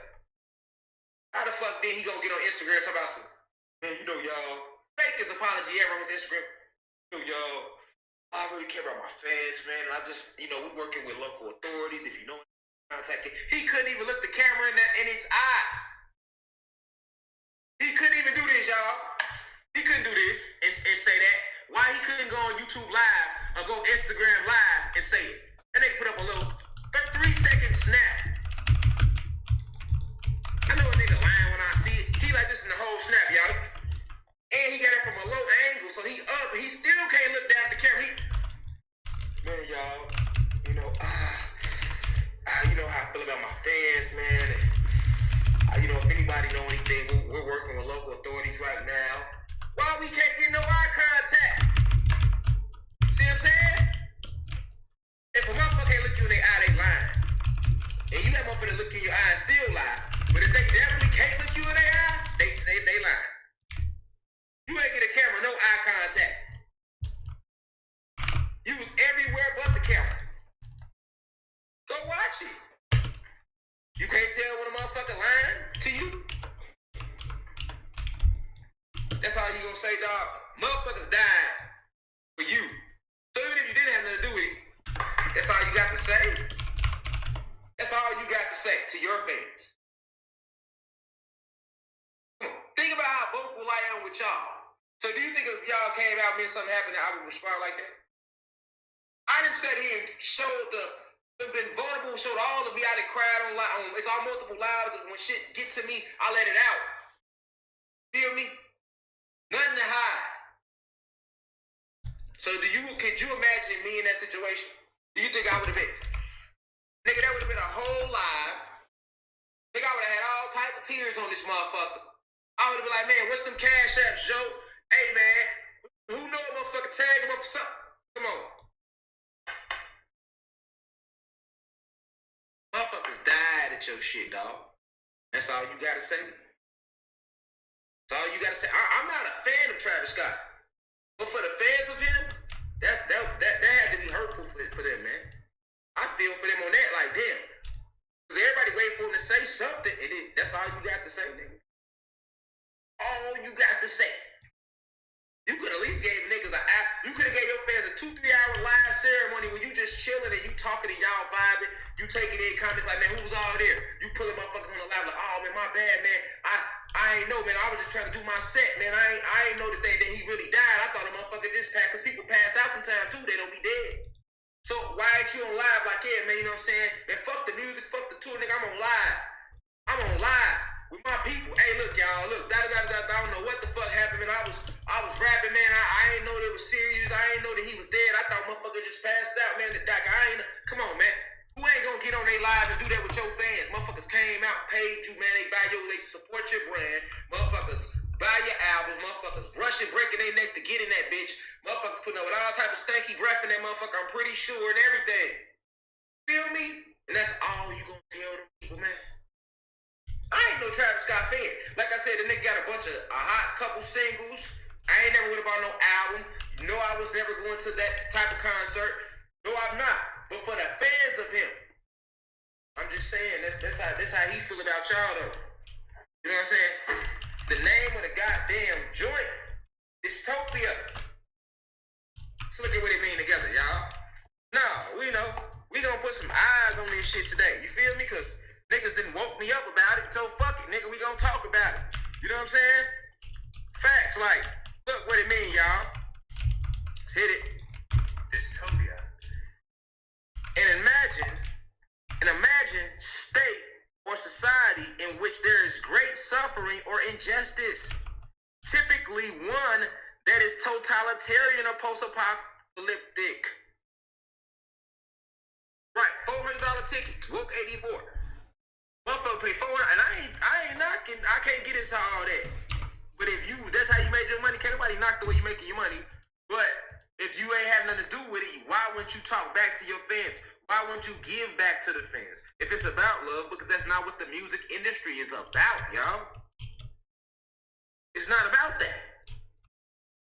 S1: How the fuck then he gonna get on Instagram talking about some, man, you know y'all, fake his apology ever on his Instagram. You know y'all, I really care about my fans, man, and I just, we're working with local authorities, if you know contact it. He couldn't even look the camera in its eye. He couldn't even do this, y'all. He couldn't do this and say that. Why he couldn't go on YouTube Live or go Instagram Live and say it? And they put up a little 3-second snap. I know a nigga lying when I see it. He like this in the whole snap, y'all. And he got it from a low angle, so he up. He still can't look down at the camera. Man, y'all, you know how I feel about my fans, man. And, if anybody know anything, we're working with local authorities right now. Why we can't get no eye contact? See what I'm saying? If a motherfucker can't look you in their eye, they lying. And you got motherfucker look in your eye and still lie. But if they definitely can't look you in their eye, they lying. You ain't get a camera, no eye contact. You was everywhere but the camera. Go watch it. You can't tell when a motherfucker lying to you. That's all you gonna say, dog. Motherfuckers died for you. So even if you didn't have nothing to do with it, that's all you got to say. That's all you got to say to your fans. Think about how vocal I am with y'all. So do you think if y'all came out and something happened that I would respond like that? I didn't sit here and showed been vulnerable, showed all of me. I done cried on it's all multiple lives of when shit get to me, I let it out. Feel me? Nothing to hide. So could you imagine me in that situation? Do you think I would have been? Nigga, that would have been a whole live. Nigga, I would have had all type of tears on this motherfucker. I would have been like, man, what's them cash apps, Joe? Hey, man, who know a motherfucker tag him up for something? Come on. Motherfuckers died at your shit, dog. That's all you gotta say. That's all you gotta say. I'm not a fan of Travis Scott, but for the fans of him, that had to be hurtful for them, man. I feel for them on that, like damn. Cause everybody wait for him to say something, and that's all you got to say, nigga. All you got to say. You could at least gave niggas you could have gave your fans a 2-3 hour live ceremony where you just chilling and you talking to y'all vibing, you taking in comments like, man, who was all there? You pulling motherfuckers on the live like, oh man, my bad, man. I ain't know, man. I was just trying to do my set, man. I ain't know that he really died. I thought a motherfucker just passed, because people pass out sometimes too. They don't be dead. So why ain't you on live like, yeah, man, you know what I'm saying? Man, fuck the music, fuck the tour, nigga. I'm on live with my people. Hey, look, y'all, look, I don't know what the fuck happened, man. I was rapping, man. I ain't know that it was serious. I ain't know that he was dead. I thought motherfucker just passed out, man. The doc, come on, man. Who ain't gonna get on their live and do that with your fans? Motherfuckers came out, paid you, man. They support your brand. Motherfuckers buy your album. Motherfuckers rushing, breaking their neck to get in that bitch. Motherfuckers putting up with all type of stanky breath in that motherfucker, I'm pretty sure, and everything. Feel me? And that's all you gonna tell them people, man. I ain't no Travis Scott fan. Like I said, the nigga got a bunch of a hot couple singles. I ain't never went about no album. No, I was never going to that type of concert. No, I'm not. But for the fans of him, I'm just saying that's how he feel about y'all though. You know what I'm saying? The name of the goddamn joint, Dystopia. Let's look at what it mean together, y'all. No, we know. We gonna put some eyes on this shit today. You feel me? Cause niggas didn't woke me up about it, so fuck it, nigga. We gonna talk about it. You know what I'm saying? Facts, like, look what it mean, y'all. Let's hit it.
S3: Dystopia.
S1: And imagine state or society in which there is great suffering or injustice. Typically one that is totalitarian or post-apocalyptic. Right, $400 ticket, woke 84. Motherfucker pay $400, and I ain't knocking. I can't get into all that. But if that's how you made your money. Can't nobody knock the way you making your money. But if you ain't have nothing to do with it, why wouldn't you talk back to your fans? Why wouldn't you give back to the fans? If it's about love, because that's not what the music industry is about, y'all. It's not about that.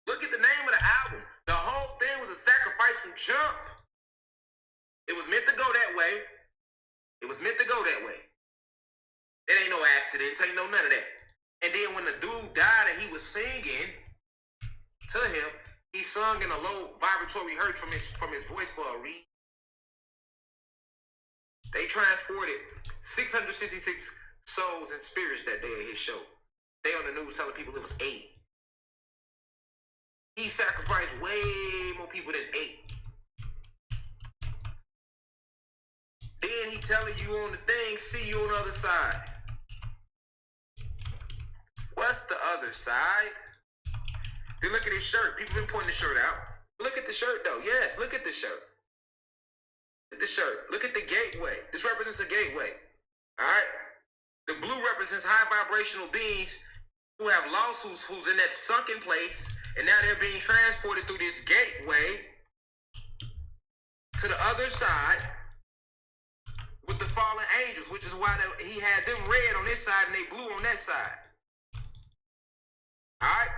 S1: Look at the name of the album. The whole thing was a sacrifice from jump. It was meant to go that way. It was meant to go that way. It ain't no accidents, ain't no none of that. And then when the dude died and he was singing to him, he sung in a low vibratory hertz from his voice for a reason. They transported 666 souls and spirits that day at his show. They on the news telling people it was 8. He sacrificed way more people than 8. Then he telling you on the thing, see you on the other side. What's the other side? Then look at his shirt. People been pointing the shirt out. Look at the shirt though. Yes, look at the shirt. Look at the shirt. Look at the gateway. This represents a gateway. Alright? The blue represents high vibrational beings who have lost who's in that sunken place, and now they're being transported through this gateway to the other side with the fallen angels, which is why he had them red on this side and they blue on that side. Alright?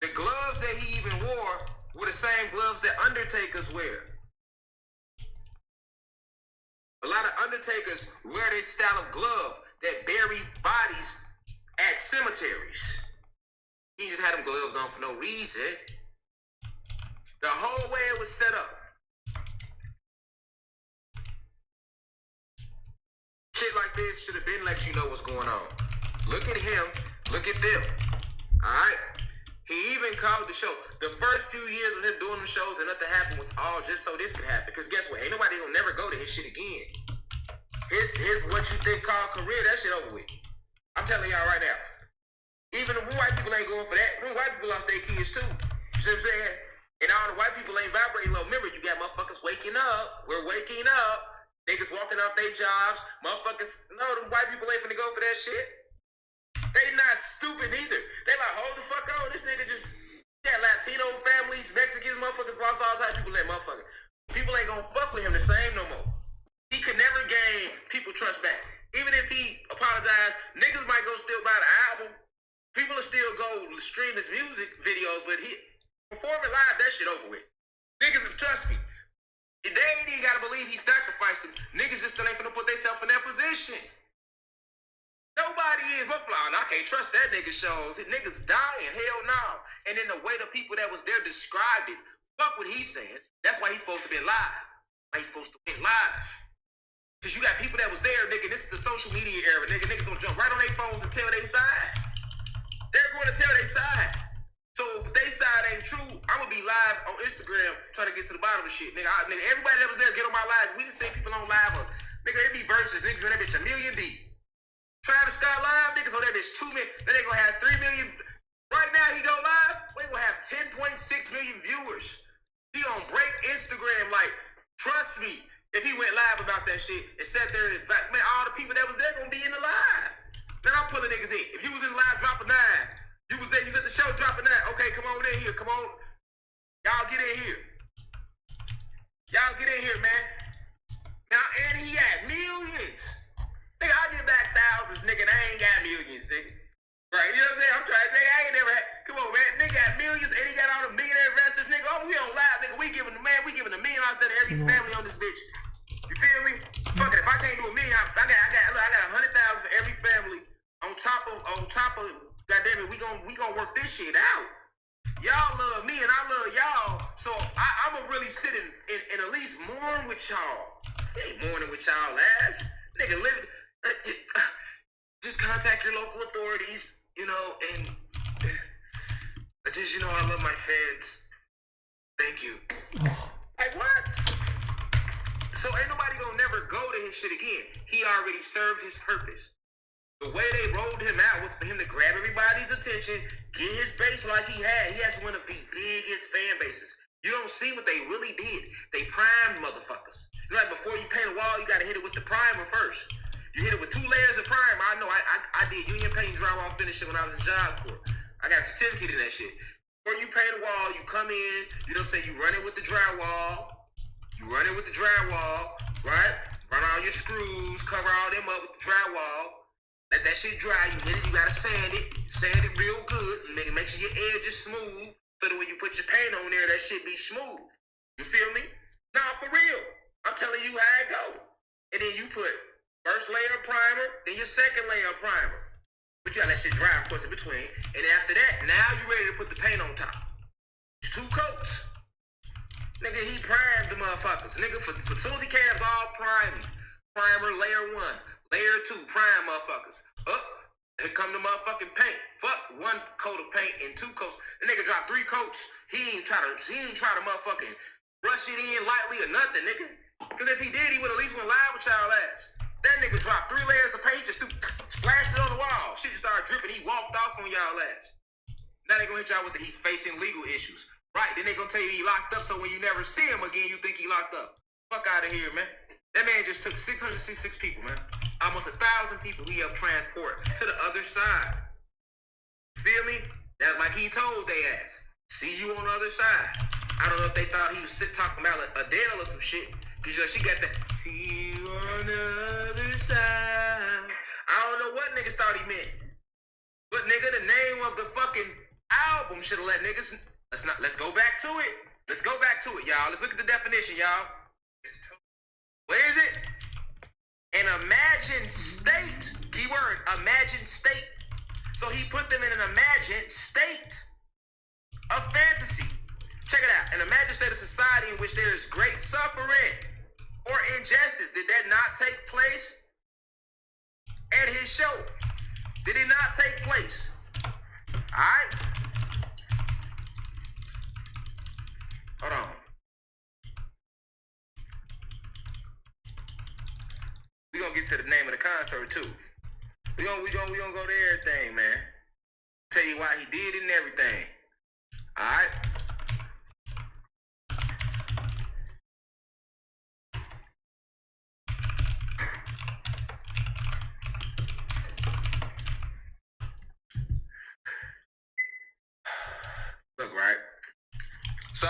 S1: The gloves that he even wore were the same gloves that undertakers wear. A lot of undertakers wear this style of glove that bury bodies at cemeteries. He just had them gloves on for no reason. The whole way it was set up. Shit like this should have been let you know what's going on. Look at him. Look at them. Alright? He even called the show. The first few years of him doing the shows and nothing happened was all just so this could happen. Because guess what? Ain't nobody gonna never go to his shit again. His what you think called career, that shit over with. I'm telling y'all right now. Even the white people ain't going for that. The white people lost their kids too. You see what I'm saying? And all the white people ain't vibrating low. Remember, you got motherfuckers waking up. We're waking up. Niggas walking off their jobs. Motherfuckers, no, the white people ain't finna go for that shit. They not stupid either. They like, hold the fuck on. This nigga just got Latino families, Mexicans, motherfuckers, lost all types of people in that motherfucker. People ain't gonna fuck with him the same no more. He could never gain people trust back. Even if he apologized, niggas might go still buy the album. People will still go stream his music videos, but he performing live, that shit over with. Niggas, trust me, they ain't even gotta believe he sacrificed them. Niggas just still ain't finna put themselves in that position. Nobody is. I can't trust that nigga shows. Niggas dying. Hell no. And then the way the people that was there described it, fuck what he's saying. That's why he's supposed to be live. Why he's supposed to be live. Because you got people that was there, nigga. This is the social media era, nigga. Niggas gonna jump right on their phones and tell their side. They're going to tell their side. So if their side ain't true, I'm gonna be live on Instagram trying to get to the bottom of shit. Nigga, everybody that was there, get on my live. We done seen people on live. Nigga, it be verses. Niggas been that bitch 1 million deep. Travis Scott live, niggas on that bitch 2 million. Then they gonna have 3 million. Right now he go live, we gonna have 10.6 million viewers. He gonna break Instagram. Like, trust me, if he went live about that shit and sat there and man, all the people that was there gonna be in the live. Then I'm pulling niggas in. If you was in the live, drop a 9. You was there, you was at the show, drop a 9. Okay, come on in here, come on. Y'all get in here. Y'all get in here, man. Now, and he had millions. Nigga, I get back thousands, nigga, and I ain't got millions, nigga. Right, you know what I'm saying? I'm trying to think, I ain't never had, come on, man, nigga got millions, and he got all the millionaire investors, nigga. Oh, we on live, nigga. We giving $1 million to every family on this bitch. You feel me? Fuck it, if I can't do $1 million, I got 100,000 for every family. On top of, goddamn it, we gonna work this shit out. Y'all love me and I love y'all, so I'ma really sit and at least mourn with y'all. I ain't mourning with y'all ass, nigga. Just contact your local authorities, you know, and I just, you know, I love my fans. Thank you. Like what? So ain't nobody gonna never go to his shit again. He already served his purpose. The way they rolled him out was for him to grab everybody's attention, get his base like he had. He has one of the biggest fan bases. You don't see what they really did. They primed motherfuckers. Like before you paint a wall, you gotta hit it with the primer first. You hit it with 2 layers of primer. I know I did union paint drywall finishing when I was in Job Corps. I got a certificate in that shit. Before you paint a wall, you come in, you know what I'm saying, you run it with the drywall. You run it with the drywall, right? Run all your screws, cover all them up with the drywall. Let that shit dry, you hit it, you gotta sand it real good, and make sure your edge is smooth, so that when you put your paint on there, that shit be smooth. You feel me? Nah, for real. I'm telling you how it go. And then you put first layer of primer, then your second layer of primer. But you gotta let shit dry, of course, in between. And after that, now you ready to put the paint on top. It's 2 coats. Nigga, he primed the motherfuckers. Nigga, for soon as he came, it was all priming. Primer, layer 1. Layer 2, prime motherfuckers. Here come the motherfucking paint. Fuck 1 coat of paint and 2 coats. The nigga dropped 3 coats. He ain't try to motherfucking brush it in lightly or nothing, nigga. Cause if he did, he would at least went live with y'all ass. That nigga dropped 3 layers of paint, just splashed it on the wall. Shit just started dripping. He walked off on y'all ass. Now they gonna hit y'all with he's facing legal issues. Right, then they gonna tell you he locked up, so when you never see him again, you think he locked up. Fuck out of here, man. That man just took 666 people, man. Almost 1,000 people he helped transport to the other side. Feel me? That's like he told they ass. See you on the other side. I don't know if they thought he was talking about Adele or some shit. Cause you know, she got that, see you on the other side. I don't know what niggas thought he meant. But nigga, the name of the fucking album should have let niggas, let's go back to it. Let's go back to it, y'all. Let's look at the definition, y'all. What is it? An imagined state. Keyword, imagined state. So he put them in an imagined state of fantasy. Check it out. An imagined state of society in which there is great suffering or injustice. Did that not take place at his show? Did it not take place? Alright. Hold on. We gonna get to the name of the concert too. We gonna go to everything, man. Tell you why he did it and everything. Alright. Look, right? So,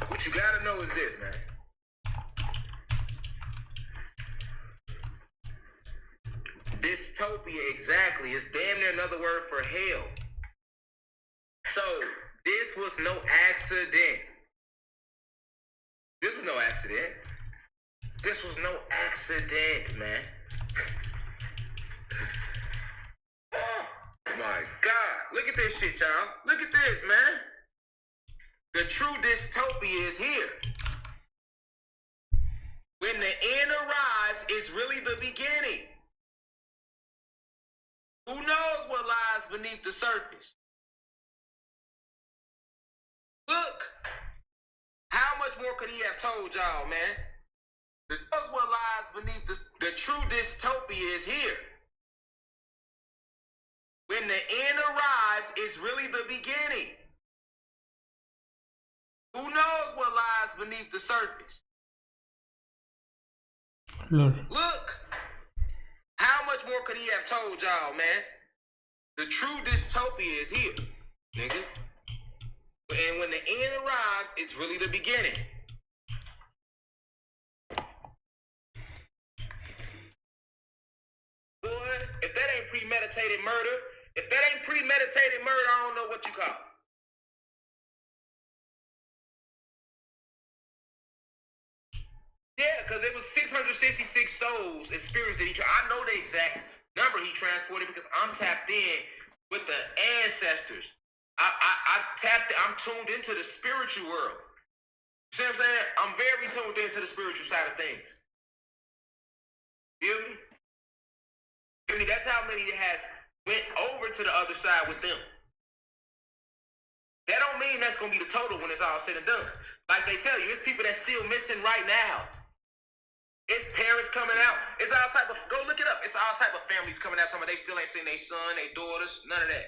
S1: what you gotta know is this, man. Dystopia, exactly, is damn near another word for hell. So, this was no accident. This was no accident. This was no accident, man. Oh, my God. Look at this shit, y'all. Look at this, man. The true dystopia is here. When the end arrives, it's really the beginning. Who knows what lies beneath the surface? Look, how much more could he have told y'all, man? Who knows what lies beneath the true dystopia is here. When the end arrives, it's really the beginning. Who knows what lies beneath the surface?
S2: Lord.
S1: Look, how much more could he have told y'all, man? The true dystopia is here, nigga. And when the end arrives, it's really the beginning. premeditated murder. If that ain't premeditated murder, I don't know what you call it. Yeah, because it was 666 souls and spirits that I know the exact number he transported because I'm tapped in with the ancestors. I'm tuned into the spiritual world. See what I'm saying? I'm very tuned into the spiritual side of things. Feel me? Feel me? That's how many that has went over to the other side with them. That don't mean that's gonna be the total when it's all said and done. Like they tell you, it's people that's still missing right now. It's parents coming out. It's all type of, go look it up. It's all type of families coming out talking about they still ain't seen their son, their daughters, none of that.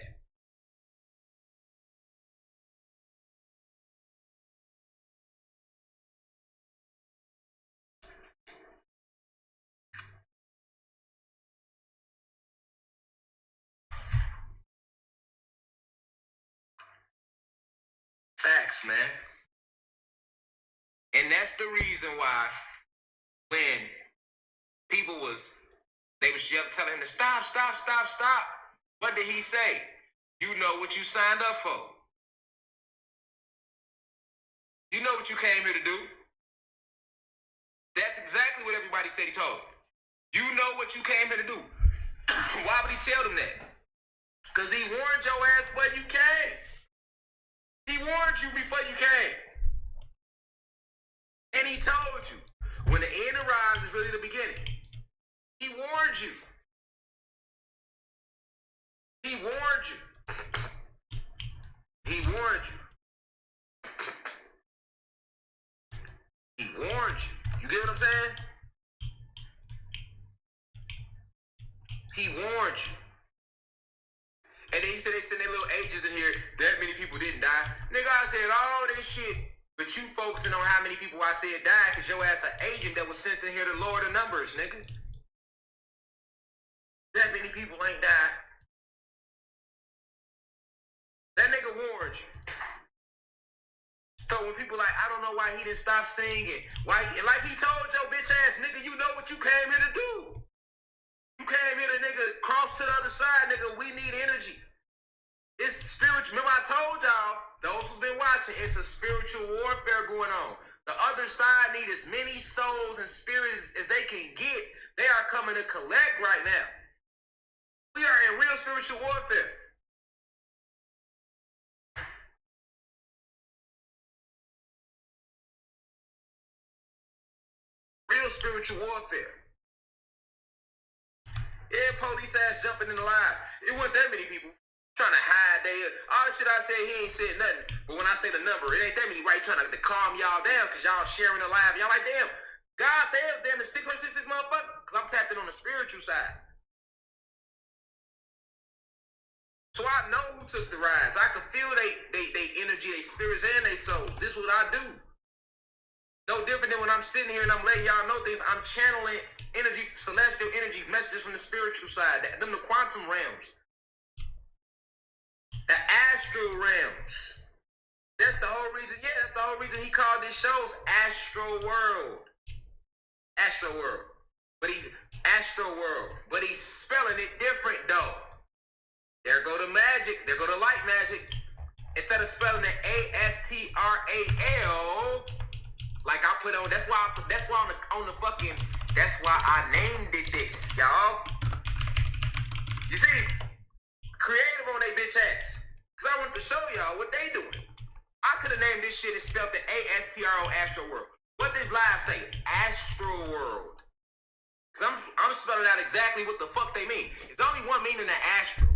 S1: Facts, man. And that's the reason why when people they was telling him to stop. What did he say? You know what you signed up for. You know what you came here to do. That's exactly what everybody said he told him. You know what you came here to do. Why would he tell them that? Because he warned your ass before you came. He warned you before you came. And he told you, when the end arrives is really the beginning. He warned you. He warned you. He warned you. He warned you. You get what I'm saying? He warned you. And then he said they sent their little agents in here. That many people didn't die. Nigga, I said all this shit, but you focusing on how many people I said died because your ass an agent that was sent in here to lower the numbers, nigga. That many people ain't died. That nigga warned you. So when people like, I don't know why he didn't stop singing. Like he told your bitch ass, nigga, you know what you came here to do. You came here to, nigga, cross to the other side, nigga. We need energy. It's spiritual. Remember I told y'all, those who've been watching, it's a spiritual warfare going on. The other side need as many souls and spirits as they can get. They are coming to collect right now. We are in real spiritual warfare. Real spiritual warfare. Yeah, police ass jumping in the line. It wasn't that many people trying to hide all the shit I said, he ain't said nothing. But when I say the number, it ain't that many, right? He trying to calm y'all down because y'all sharing the live. Y'all like, damn, God said damn, it's 666 motherfuckers. Because I'm tapped in on the spiritual side. So I know who took the rides. I can feel they energy, they spirits, and they souls. This is what I do. No different than when I'm sitting here and I'm letting y'all know things. I'm channeling energy, celestial energies, messages from the spiritual side, them the quantum realms, the astral realms. That's the whole reason. Yeah, that's the whole reason he called these shows Astro World. Astro World, but he's Astro World, but he's spelling it different though. There go the magic. There go the light magic. Instead of spelling it ASTRAL. Like I put on, that's why I named it this, y'all. You see, creative on they bitch ass. Cause I wanted to show y'all what they doing. I could have named this shit and spelled it ASTRO Astro World. What this live say? Astro World. Cause I'm spelling out exactly what the fuck they mean. There's only one meaning to astro.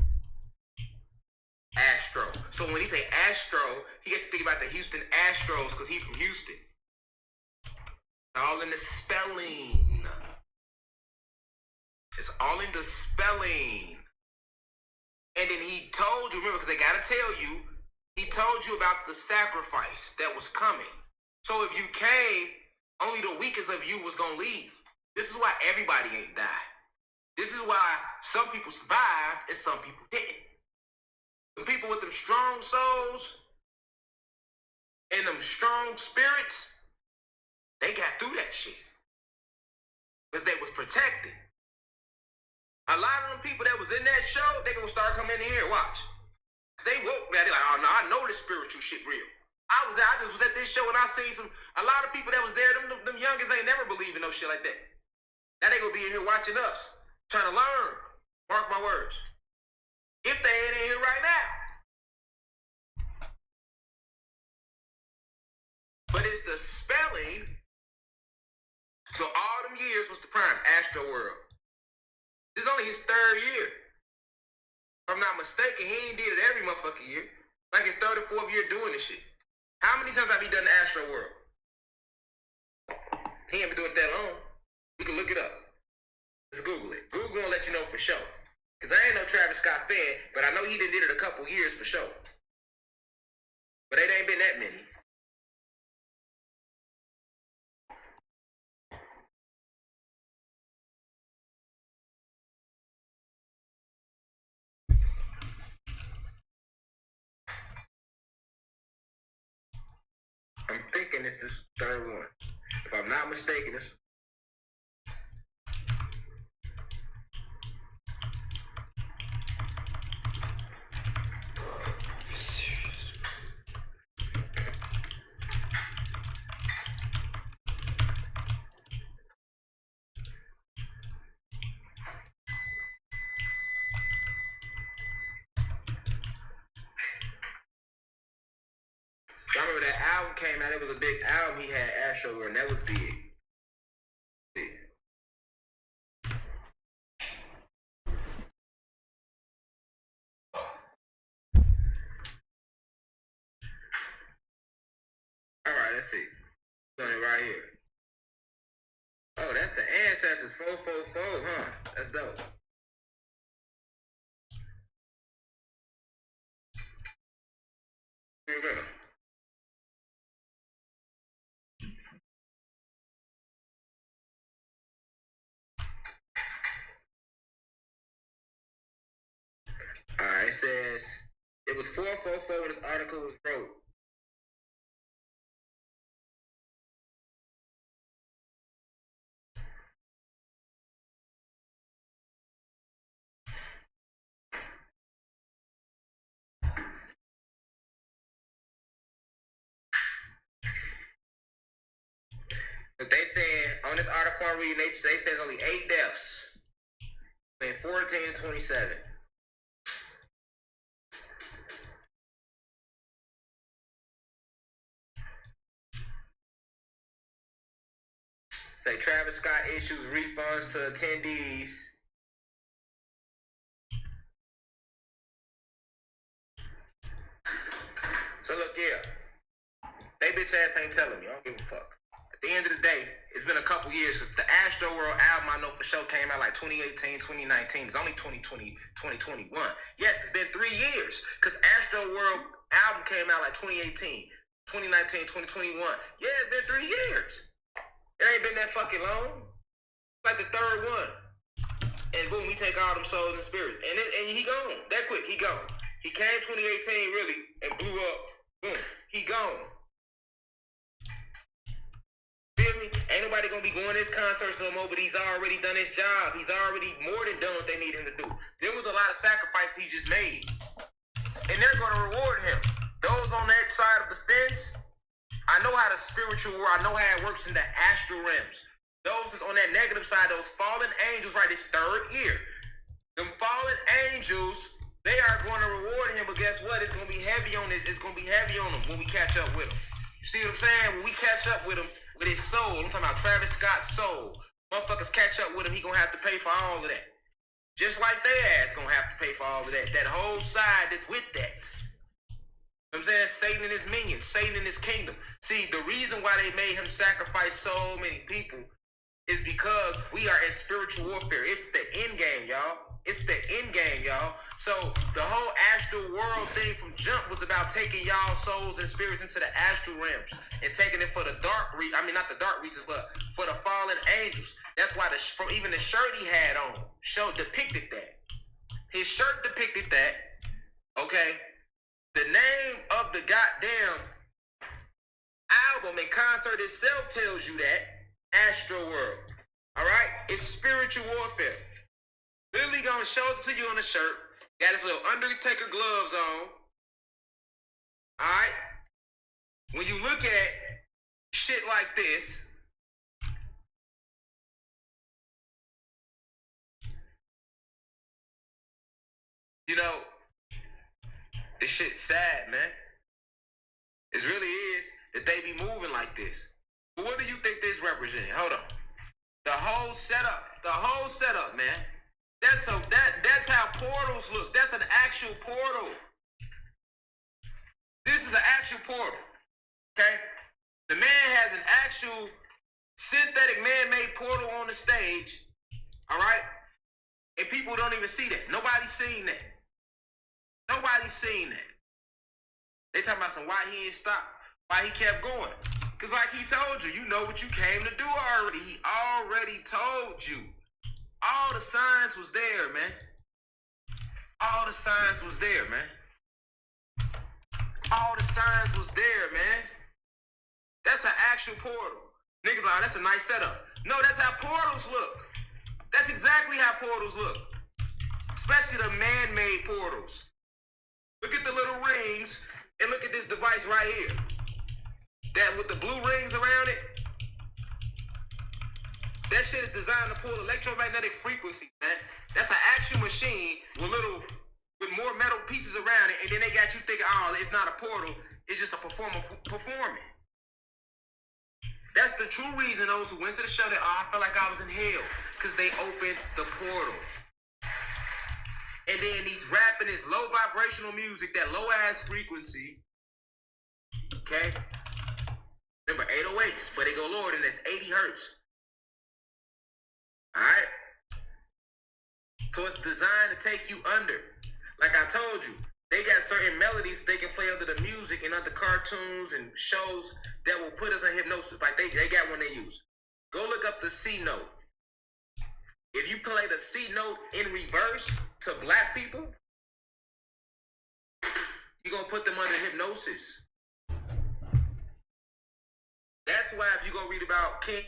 S1: Astro. So when he say Astro, he got to think about the Houston Astros because he's from Houston. All in the spelling. It's all in the spelling. And then he told you, remember, because they got to tell you, he told you about the sacrifice that was coming. So if you came, only the weakest of you was going to leave. This is why everybody ain't died. This is why some people survived and some people didn't. The people with them strong souls and them strong spirits, they got through that shit because they was protected. A lot of them people that was in that show, they gonna start coming in here and watch. Cause they woke, man. They like, oh no, I know this spiritual shit real. I just was at this show and I seen a lot of people that was there. Them youngins ain't never believe in no shit like that. Now they gonna be in here watching us, trying to learn. Mark my words. If they ain't in here right now. But it's the spelling. So all them years was the prime Astro World. This is only his third year. If I'm not mistaken, he ain't did it every motherfucking year. Like his third or fourth year doing this shit. How many times have he done the Astro World? He ain't been doing it that long. We can look it up. Let's Google it. Google gonna let you know for sure. Cause I ain't no Travis Scott fan, but I know he did it a couple years for sure. But it ain't been that many. I'm thinking it's this third one. If I'm not mistaken, it's... I remember that album came out. It was a big album. He had Astro World, and that was big. All right, let's see. Doing it right here. Oh, that's the Ancestors 444, huh? That's dope. Here we go. Alright, it says it was 444 when this article was wrote. But they said on this article I'm reading, they say there's only 8 deaths between 14 and 27. Say Travis Scott issues refunds to attendees. So look here. They bitch ass ain't telling me. I don't give a fuck. At the end of the day, it's been a couple years since the Astro World album I know for sure came out like 2018, 2019. It's only 2020, 2021. Yes, it's been 3 years. Because Astro World album came out like 2018, 2019, 2021. Yeah, it's been 3 years. It ain't been that fucking long. Like the third one. And boom, he take all them souls and spirits. And he gone. That quick, he gone. He came 2018 really and blew up. Boom, he gone. Feel me? Ain't nobody gonna be going to his concerts no more, but he's already done his job. He's already more than done what they need him to do. There was a lot of sacrifices he just made. And they're gonna reward him. Those on that side of the fence, I know how the spiritual world, I know how it works in the astral realms. Those that's on that negative side, those fallen angels, right, this third year. Them fallen angels, they are going to reward him, but guess what? It's going to be heavy on this. It's going to be heavy on him when we catch up with him. You see what I'm saying? When we catch up with him, with his soul, I'm talking about Travis Scott's soul. Motherfuckers catch up with him, he going to have to pay for all of that. Just like their ass going to have to pay for all of that. That whole side that's with that. You know what I'm saying? Satan and his minions, Satan and his kingdom. See, the reason why they made him sacrifice so many people is because we are in spiritual warfare. It's the end game, y'all. It's the end game, y'all. So the whole astral world thing from jump was about taking y'all souls and spirits into the astral realms and taking it for the dark not the dark regions, but for the fallen angels. That's why from even the shirt he had on depicted that. His shirt depicted that. Okay. The name of the goddamn album and concert itself tells you that. Astro World. Alright? It's spiritual warfare. Literally gonna show it to you on the shirt. Got his little Undertaker gloves on. Alright? When you look at shit like this, you know, this shit's sad, man. It really is that they be moving like this. But what do you think this represents? Hold on. The whole setup, man. That's how portals look. That's an actual portal. This is an actual portal. Okay? The man has an actual synthetic man-made portal on the stage. Alright? And people don't even see that. Nobody's seen that. Nobody's seen that. They talking about why he ain't stopped, why he kept going. Cause like he told you, you know what you came to do already. He already told you. All the signs was there, man. All the signs was there, man. All the signs was there, man. That's an actual portal. Niggas like, that's a nice setup. No, that's how portals look. That's exactly how portals look. Especially the man-made portals. Look at the little rings and look at this device right here. That with the blue rings around it. That shit is designed to pull electromagnetic frequency, man. That's an actual machine with more metal pieces around it, and then they got you thinking, oh, it's not a portal, it's just a performer performing. That's the true reason those who went to the show that, oh, I felt like I was in hell, because they opened the portal. And then he's rapping this low vibrational music, that low ass frequency. Okay? Remember 808s, but they go lower than that's 80 hertz. Alright? So it's designed to take you under. Like I told you, they got certain melodies they can play under the music and under cartoons and shows that will put us in hypnosis. Like they got one they use. Go look up the C note. If you play the C note in reverse to black people, you're gonna put them under hypnosis. That's why if you go read about King,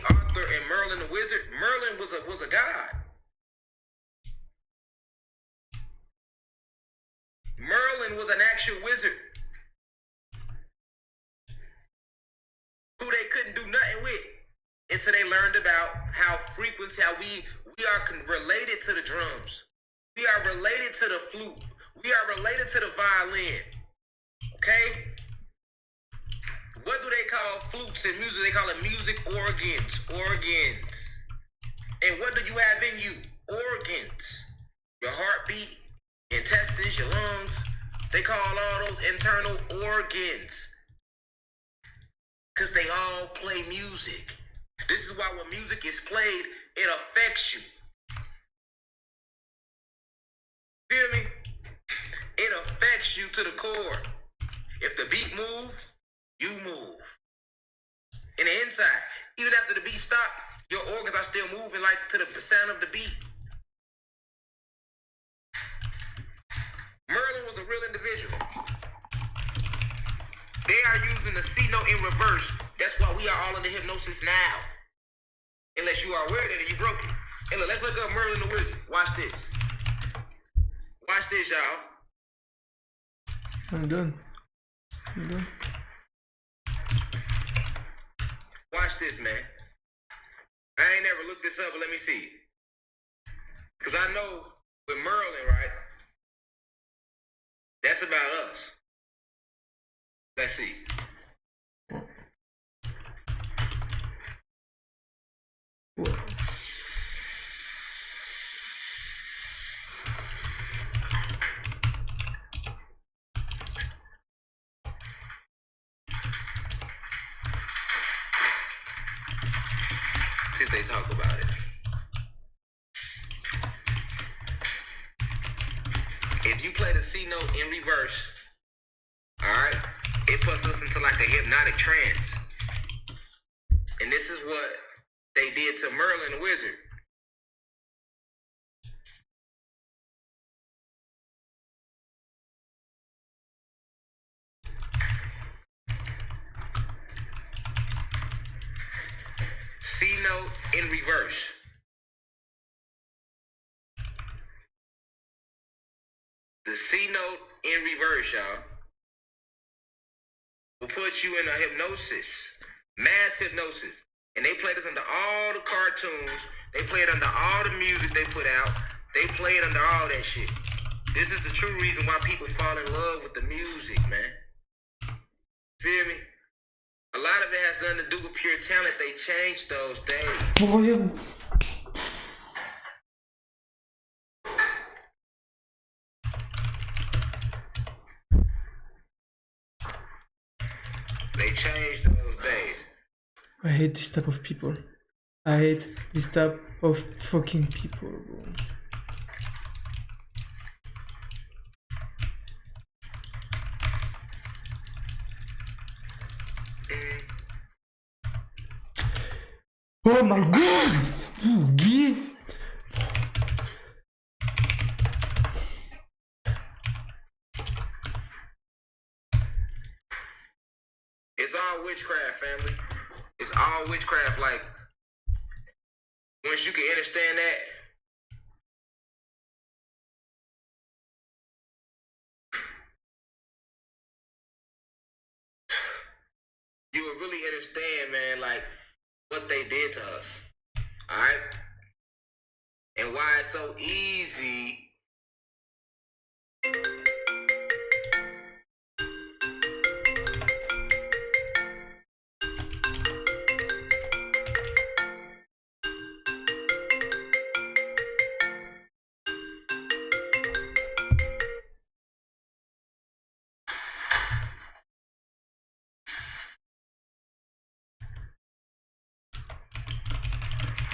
S1: Arthur and Merlin the wizard, Merlin was a god. Merlin was an actual wizard who they couldn't do nothing with until they learned about how frequency, how we are related to the drums. We are related to the flute. We are related to the violin. Okay? What do they call flutes in music? They call it music organs. Organs. And what do you have in you? Organs. Your heartbeat, intestines, your lungs. They call all those internal organs. Because they all play music. This is why when music is played, it affects you. Feel me? It affects you to the core. If the beat moves, you move. In the inside, even after the beat stops, your organs are still moving like to the sound of the beat. Merlin was a real individual. They are using the C note in reverse. That's why we are all under hypnosis now. Unless you are aware that it, you broke it. Hey, look, let's look up Merlin the Wizard. Watch this. Watch this, y'all.
S2: I'm done.
S1: Watch this, man. I ain't never looked this up, but let me see. Because I know with Merlin, right? That's about us. Let's see. See if they talk about it. If you play the C note in reverse, alright, it puts us into like a hypnotic trance. And this is what they did to Merlin the Wizard. C note in reverse. The C note in reverse, y'all, will put you in a hypnosis, mass hypnosis. And they play this under all the cartoons. They play it under all the music they put out. They play it under all that shit. This is the true reason why people fall in love with the music, man. Feel me? A lot of it has nothing to do with pure talent. They changed those days.
S2: Pourriez-vous?
S1: They changed those days.
S2: I hate this type of people. I hate this type of fucking people, bro. Oh my god! Give!
S1: It's all witchcraft, family. It's all witchcraft. Like, once you can understand that, you will really understand, man, like, what they did to us. Alright? And why it's so easy.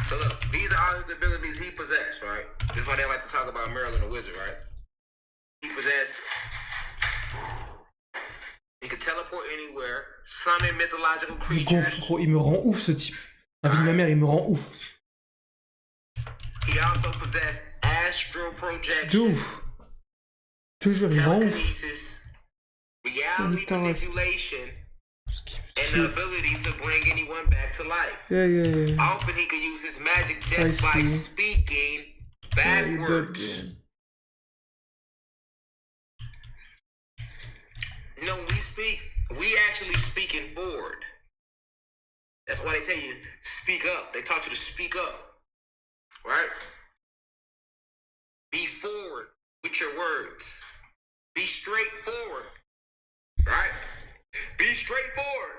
S1: So look, these are all his abilities he possessed, right? This is why they like to talk about Merlin the Wizard, right? He possessed, he could teleport anywhere, summon mythological
S2: Il me
S1: creatures.
S2: gonfle, gros. Il me rend ouf ce type. La vie de ma mère, il me rend ouf.
S1: He also possessed astral
S2: De
S1: projection,
S2: ouf. Je te jure, il me rend ouf.
S1: telekinesis, reality
S2: Putain, ouais.
S1: manipulation, and the ability to bring anyone back to life.
S2: Yeah, yeah, yeah.
S1: Often he could use his magic just
S2: I
S1: by
S2: see.
S1: speaking
S2: Yeah, you dead,
S1: backwards.
S2: yeah.
S1: You know, when we speak, we actually speaking forward. That's why they tell you, speak up. They taught you to speak up, right? Be forward with your words. Be straightforward, right? Be straightforward.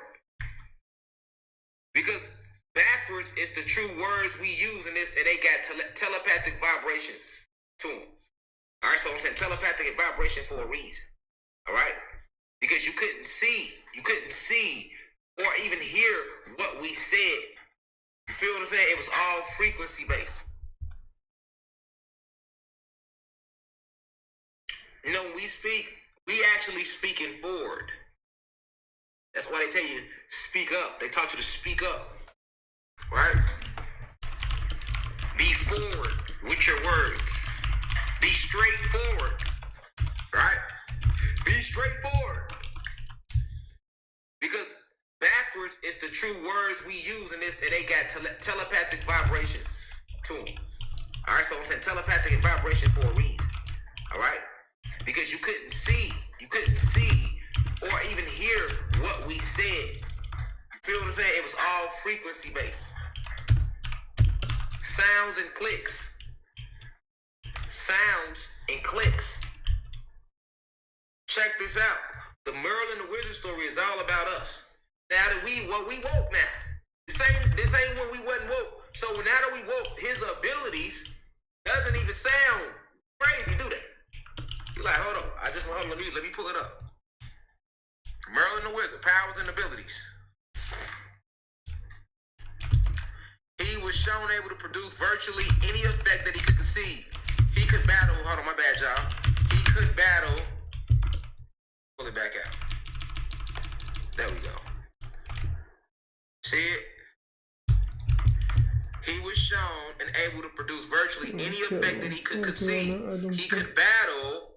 S1: Because backwards is the true words we use in this, and they got telepathic vibrations to them. All right, so I'm saying telepathic vibration for a reason. All right? Because you couldn't see or even hear what we said. You feel what I'm saying? It was all frequency based. You know, when we speak, we actually speaking forward. That's why they tell you, speak up. They taught you to speak up. Right? Be forward with your words. Be straightforward. Right? Be straightforward. Because backwards is the true words we use in this, and they got telepathic vibrations to them. All right, so I'm saying telepathic vibration for a reason. All right? Because you couldn't see or even hear what we said. You feel what I'm saying? It was all frequency based. Sounds and clicks. Sounds and clicks. Check this out. The Merlin the Wizard story is all about us. Now that we woke now. This ain't when we wasn't woke. So now that we woke, his abilities doesn't even sound crazy, do they? You're like, hold on. Let me pull it up. Merlin the Wizard, powers and abilities. He was was shown able to produce virtually any effect that he could conceive. He could battle, hold on, my bad, y'all. He could battle, pull it back out. There we go. See it? He was shown and able to produce virtually any effect that he could conceive. He could battle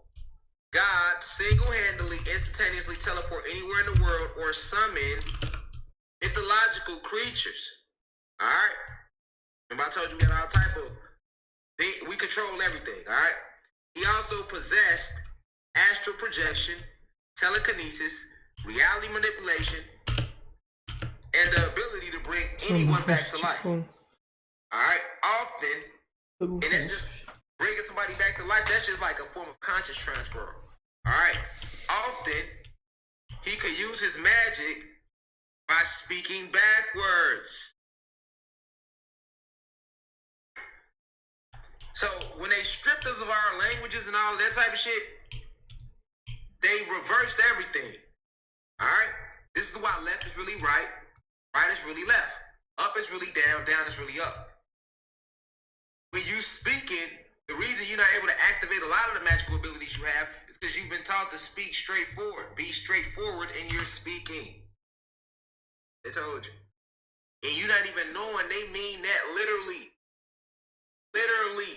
S1: God single-handedly, instantaneously teleport anywhere in the world, or summon mythological creatures. Alright? Remember I told you we got all type of thing. We control everything, alright? He also possessed astral projection, telekinesis, reality manipulation, and the ability to bring anyone back to life. Alright? Often, and that's just bringing somebody back to life, that's just like a form of conscious transfer. Alright? Often, he could use his magic by speaking backwards. So, when they stripped us of our languages and all of that type of shit, they reversed everything. Alright? This is why left is really right, right is really left. Up is really down, down is really up. When you speaking, the reason you're not able to activate a lot of the magical abilities you have is because you've been taught to speak straightforward. Be straightforward in your speaking. They told you. And you're not even knowing they mean that literally. Literally.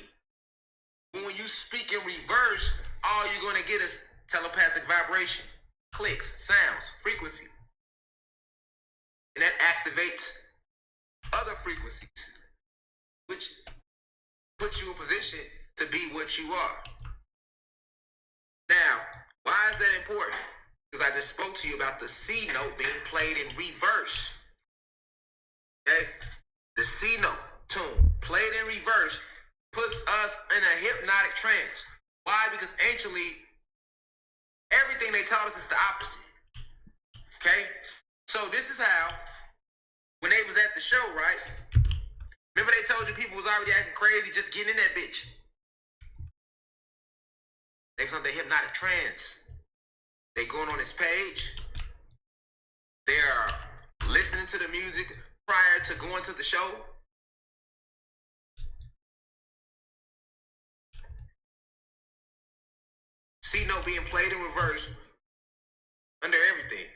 S1: When you speak in reverse, all you're going to get is telepathic vibration, clicks, sounds, frequency. And that activates other frequencies, which puts you in position to be what you are. Now, why is that important? Because I just spoke to you about the C note being played in reverse. Okay? The C note tune played in reverse puts us in a hypnotic trance. Why? Because anciently, everything they taught us is the opposite. Okay? So this is how, when they was at the show, right? Remember they told you people was already acting crazy just getting in that bitch. They was on the hypnotic trance. They going on this page. They're listening to the music prior to going to the show. C note being played in reverse under everything.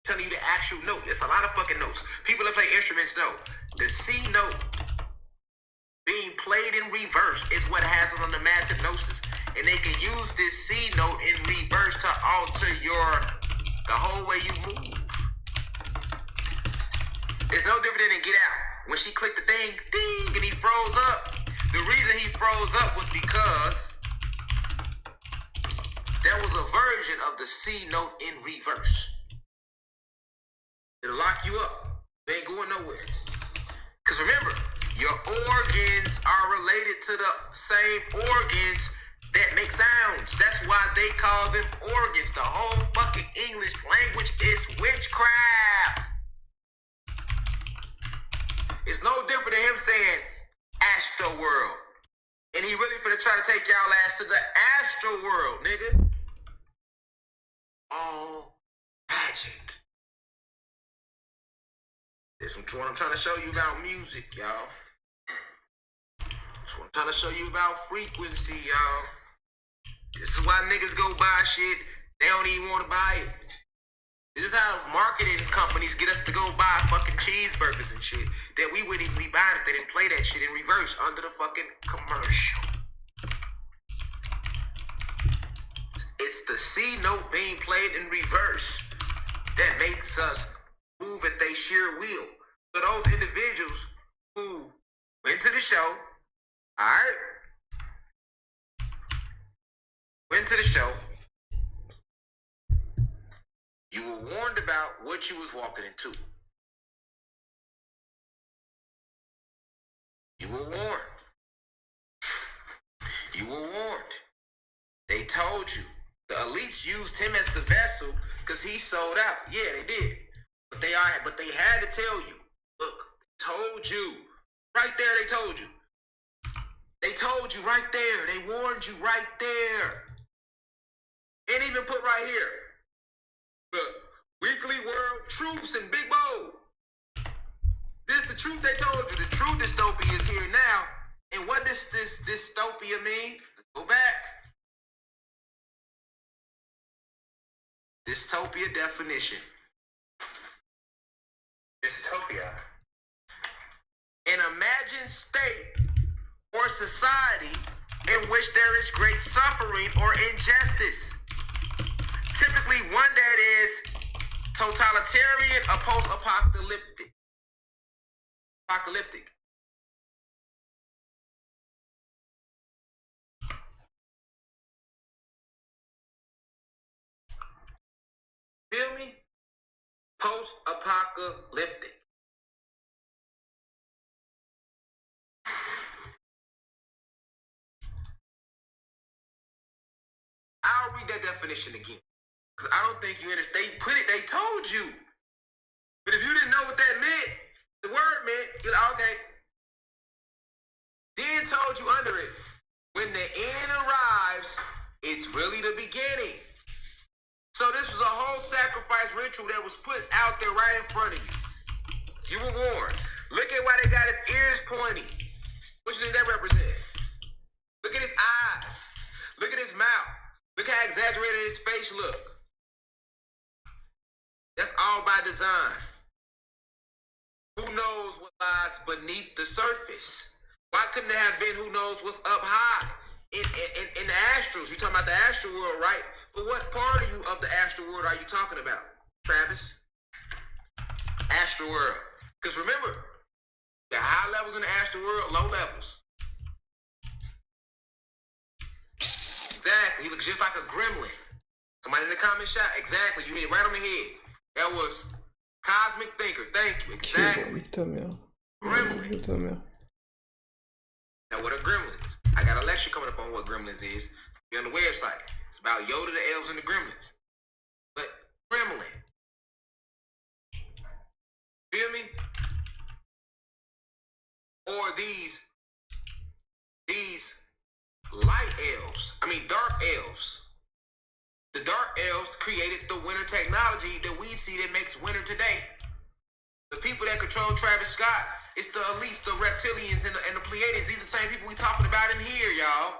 S1: Telling you the actual note. It's a lot of fucking notes. People that play instruments know. The C note being played in reverse is what has us on the mass hypnosis. And they can use this C note in reverse to alter the whole way you move. It's no different than Get Out. When she clicked the thing, ding, and he froze up. The reason he froze up was because there was a version of the C note in reverse. It'll lock you up. They ain't going nowhere. Because remember, your organs are related to the same organs that make sounds. That's why they call them organs. The whole fucking English language is witchcraft. It's no different than him saying astro world. And he really finna try to take y'all ass to the astral world, nigga. All magic. This is what I'm trying to show you about music, y'all. This is what I'm trying to show you about frequency, y'all. This is why niggas go buy shit. They don't even want to buy it. This is how marketing companies get us to go buy fucking cheeseburgers and shit that we wouldn't even be buying if they didn't play that shit in reverse under the fucking commercial. It's the C note being played in reverse that makes us move at their sheer will. So those individuals who went to the show, alright? Went to the show. You were warned about what you was walking into. You were warned. You were warned. They told you. The elites used him as the vessel because he sold out. Yeah, they did. But they had to tell you. Look, told you. Right there, they told you. They told you right there. They warned you right there. And even put right here. Look, Weekly World Truths and Big Bold. This is the truth they told you. The truth dystopia is here now. And what does this dystopia mean? Let's go back. Dystopia definition.
S3: Dystopia.
S1: An imagined state or society in which there is great suffering or injustice. Typically one that is totalitarian or post-apocalyptic. Apocalyptic. Feel me? Post-apocalyptic. I'll read that definition again. Because I don't think you understand. They told you. But if you didn't know what that meant, the word meant, you're like, okay. Then told you under it, when the end arrives, it's really the beginning. So this was a whole sacrifice ritual that was put out there right in front of you. You were warned. Look at why they got his ears pointy. What should that represent? Look at his eyes. Look at his mouth. Look how exaggerated his face look. That's all by design. Who knows what lies beneath the surface? Why couldn't it have been who knows what's up high? In the astrals, you're talking about the astral world, right? But what part of the astral world are you talking about, Travis? Astral world. Because remember, the high levels in the astral world, low levels. Exactly. He looks just like a gremlin. Somebody in the comment shot. Exactly. You hit it right on the head. That was Cosmic Thinker. Thank you. Exactly. Gremlin. Now, what are gremlins? I got a lecture coming up on what gremlins is. Be on the website. It's about Yoda, the elves, and the gremlins. But gremlin. Feel me? Or these light elves. I mean, dark elves. The dark elves created the winter technology that we see that makes winter today. The people that control Travis Scott, it's the elites, the reptilians, and the Pleiadians. These are the same people we talking about in here, y'all.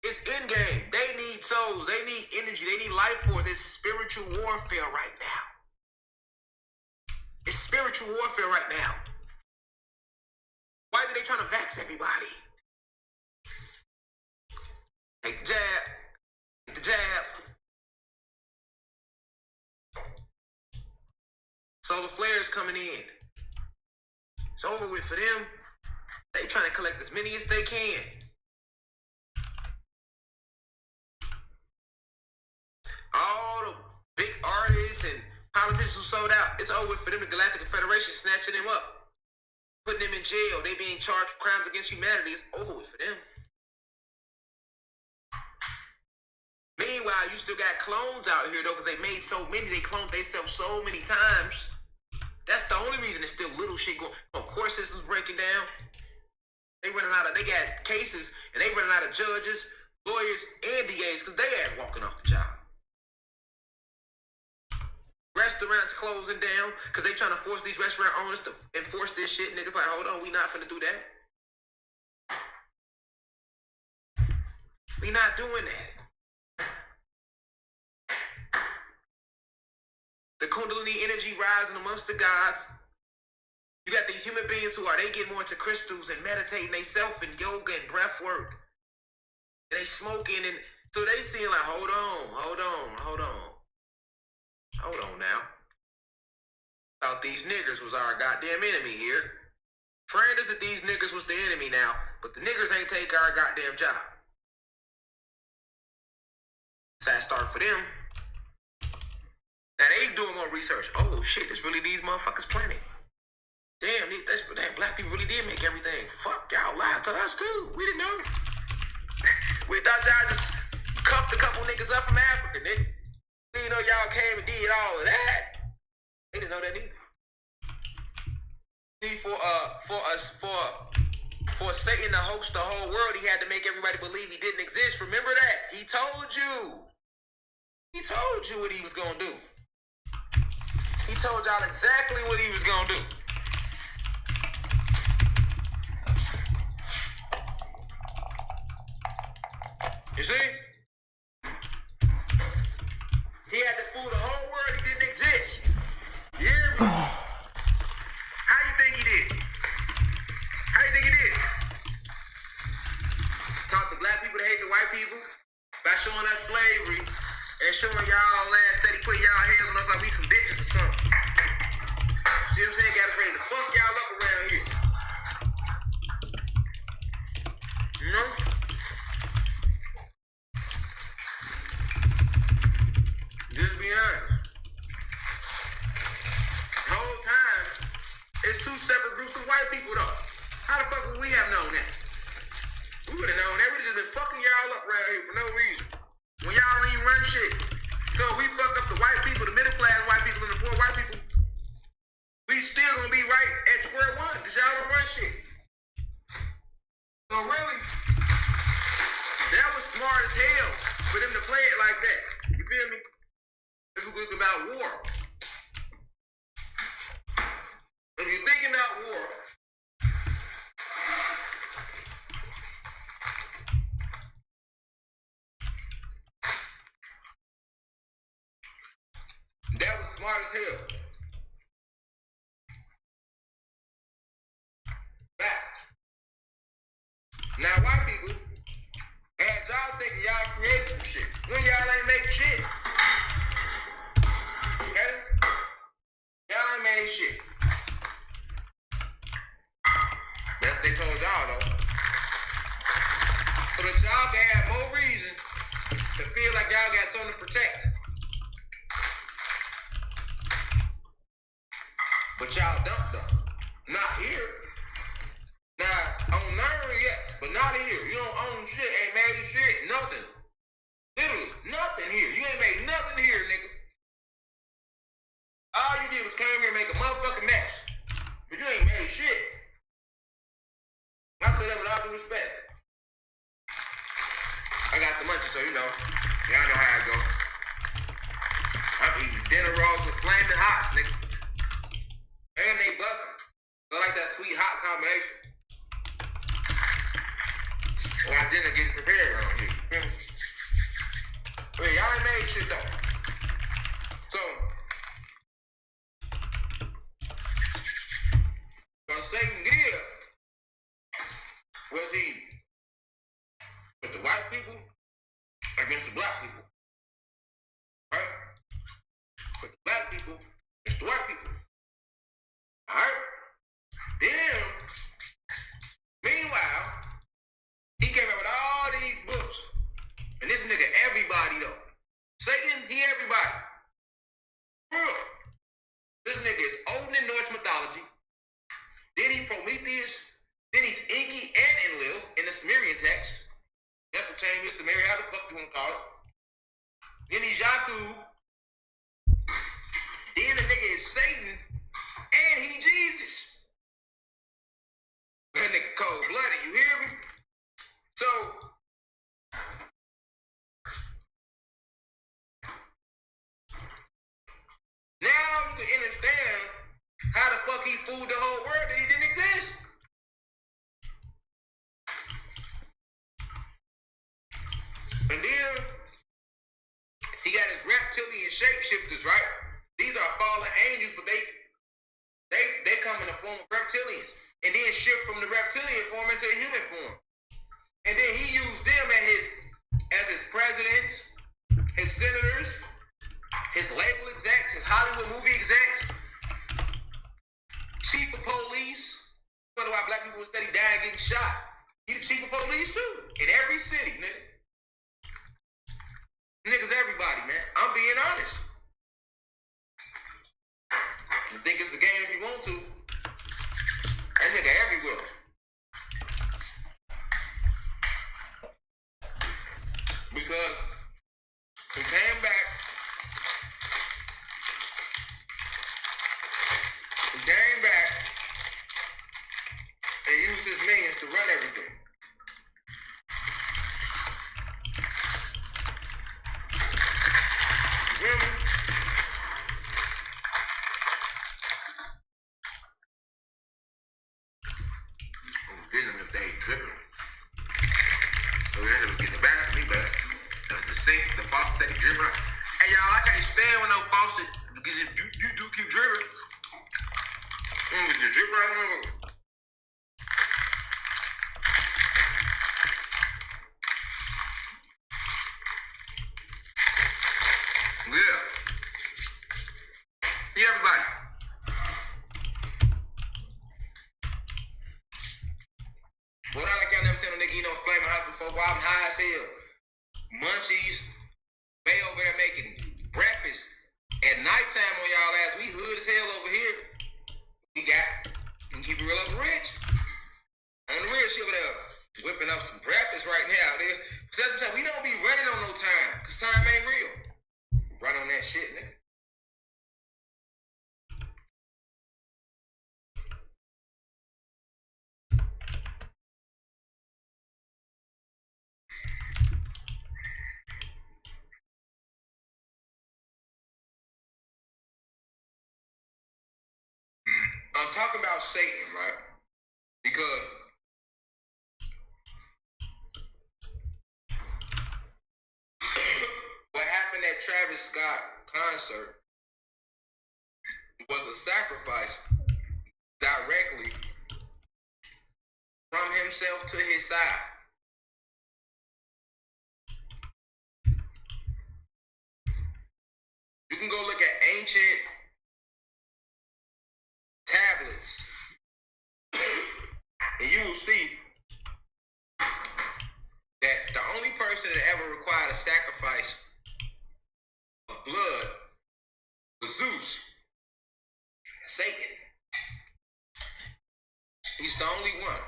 S1: It's in game. They need souls. They need energy. They need life force. It's spiritual warfare right now. It's spiritual warfare right now. Why are they trying to vax everybody? Take the jab. Take the jab. Solar flares coming in. It's over with for them. They trying to collect as many as they can. All the big artists and politicians who sold out, it's over with for them. The Galactic Federation snatching them up, putting them in jail. They being charged for crimes against humanity. It's over with for them. Meanwhile, you still got clones out here though, because they made so many. They cloned themselves so many times. That's the only reason there's still little shit going on. Court systems breaking down. They got cases and they running out of judges, lawyers, and DAs because they ain't walking off the job. Restaurants closing down because they trying to force these restaurant owners to enforce this shit. Niggas like, hold on, we not finna do that. We not doing that. The Kundalini energy rising amongst the gods. You got these human beings who they get more into crystals and meditating themselves and yoga and breath work. And they smoking and so they seeing like, hold on now. Thought these niggers was our goddamn enemy here. Trained us that these niggers was the enemy now, but the niggers ain't take our goddamn job. Sad start for them. Now they doing more research. Oh shit, it's really these motherfuckers planning. Damn, black people really did make everything. Fuck, y'all lied to us too. We didn't know. We thought y'all just cuffed a couple niggas up from Africa, nigga. We didn't know y'all came and did all of that. They didn't know that either. See, for Satan to host the whole world, he had to make everybody believe he didn't exist. Remember that? He told you. He told you what he was gonna do. He told y'all exactly what he was gonna do. You see? He had to fool the whole world. He didn't exist. You hear me? How you think he did? How you think he did? Taught the black people to hate the white people by showing us slavery and showing y'all land steady putting y'all hands on us like we some bitches or something. See what I'm saying? Got us ready to fuck y'all up around here. You know? Just be honest. The whole time, it's two separate groups of white people though. How the fuck would we have known that? We would have known that. We just been fucking y'all up around here for no reason. When y'all don't even run shit. So we fuck up the white people, the middle class white people, and the poor white people. We still gonna be right at square one, because y'all don't run shit. So really, that was smart as hell for them to play it like that. You feel me? If we think about war. If you think about war, that was smart as hell. Fact. Now white people had y'all thinking y'all created some shit. When y'all ain't make shit. Okay? Y'all ain't made shit. That's what they told y'all though. So that y'all can have more reason to feel like y'all got something to protect. But y'all don't though. Not here. Now, on Nerd, yes, but not here. You don't own shit, ain't made shit, nothing. Literally, nothing here. You ain't made nothing here, nigga. All you did was came here and make a motherfucking mess. But you ain't made shit. I say that with all due respect. I got the munchies, so you know. Y'all know how it go. I'm eating dinner rolls with flaming hots, nigga. And they bustin'. So I like that sweet hot combination. While dinner getting prepared around here. You feel me? But y'all ain't made shit though. So Satan did was he put the white people against the black people. Right? Put the black people against the white people. Alright? Then, meanwhile, he came up with all these books. And this nigga everybody though. Satan, he everybody. Real. This nigga is old in Norse mythology. Then he's Prometheus. Then he's Enki and Enlil in the Sumerian text. Mesopotamia, Sumeria, how the fuck you wanna call it? Then he's Yakub. Then the nigga is Satan. And he Jesus. That nigga cold-blooded, you hear me? So, now you can understand how the fuck he fooled the whole world that he didn't exist. And then, he got his reptilian shapeshifters, right? These are fallen angels, but they come in the form of reptilians. And then shift from the reptilian form into the human form. And then he used them as his presidents, his senators, his label execs, his Hollywood movie execs, chief of police. You wonder why black people would steady dying getting shot. He the chief of police too. In every city, nigga. Niggas everybody, man. I'm being honest. You think it's a game if you want to. That nigga everywhere. Because he came back. He came back and used his millions to run everything. You feel me? I'm getting them if they ain't tripping. So they're getting the back to me, back. faucet keep dripping. Hey y'all, I can't stand when no faucet because if you do keep dripping, just drip right on. Yeah. Yeah, everybody. What I like y'all never seen no nigga eat no flaming hot before while I'm high as hell. Munchies, they over there making breakfast at nighttime on y'all ass. We hood as hell over here. We can keep it real over rich. On the real shit over there, whipping up some breakfast right now. We don't be running on no time, cause time ain't real. Run on that shit, nigga. I'm talking about Satan, right? Because what happened at Travis Scott concert was a sacrifice directly from himself to his side. You can go look at ancient tablets and you will see that the only person that ever required a sacrifice of blood was Zeus, Satan. He's the only one.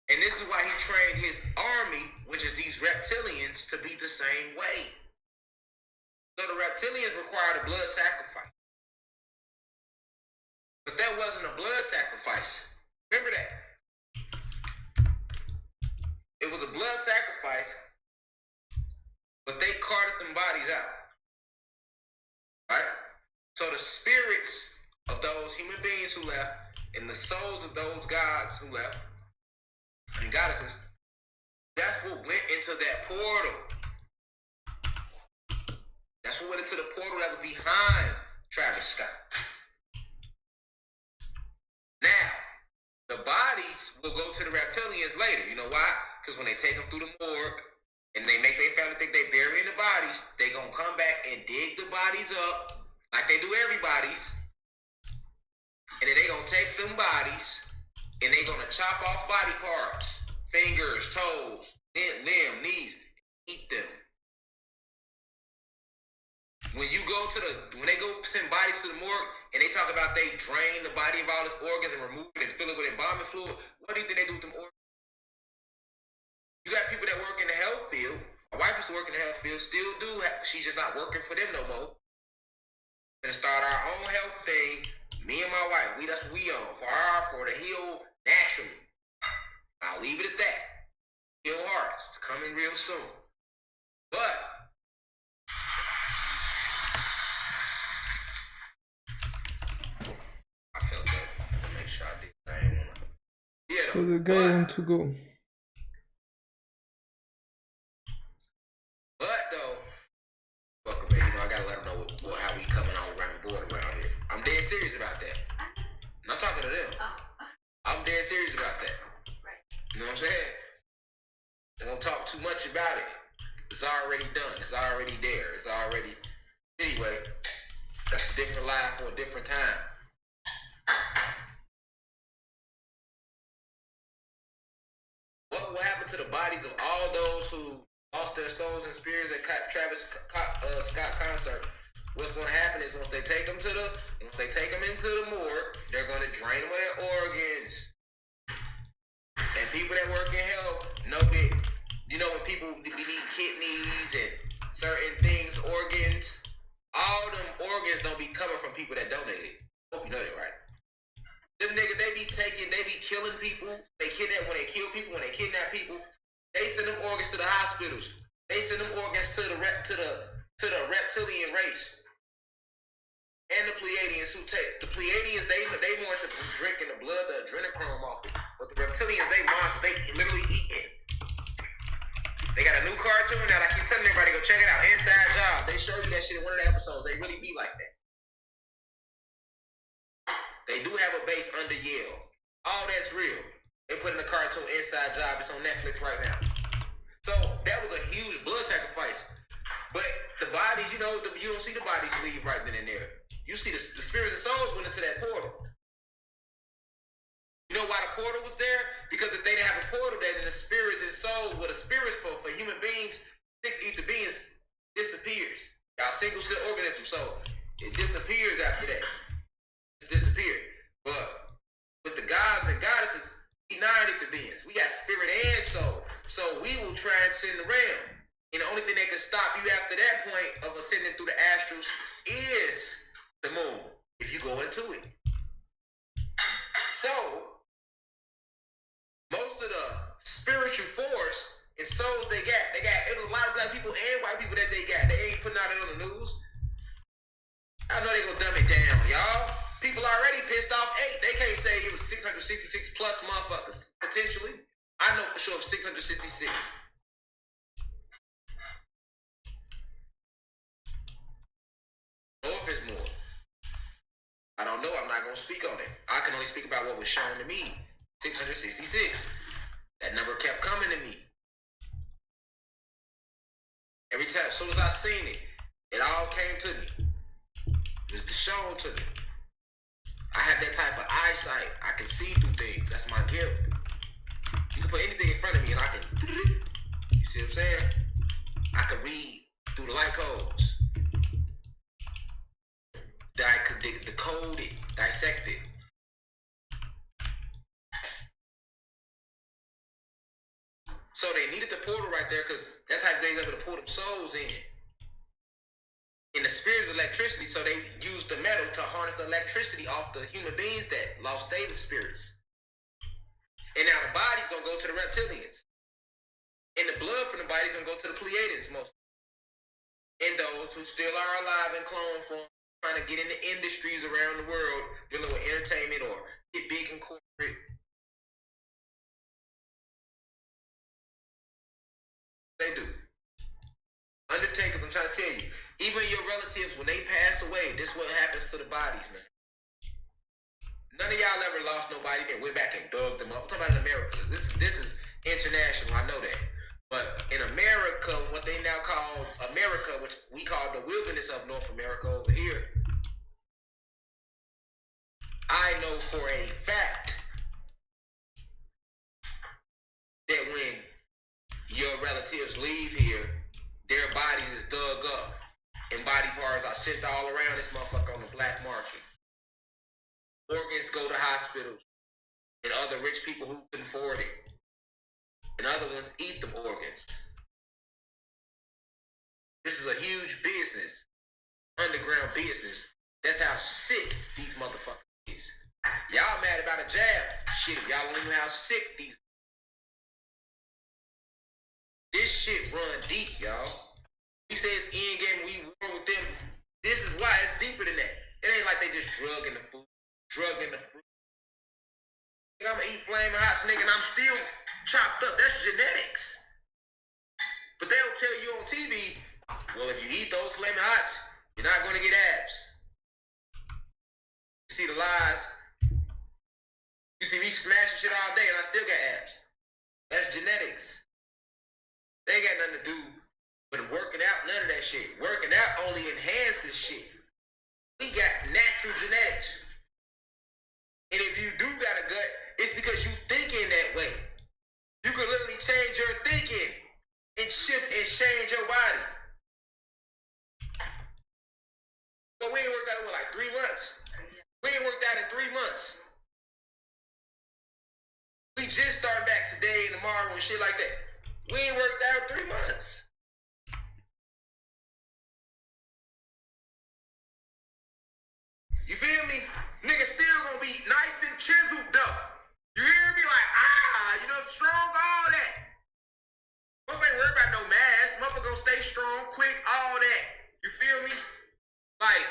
S1: And this is why he trained his army, which is these reptilians, to be the same way. So the reptilians required a blood sacrifice. But that wasn't a blood sacrifice. Remember that. It was a blood sacrifice, but they carted them bodies out. Right? So the spirits of those human beings who left and the souls of those gods who left and goddesses, that's what went into that portal. That's what went into the portal that was behind Travis Scott. Now, the bodies will go to the reptilians later. You know why? Because when they take them through the morgue and they make their family think they burying the bodies, they gonna come back and dig the bodies up like they do everybody's. And then they gonna take them bodies and they gonna chop off body parts, fingers, toes, limb, knees, eat them. When they go send bodies to the morgue and they talk about they drain the body of all its organs and remove it and fill it with embalming fluid, what do you think they do with them organs? You got people that work in the health field. My wife used to work in the health field, still do. She's just not working for them no more. We're gonna start our own health thing. Me and my wife, that's what we own for the heal naturally. I'll leave it at that. Heal hearts coming real soon. But I felt that. Make sure I did. I ain't wanna. Yeah.
S2: So the guy want to go.
S1: But though, welcome back. I gotta let them know how we coming on around the board around here. I'm dead serious about that. I'm not talking to them. I'm dead serious about that. You know what I'm saying? They don't talk too much about it. It's already done. It's already there. It's already. Anyway, that's a different life for a different time. What will happen to the bodies of all those who lost their souls and spirits at Travis Scott concert? What's going to happen is once they take them into the morgue, they're going to drain them of their organs. And people that work in health know that, you know, when people need kidneys and certain things, organs, all them organs don't be coming from people that donated. Hope you know that, right? Them niggas, they be killing people. They kidnap when they kill people, when they kidnap people. They send them organs to the hospitals. They send them organs to the reptilian race. And the Pleiadians who take the Pleiadians, they want to drinking the blood, the adrenochrome off it. But the reptilians, they monsters, they literally eat it. They got a new cartoon out. I keep telling everybody, go check it out. Inside Job. They show you that shit in one of the episodes. They really be like that. They do have a base under Yale. All that's real. They put in a cartoon Inside Job. It's on Netflix right now. So that was a huge blood sacrifice. But the bodies, you know, you don't see the bodies leave right then and there. You see the spirits and souls went into that portal. You know why the portal was there? Because if they didn't have a portal there, then the spirits and souls, what the spirits for human beings, 6 ether beings, disappears. Y'all single cell organism, so it disappears after that. It disappeared. But with the gods and goddesses, we 9 ether beings. We got spirit and soul. So we will transcend the realm. And the only thing that can stop you after that point of ascending through the astrals is the moon, if you go into it. So, most of the spiritual force and souls it was a lot of black people and white people that they got. They ain't putting out it on the news. I know they gonna dumb it down, y'all. People already pissed off 8. They can't say it was 666 plus motherfuckers, potentially. I know for sure of 666. Or if it's more. I don't know. I'm not going to speak on it. I can only speak about what was shown to me. 666. That number kept coming to me. Every time, as soon as I seen it, it all came to me. It was shown to me. I have that type of eyesight. I can see through things. That's my gift. You can put anything in front of me and I can... You see what I'm saying? I can read through the light codes. I could decode it, dissect it. So they needed the portal right there because that's how they were able to pull them souls in. And the spirit is electricity, so they used the metal to harness the electricity off the human beings that lost their spirits. And now the body's gonna go to the reptilians. And the blood from the body's gonna go to the Pleiadians most. And those who still are alive in clone form, trying to get into industries around the world, dealing with entertainment or get big and corporate. They do. Undertakers, I'm trying to tell you, even your relatives, when they pass away, this is what happens to the bodies, man. None of y'all ever lost nobody that went back and dug them up. I'm talking about in America. This is international, I know that. But in America, what they now call America, which we call the wilderness of North America over here, I know for a fact that when your relatives leave here, their bodies is dug up and body parts are sent all around this motherfucker on the black market. Organs go to hospitals and other rich people who can afford it. And other ones eat them organs. This is a huge business. Underground business. That's how sick these motherfuckers is. Y'all mad about a jab. Shit, y'all don't even know how sick these. This shit run deep, y'all. We say it's end game, we war with them. This is why it's deeper than that. It ain't like they just drugging the food, drugging the fruit. I'm gonna eat flaming hot snake and I'm still chopped up. That's genetics. But they'll tell you on TV, well, if you eat those flaming hots, you're not gonna get abs. You see the lies? You see me smashing shit all day and I still got abs. That's genetics. They ain't got nothing to do with working out, none of that shit. Working out only enhances shit. We got natural genetics. And if you do got a gut, it's because you thinking that way. You can literally change your thinking and shift and change your body. So we ain't worked out in like 3 months. We ain't worked out in 3 months. We just start back today and tomorrow and shit like that. We ain't worked out in 3 months. You feel me? Niggas still gonna be nice and chiseled though. You hear me? Like, you know, strong, all that. Motherfucker ain't worried about no mass. Motherfucker gonna stay strong, quick, all that. You feel me? Like,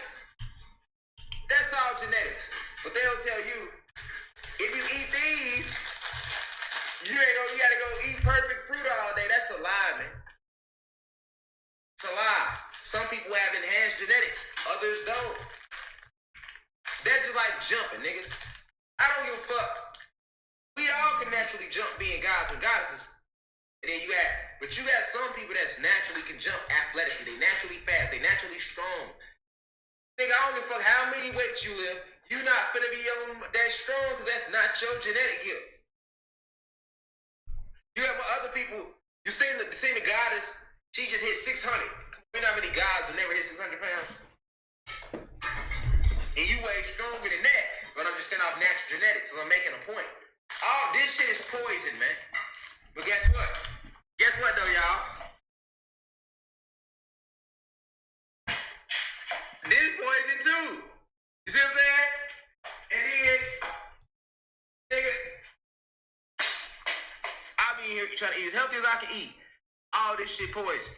S1: that's all genetics. But they'll tell you, if you eat these, you gotta go eat perfect fruit all day. That's a lie, man. Some people have enhanced genetics, others don't. That's just like jumping, nigga. I don't give a fuck. We all can naturally jump being gods and goddesses. And then you got some people that's naturally can jump athletically. They naturally fast. They naturally strong. Nigga, I don't give a fuck how many weights you lift. You not finna be that strong because that's not your genetic gift. You have other people. You seen the goddess? She just hit 600. You know how many gods will never hit 600 pounds? And you way stronger than that. But I'm just saying off natural genetics, so I'm making a point. All this shit is poison, man. But guess what? Guess what though, y'all? This is poison too. You see what I'm saying? And then, nigga, I be here trying to eat as healthy as I can eat. All this shit poison.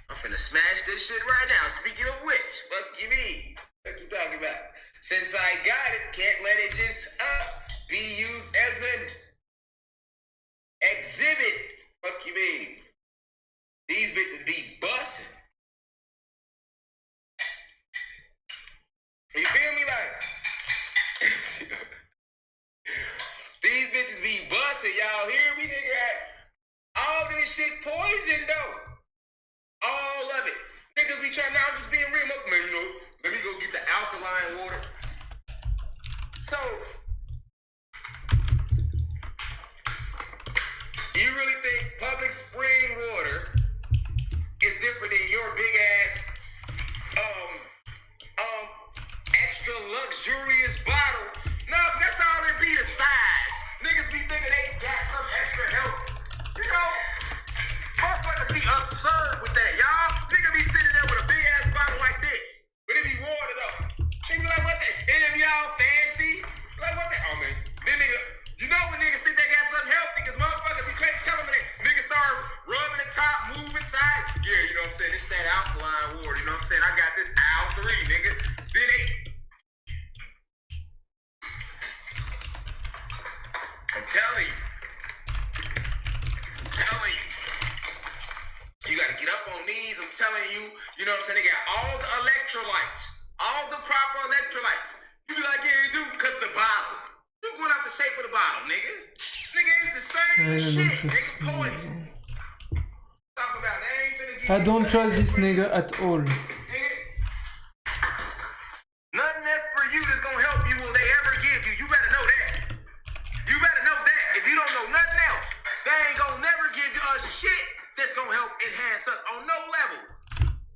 S1: I'm finna smash this shit right now. Speaking of which, fuck you mean? What you talking about? Since I got it, can't let it just be used as an exhibit. Fuck you mean? These bitches be busting. You feel me? Like these bitches be busting. Y'all hear me, nigga? All this shit poison though. All of it. Niggas be trying. Now I'm just being real. Man, you know, let me go get the alkaline water. So, you really think public spring water is different than your big ass, extra luxurious bottle? No, that's all it be, the size. Niggas be thinking they got some extra help. You know, motherfuckers be absurd with that, y'all. Niggas be sitting there with a big ass bottle like this, but it be water though. Niggas like, what the? And if y'all fancy, like what the? Oh man, then nigga, you know when niggas think they got something healthy, because motherfuckers, you can't tell them that niggas start rubbing the top, moving side. Yeah, you know what I'm saying? It's that alkaline water. You know what I'm saying? I got this Al 3, nigga. Then they. I'm telling you. You gotta get up on these. I'm telling you. You know what I'm saying? They got all the electrolytes. All the proper electrolytes. You be like, yeah, you do, because the bottle. You going out the shape of the bottle, nigga. Nigga, it's the same shit. Nigga, poison. Talk about that. Ain't finna get
S2: I don't trust this nigga at all.
S1: Nigga. Nothing that's for you that's gonna help you will they ever give you. You better know that. You better know that. If you don't know nothing else, they ain't gonna never give you a shit that's gonna help enhance us on no level.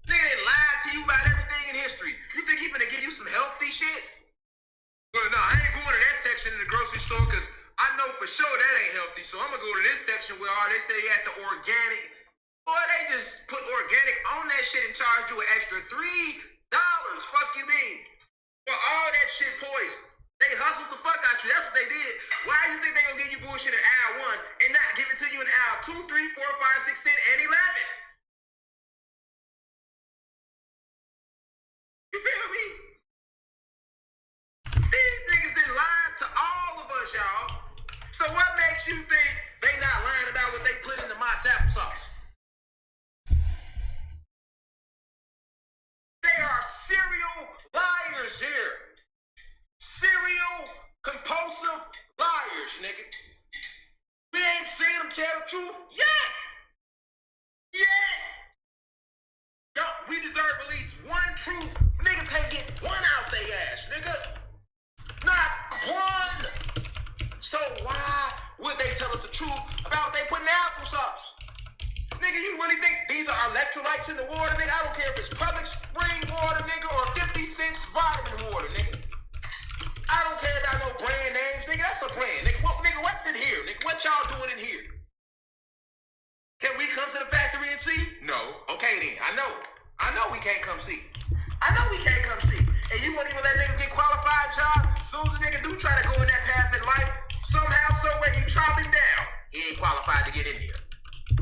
S1: Nigga, they lied to you about everything in history. You think he finna give you some healthy shit? Well, no, I ain't going to that section in the grocery store because I know for sure that ain't healthy. So I'm gonna go to this section where all they say you have the organic. Boy, they just put organic on that shit and charge you an extra $3. Fuck you mean? Well, all that shit poison. They hustled the fuck out you. That's what they did. Why you think they gonna give you bullshit in aisle 1 and not give it to you in aisle 2, 3, 4, 5, 6, 10, and 11? You feel me? These niggas done lied to all of us, y'all. So what makes you think they not lying about what they put in the Mott's applesauce? They are serial liars here. Serial compulsive liars, nigga. We ain't seen them tell the truth yet. Yo, we deserve at least one truth. Niggas can't get one out they ass, nigga. Not one. So why would they tell us the truth about what they put in the applesauce? Nigga, you really think these are electrolytes in the water, nigga? I don't care if it's public spring water, nigga, or 50-cent vitamin water, nigga. I don't care about no brand names, nigga. That's a brand, nigga. What's in here, nigga? What y'all doing in here? Can we come to the factory and see? No. Okay then. I know we can't come see. I know we can't come see. And you won't even let niggas get qualified job. As soon as a nigga do try to go in that path in life, somehow, someway, you chop him down. He ain't qualified to get in here.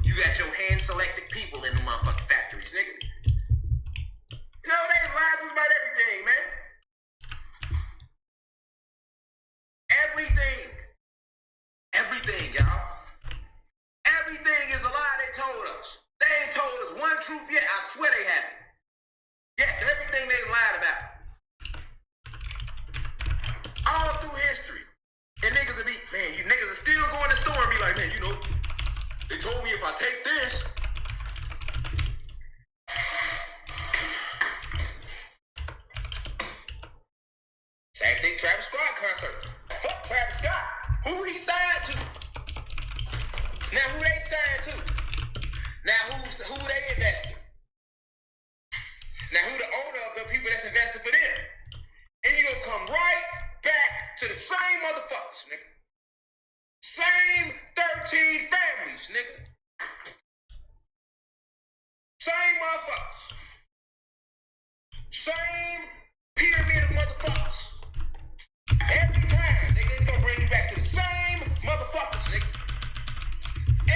S1: You got your hand-selected people in the motherfucking factories, nigga. You know, they lie to us about everything, man. Everything, y'all. Everything is a lie they told us. They ain't told us one truth yet. I swear they have it. Yes, everything they lied about. All through history. And niggas will be, man, you niggas are still going to the store and be like, man, you know, they told me if I take this. Same thing, Travis Scott concert. Fuck Travis Scott. Who he signed to? Now who they signed to? Now who they invested? Now who the owner of the people that's invested for them? And you gonna come right back to the same motherfuckers, nigga. Same 13 families, nigga. Same motherfuckers. Same pyramid of motherfuckers. Every time, nigga, it's gonna bring you back to the same motherfuckers, nigga.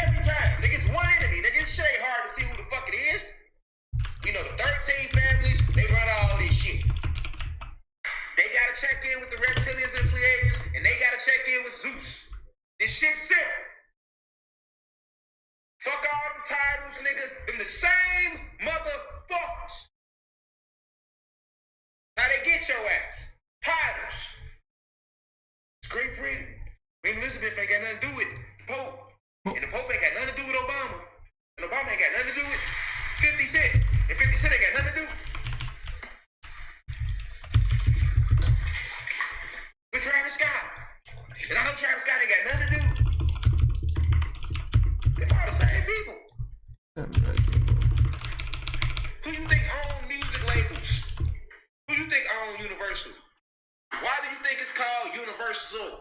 S1: Every time. Nigga, it's one enemy, nigga. It's shit ain't hard to see who the fuck it is. We know the 13 families, they run all this shit. They gotta check in with the reptilians and Pleiadians, and they gotta check in with Zeus. This shit's simple. Fuck all them titles, nigga. Them the same motherfuckers. How they get your ass? Titles. It's Great Britain. Queen Elizabeth ain't got nothing to do with the Pope. And the Pope ain't got nothing to do with Obama. And Obama ain't got nothing to do with 50 Cent. And 50 Cent ain't got nothing to do with Travis Scott. And I know Travis Scott ain't got nothing to do. They're all the same people. Who you think own music labels? Who you think own Universal? Why do you think it's called Universal?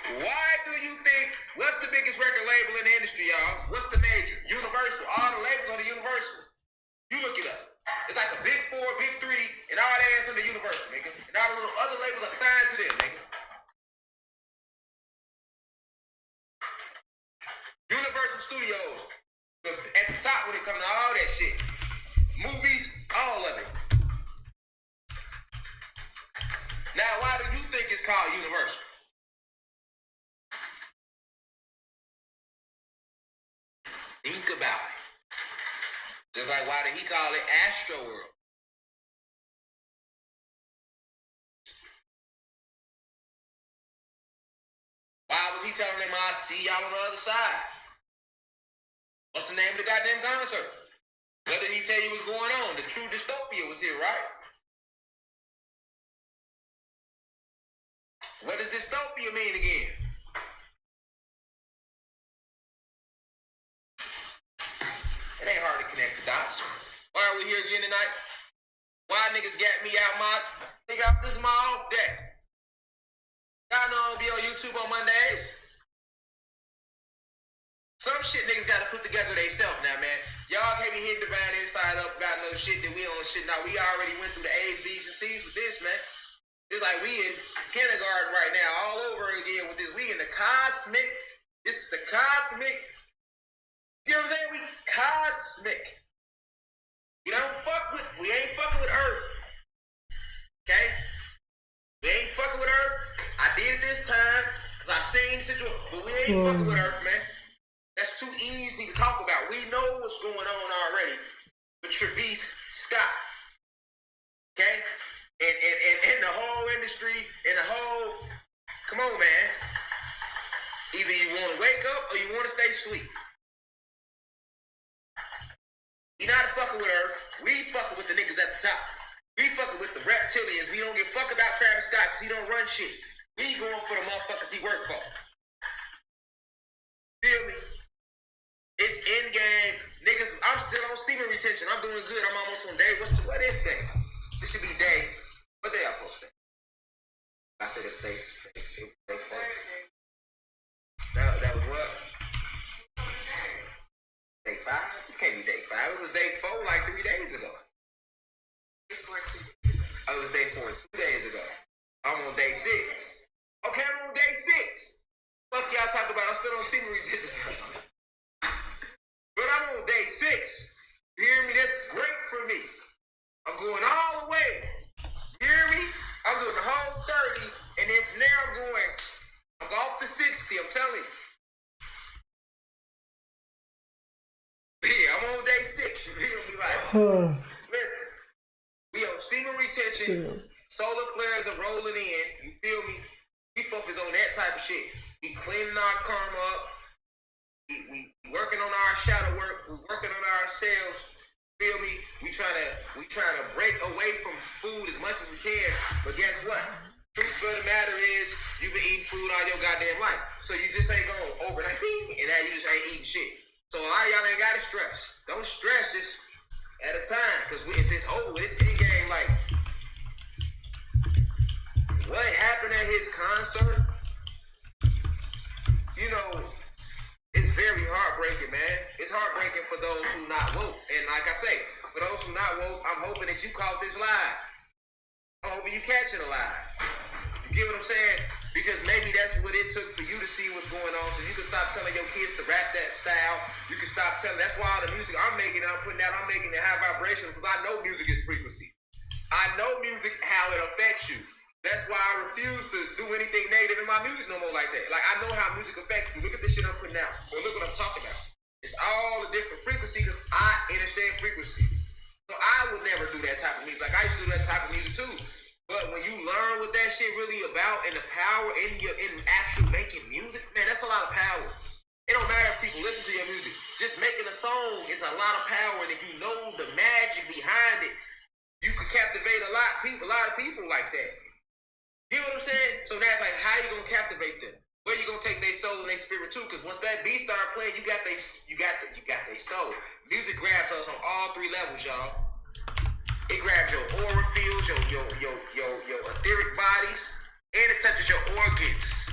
S1: Why do you think, what's the biggest record label in the industry, y'all? What's the major? Universal. All the labels are the Universal. You look it up. It's like a big 4, big 3, and all that ass under Universal, nigga. And all the little other labels are signed to them, nigga. Universal Studios. At the top when it comes to all that shit. Movies, all of it. Now, why do you think it's called Universal? Think about it. Just like why did he call it Astro World? Why was he telling them I'll see y'all on the other side? What's the name of the goddamn concert? What did he tell you was going on? The true dystopia was here, right? What does dystopia mean again? It ain't hard to connect the dots. Why are we here again tonight? Why niggas got me out my... Nigga, this is my off day. Y'all know I don't be on YouTube on Mondays. Some shit niggas gotta put together themselves now, man. Y'all can't be hitting Divine Inside up about no shit that we on shit. Now, we already went through the A's, B's, and C's with this, man. It's like we in kindergarten right now, all over again with this. We in the cosmic. This is the cosmic. You know what I'm saying? We cosmic. We don't fuck with, we ain't fucking with Earth. Okay? We ain't fucking with Earth. I did it this time, because I seen situation, but we ain't fucking with Earth, man. That's too easy to talk about. We know what's going on already with Travis Scott. Okay? And the whole industry, and the whole, come on, man. Either you want to wake up or you want to stay asleep. You're not fucking with Earth. We fucking with the niggas at the top. We fucking with the reptilians. We don't give a fuck about Travis Scott because he don't run shit. We going for the motherfuckers he work for. Feel me? It's in game. Niggas, I'm still on semen retention. I'm doing good. I'm almost on day. What is day? This should be day. What day I posted? I said it's day. That was what? Day 5? This can't be day 5. It was day 4 like 3 days ago. Oh, it was day 4 2 days ago. I'm on day 6. Okay, I'm on day 6. Fuck y'all talking about. I'm still on semen retention. But I'm on day 6. You hear me? That's great for me. I'm going all the way. You hear me? I'm doing the whole 30. And then from there I'm off the 6 I'm telling you. Yeah, I'm on day 6. You feel me? Like, listen, we on semen retention, solar flares are rolling in. You feel me? We focus on that type of shit. We cleaning our karma up. We working on our shadow work. We working on ourselves. Feel me? We trying to break away from food as much as we can. But guess what? Truth of the matter is, you've been eating food all your goddamn life. So you just ain't going overnight, and now you just ain't eating shit. So a lot of y'all ain't gotta stress. Don't stress this at a time, because it's over. It's in game. Like, what happened at his concert, you know, it's very heartbreaking, man. It's heartbreaking for those who not woke. And like I say, for those who not woke, I'm hoping that you caught this live. I'm hoping you catch it alive. You get what I'm saying? Because maybe that's what it took for you to see what's going on, so you can stop telling your kids to rap that style. You can stop telling. That's why all the music I'm making, I'm putting out, I'm making it high vibration, because I know music is frequency. I know music, how it affects you. That's why I refuse to do anything negative in my music no more like that. Like, I know how music affects you. Look at this shit I'm putting out. Or look what I'm talking about. It's all a different frequency, because I understand frequency. So I would never do that type of music. Like, I used to do that type of music too. But when you learn what that shit really about and the power in actual making music, man, that's a lot of power. It don't matter if people listen to your music. Just making a song is a lot of power, and if you know the magic behind it, you can captivate a lot of people like that. You know what I'm saying? So that's like, how you gonna captivate them? Where you gonna take their soul and their spirit too? Because once that beat start playing, you got their soul. Music grabs us on all 3 levels, y'all. It grabs your aura fields, your etheric bodies, and it touches your organs.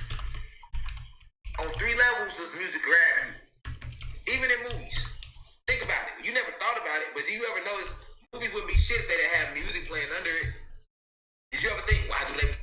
S1: On 3 levels, does music grab you? Even in movies. Think about it. You never thought about it, but do you ever notice movies wouldn't be shit if they didn't have music playing under it? Did you ever think, why do they?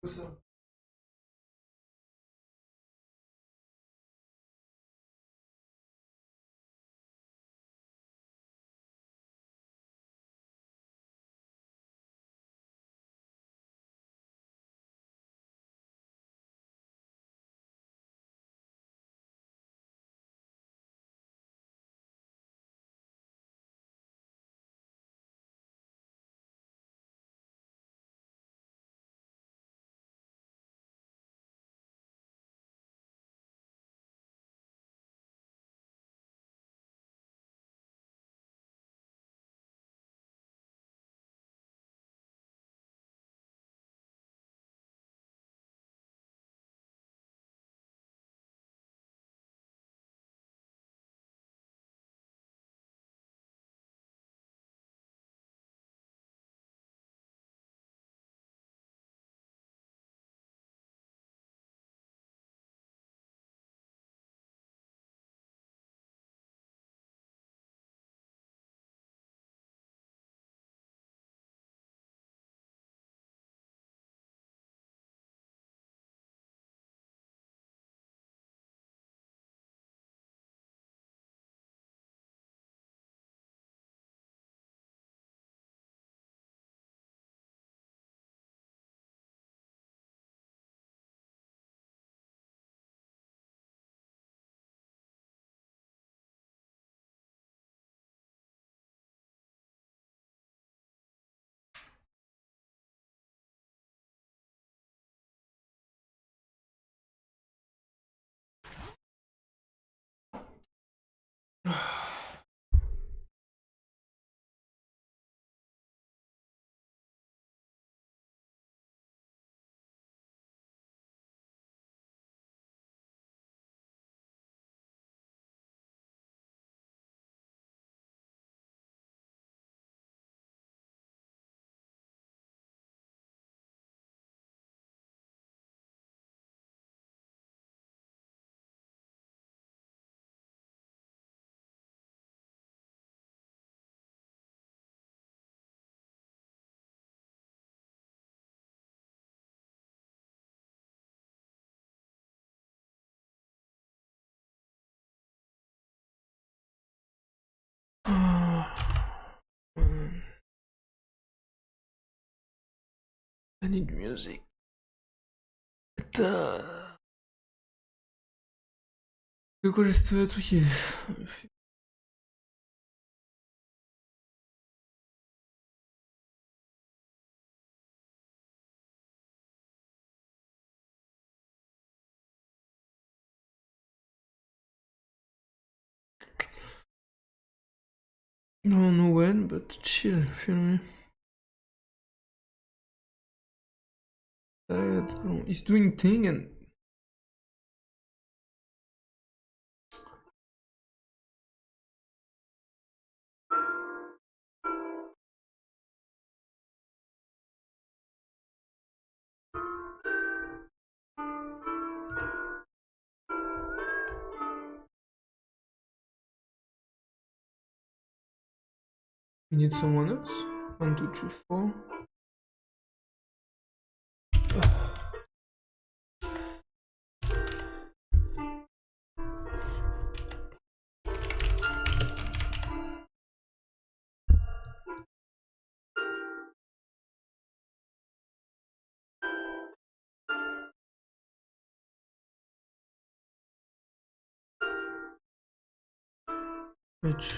S2: ça. I need music. De quoi j'espère un truc qui est... I don't know when, but chill, feel me. Tired. He's doing thing and... We need someone else. 1, 2, 3, 4. Which...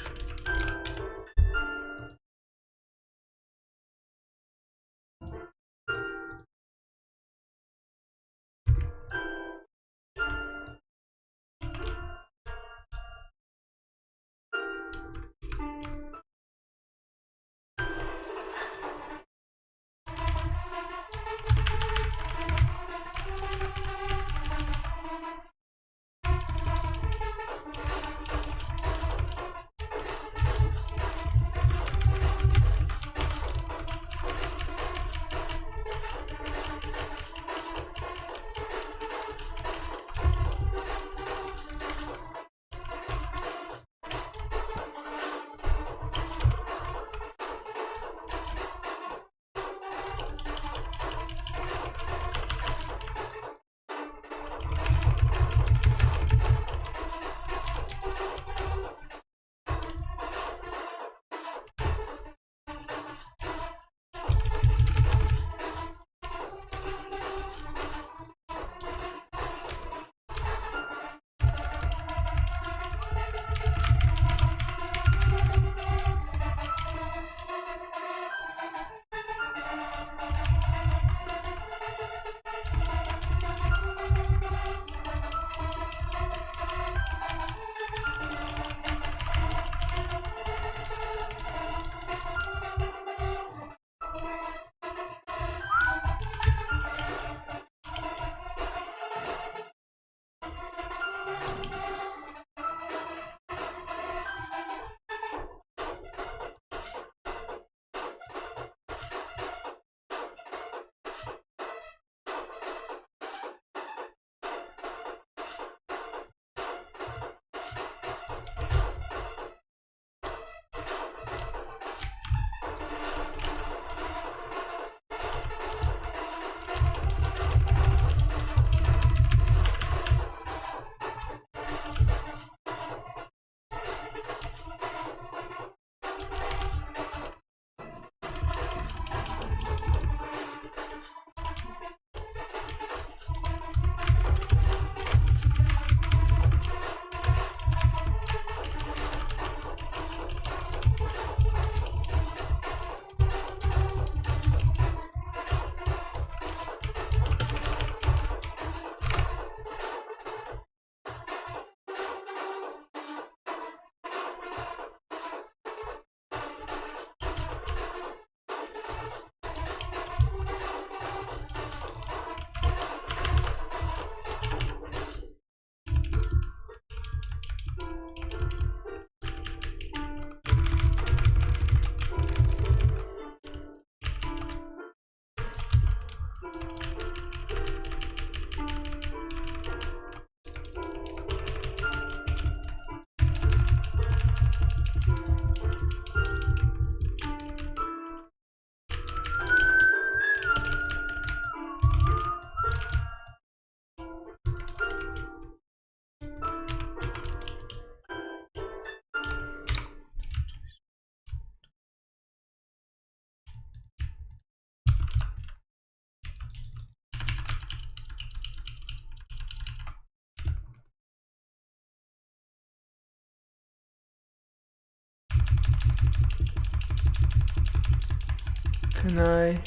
S2: Can I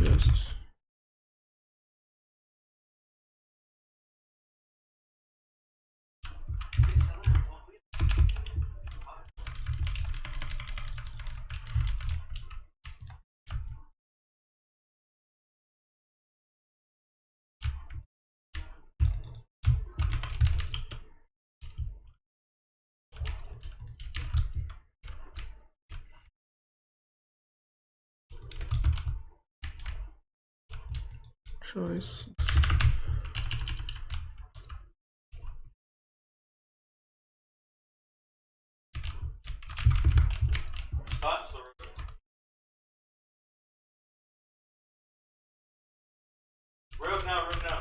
S2: just... choice.
S4: Rogue now, rogue now.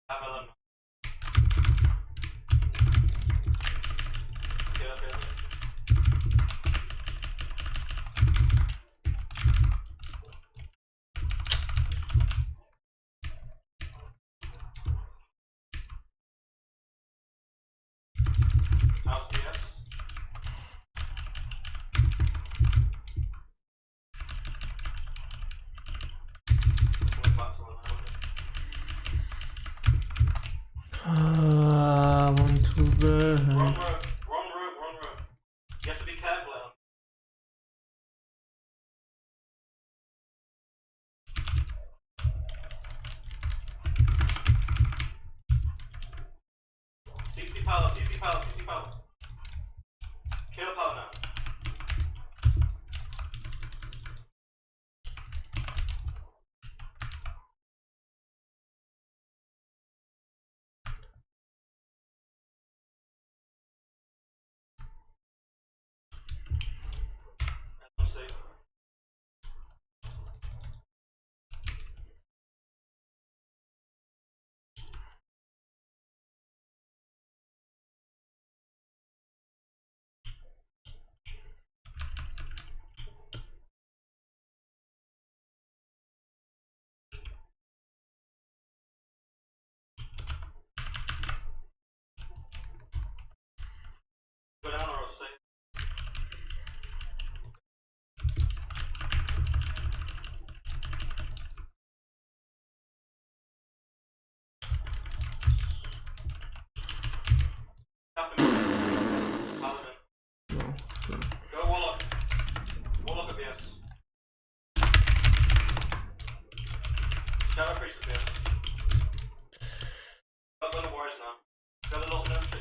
S4: Have a lemon. Okay. House PS.
S2: I want to burn.
S4: Wrong road. You have to be careful. Alan. CC power. Kill power now. Let's see. Go down or I'll save. Tap him. Paladin.
S2: No, okay.
S4: Go Warlock. Warlock at BS. Shadow Priest at BS. Got little warriors now. Got a little gnome too.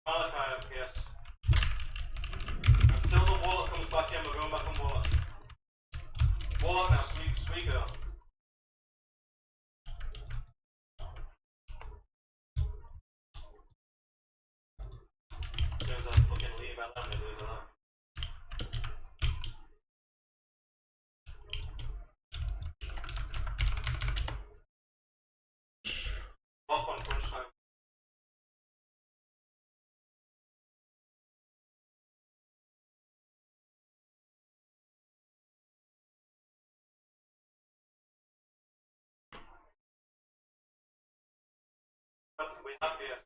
S4: Malachi at BS. Until the Warlock comes back in, we're going back on Warlock. Warlock now, sweet girl. As soon as I fucking leave, I let me lose a lot. Lock on crunch time. We have BS.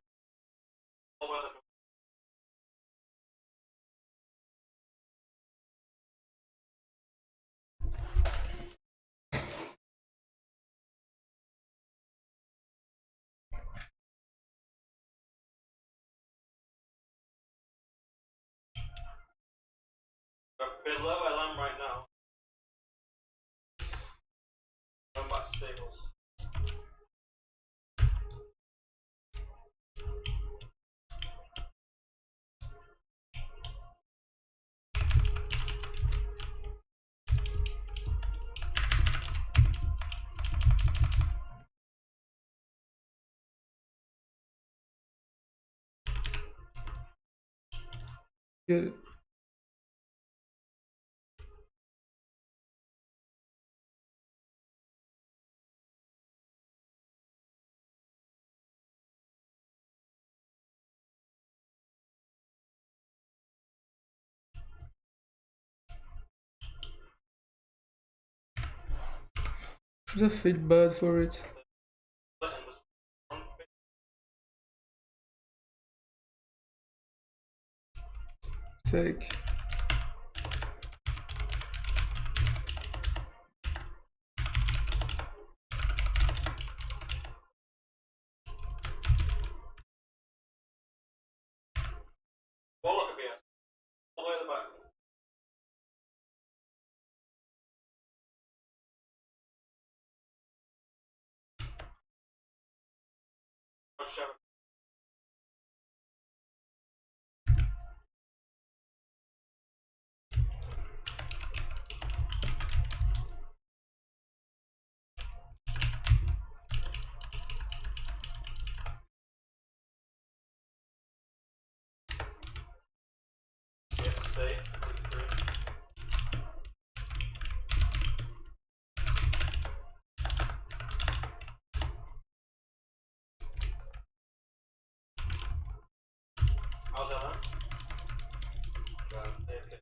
S4: All weather. below LM right now. Going back to stables.
S2: Get it. Should have felt bad for it.
S4: Letting this front bit.
S2: Sake.
S4: Ball at the BS. All the way at the back. Push out. Yes, stay. 3. How's that, huh? Right, okay.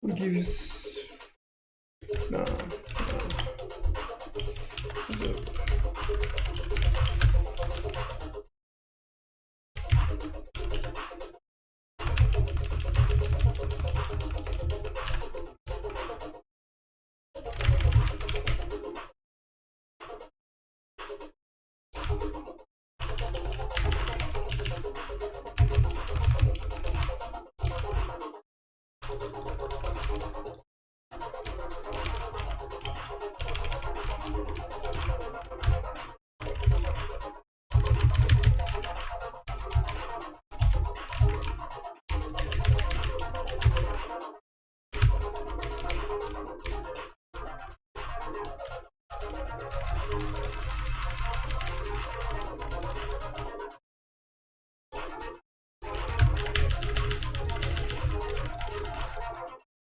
S2: We'll give you no.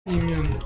S2: Immune.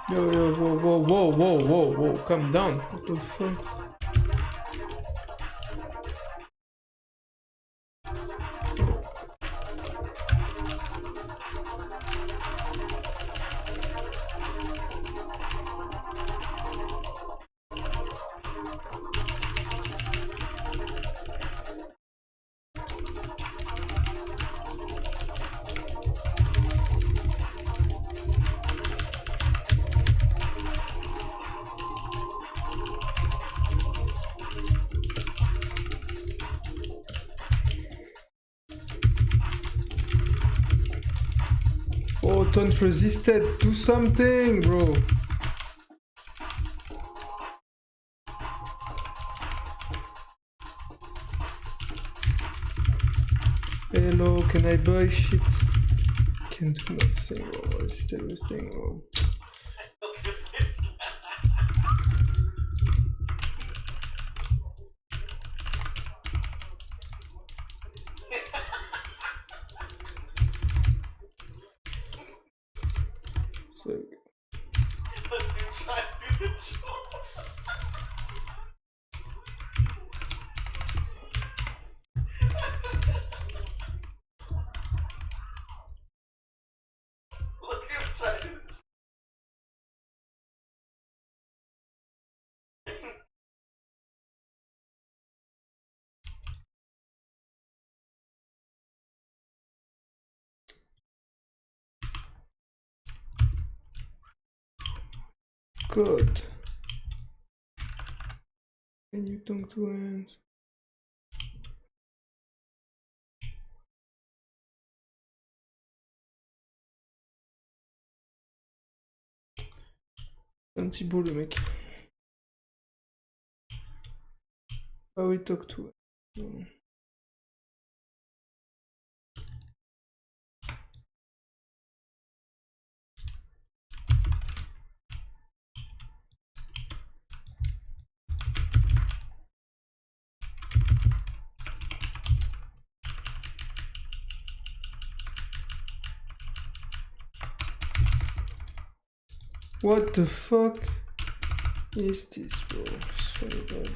S2: Yo, yo, whoa, whoa, whoa, whoa, whoa, whoa, calm down. What the fuck? Oh, don't resist it. Do something, bro. Hello, can I buy shit? Can't do nothing, bro. Resist everything, bro. So, God. Can you talk to hands? Un petit beau le mec. Ah oui, talk to hands. What the fuck is this, bro? So bad.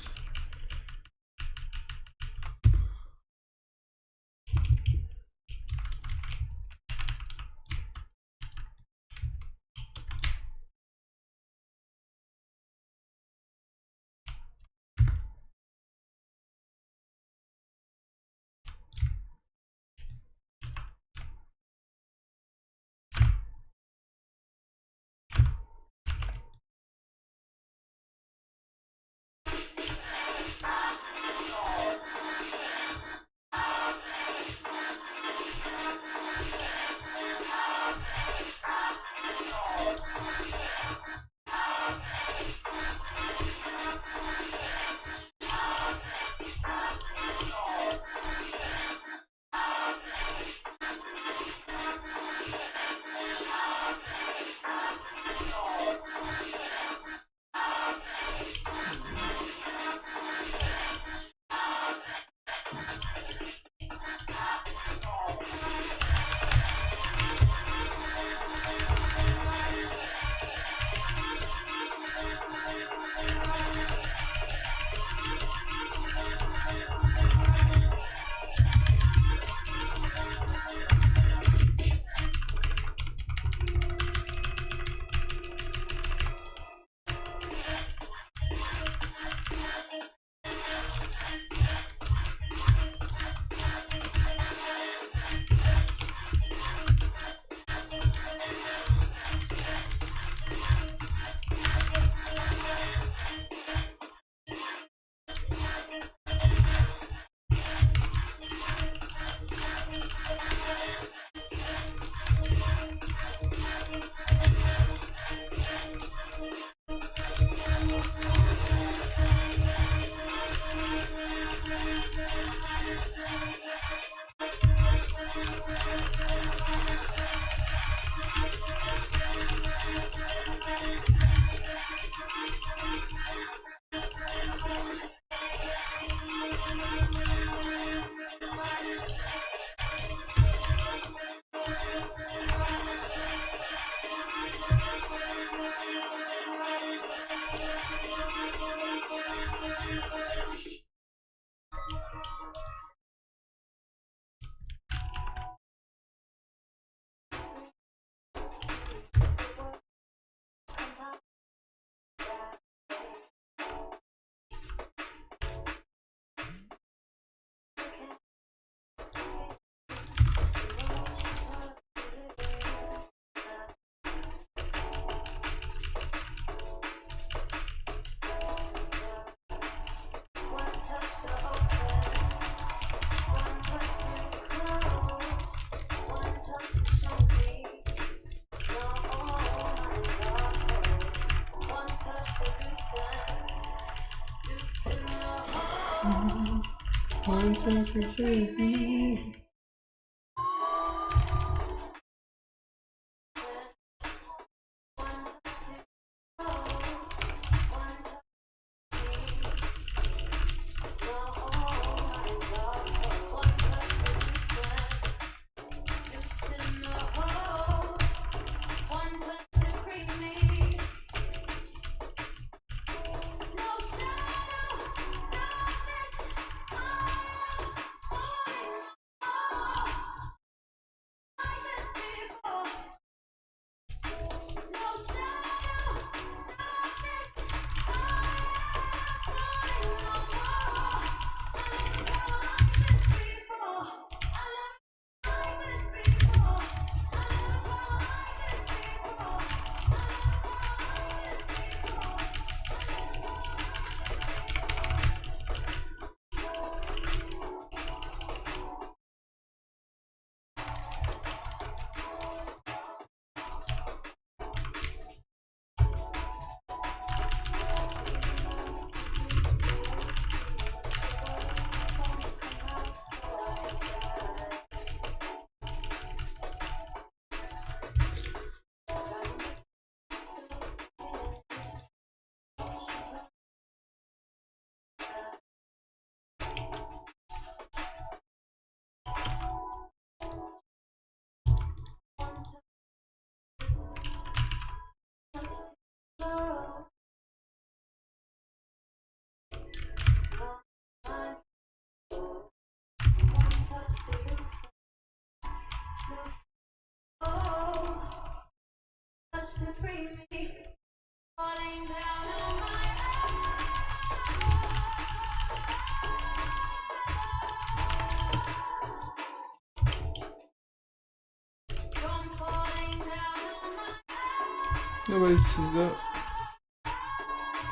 S2: Nobody sees that.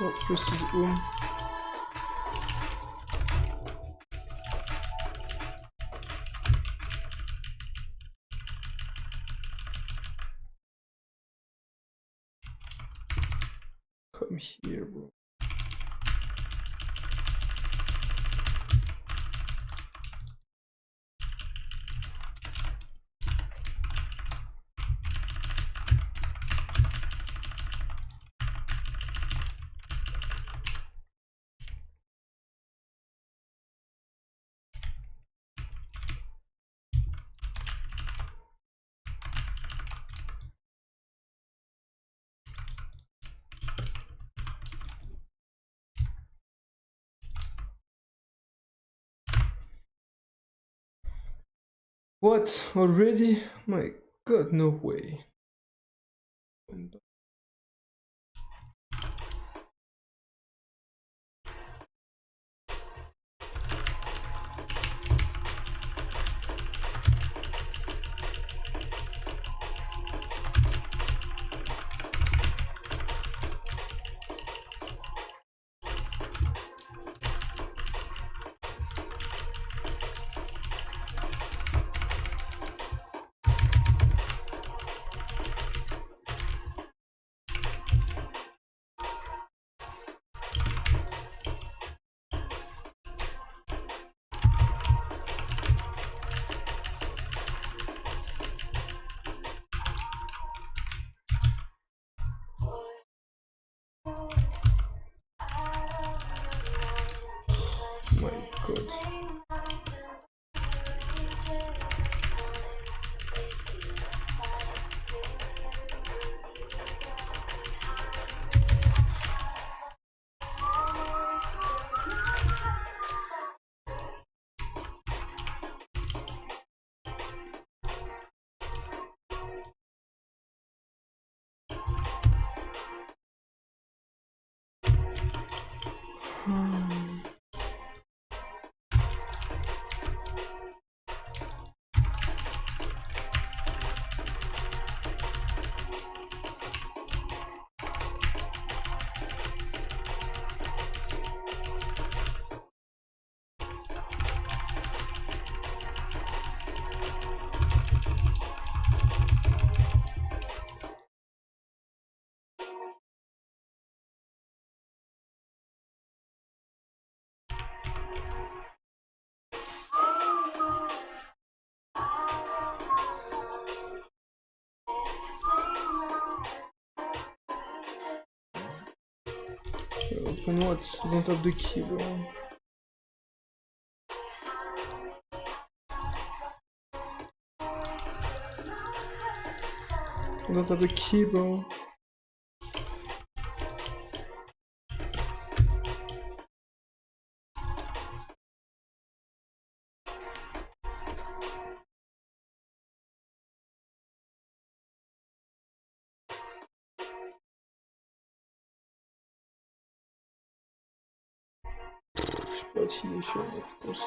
S2: Oh, just his own. Come here, bro. What? Already? My god, no way. My god. Open what? I don't have the key, bro. I don't have the key, bro. Exploitation, of course.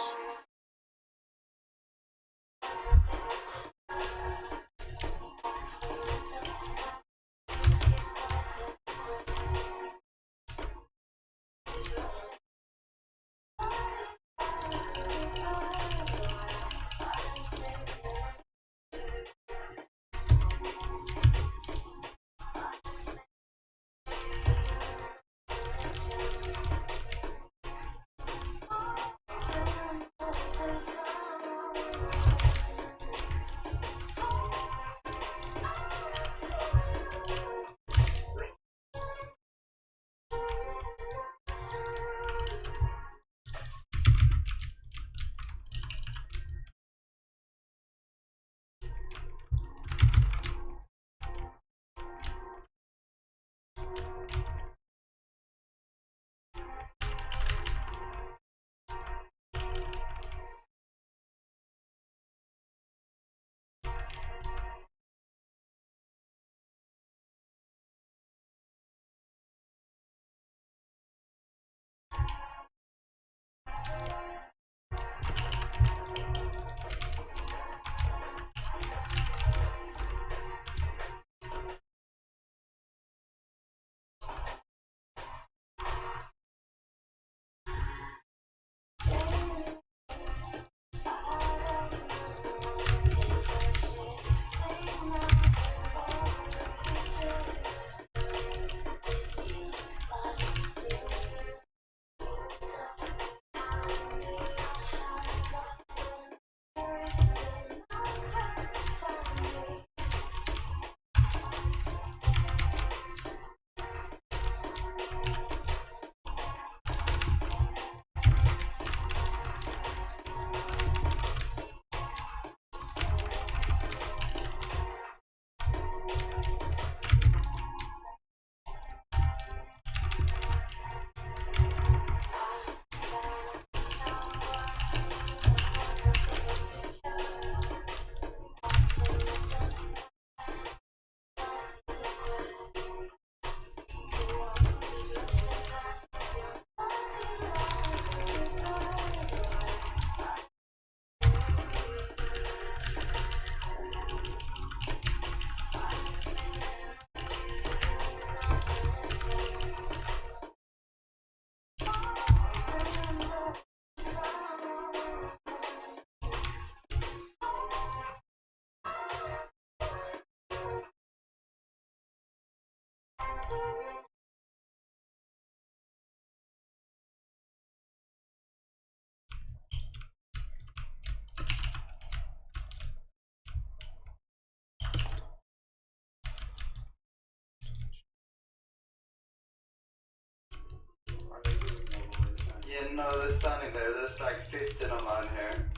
S5: Yeah, no, they're standing there. There's like 15 of mine here.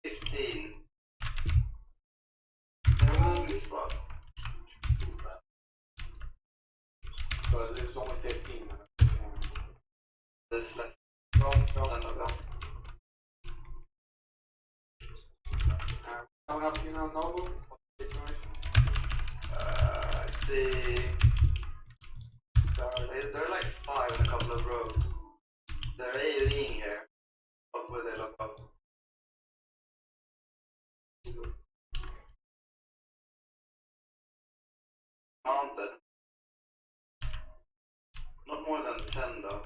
S5: 15. They're moving spot.
S4: So there's only 15.
S5: There's like
S4: Go.
S5: 10 of them.
S4: Coming up, you know, Noble? What's the situation?
S5: I see. They're like 5 in a couple of rows. They're AOEing here. Up where they look up. Mounted. Not more than 10 though.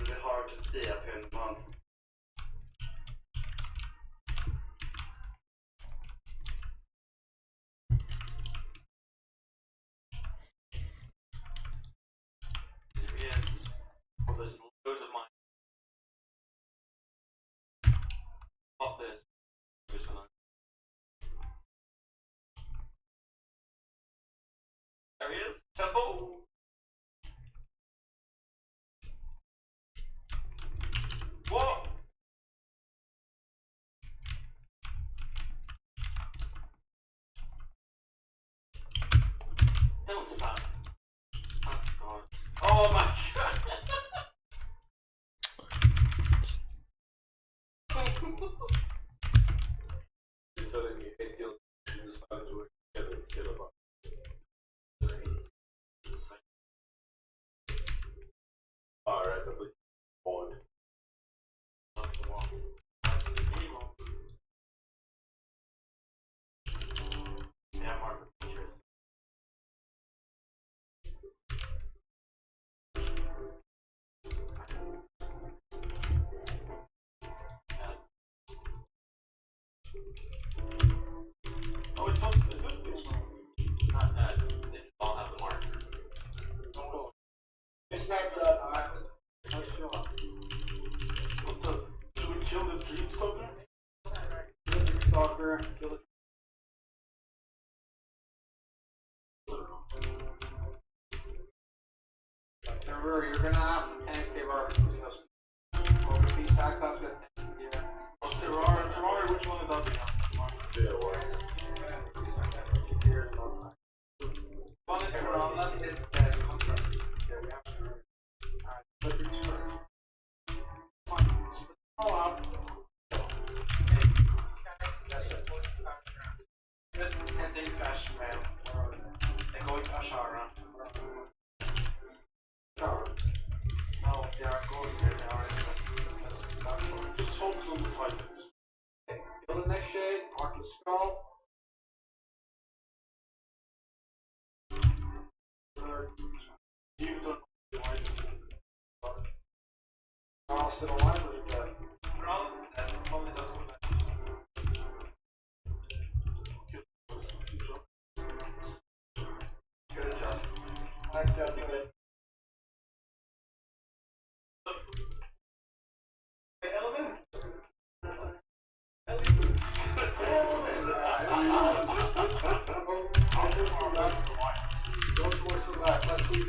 S5: It's really hard to see up here in the mountain.
S4: Yes. Well, there's loads of mine. Pop this. This one. There he is. Temple. What? Don't stop. Oh god. Oh my god. You're telling me hate guilt and you decided to work together to kill about. Alright, I believe on. Yeah, Mark. Oh, it's up. It's not that. They just all have the mark. It's not that. I'm not sure. What the? Should we kill this dream stalker? Kill the dream stalker. Kill it. Remember, you're gonna have to pancake our over piece hack up that yeah. Well, Terraria, which one is up now? One is around, unless it is contract. Yeah, we have to. Alright, let me start. Come on, all out. Just ending fashion mail. They're going to Ashara. No, they are going where they are. Just focus on the fight. Kill the next shade, mark the skull. You don't know why. Carl still alive or is dead? Carl only does one. Good adjust. Nice job, you guys. Element? Don't force the back. Let's see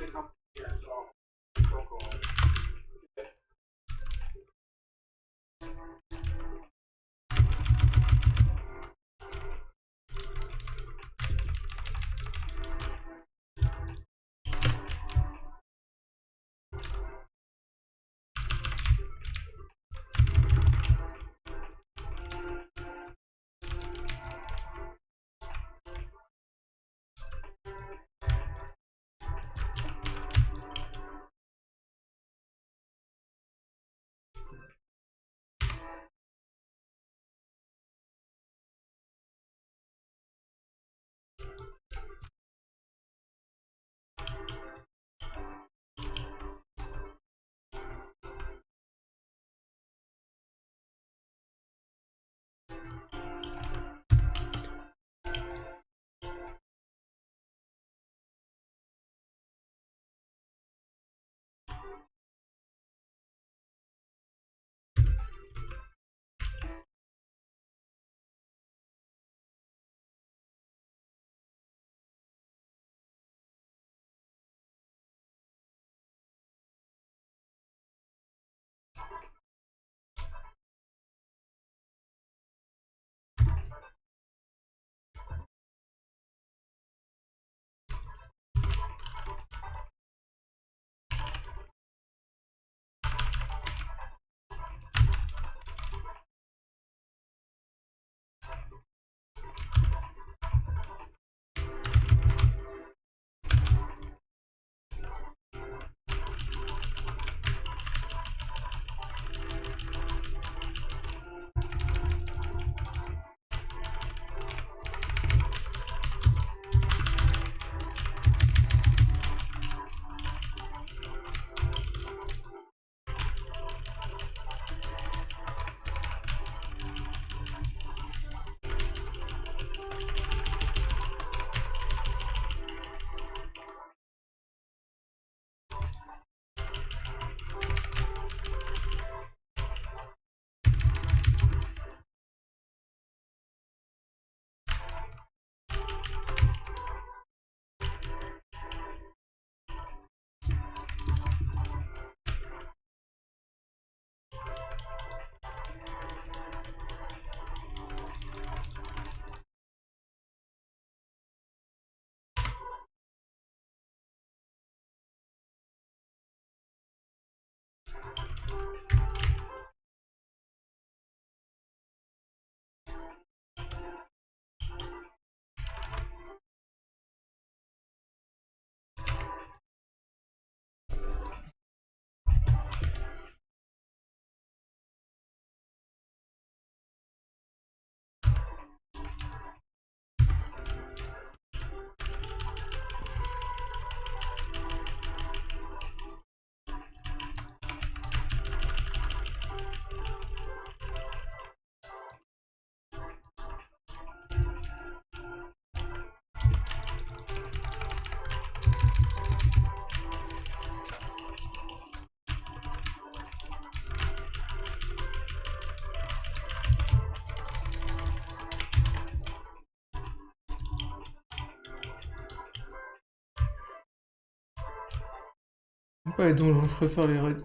S2: Pas les donjons, je préfère les raids.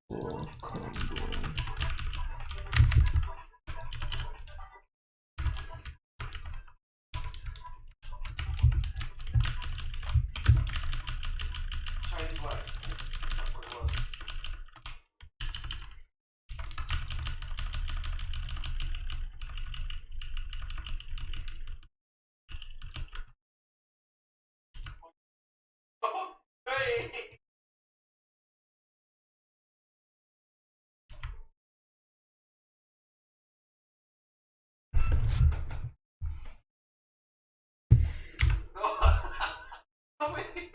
S2: Oh, come on.
S5: Chinese what? That's what it was. Hey! How many?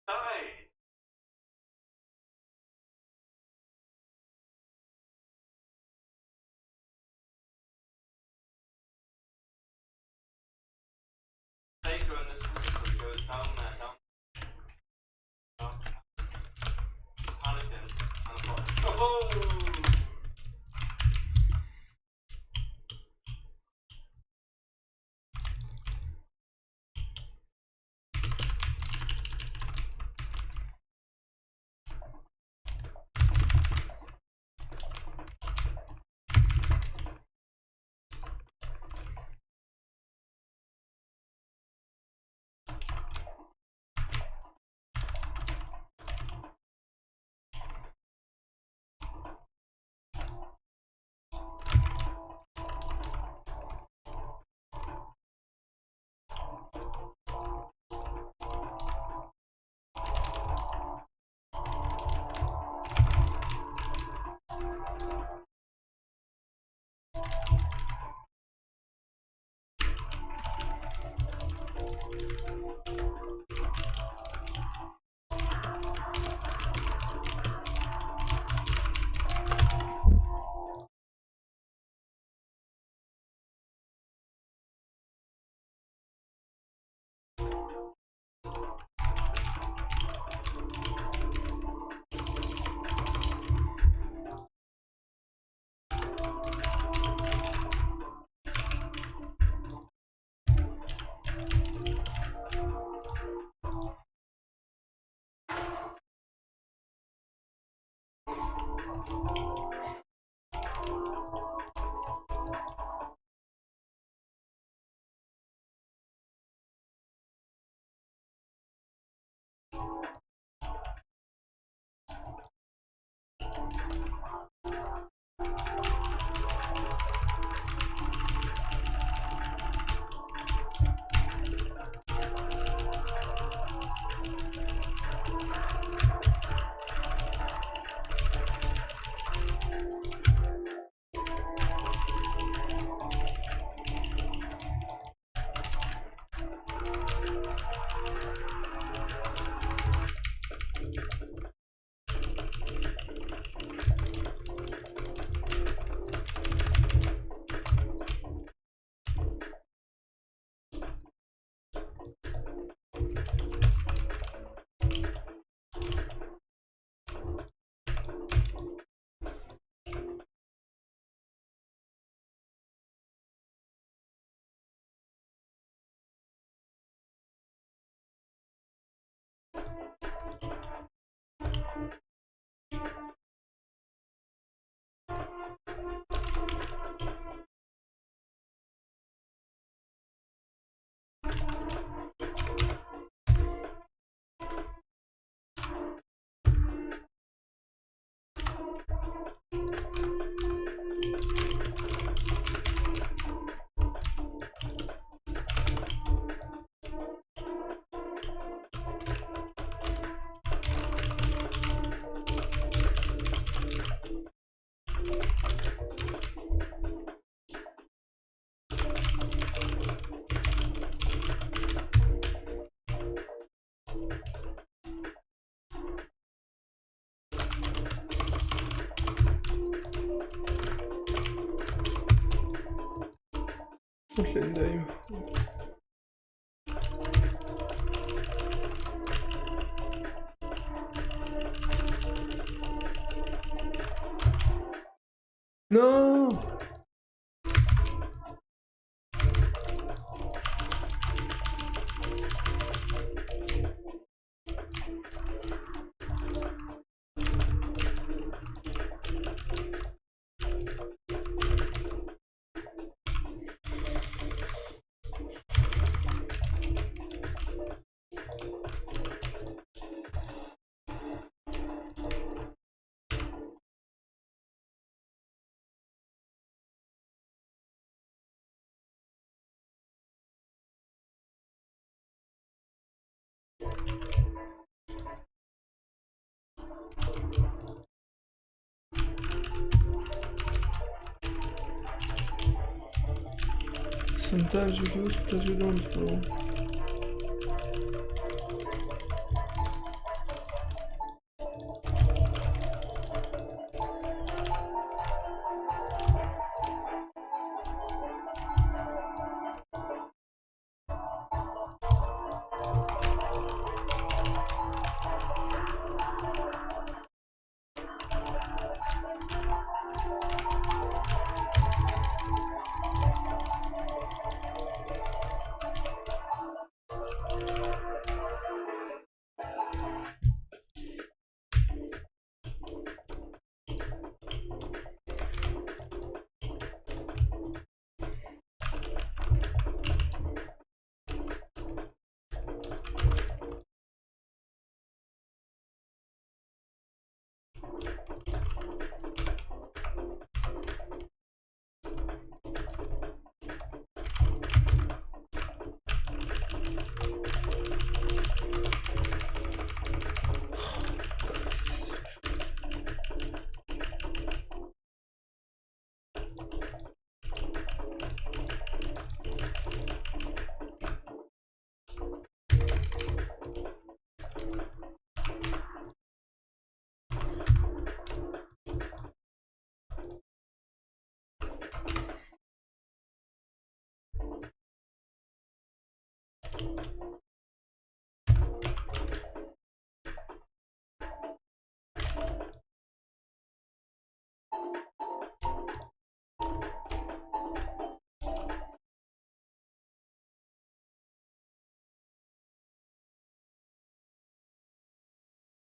S5: Die! Take her in this so it goes down there, down. Down. Panicking and I'm like, oh!
S2: Most lendeio. No! Sometimes you do, sometimes you don't, bro.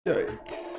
S2: Yikes.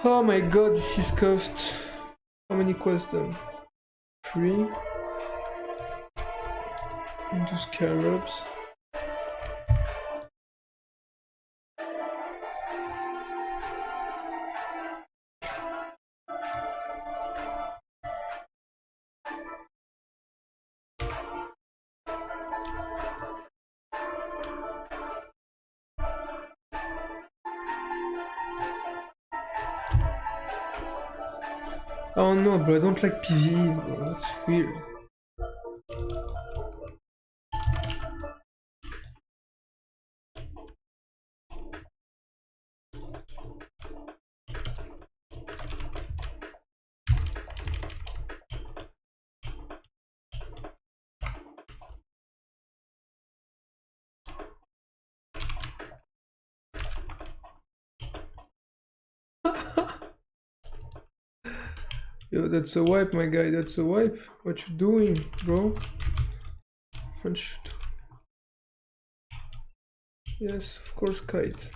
S2: Oh my god, this is cuffed. How many quests then? 3. Into scarabs. Oh no, bro, I don't like PvE, bro. That's weird. Yo, that's a wipe, my guy. That's a wipe. What you doing, bro? What should... Yes, of course, kite.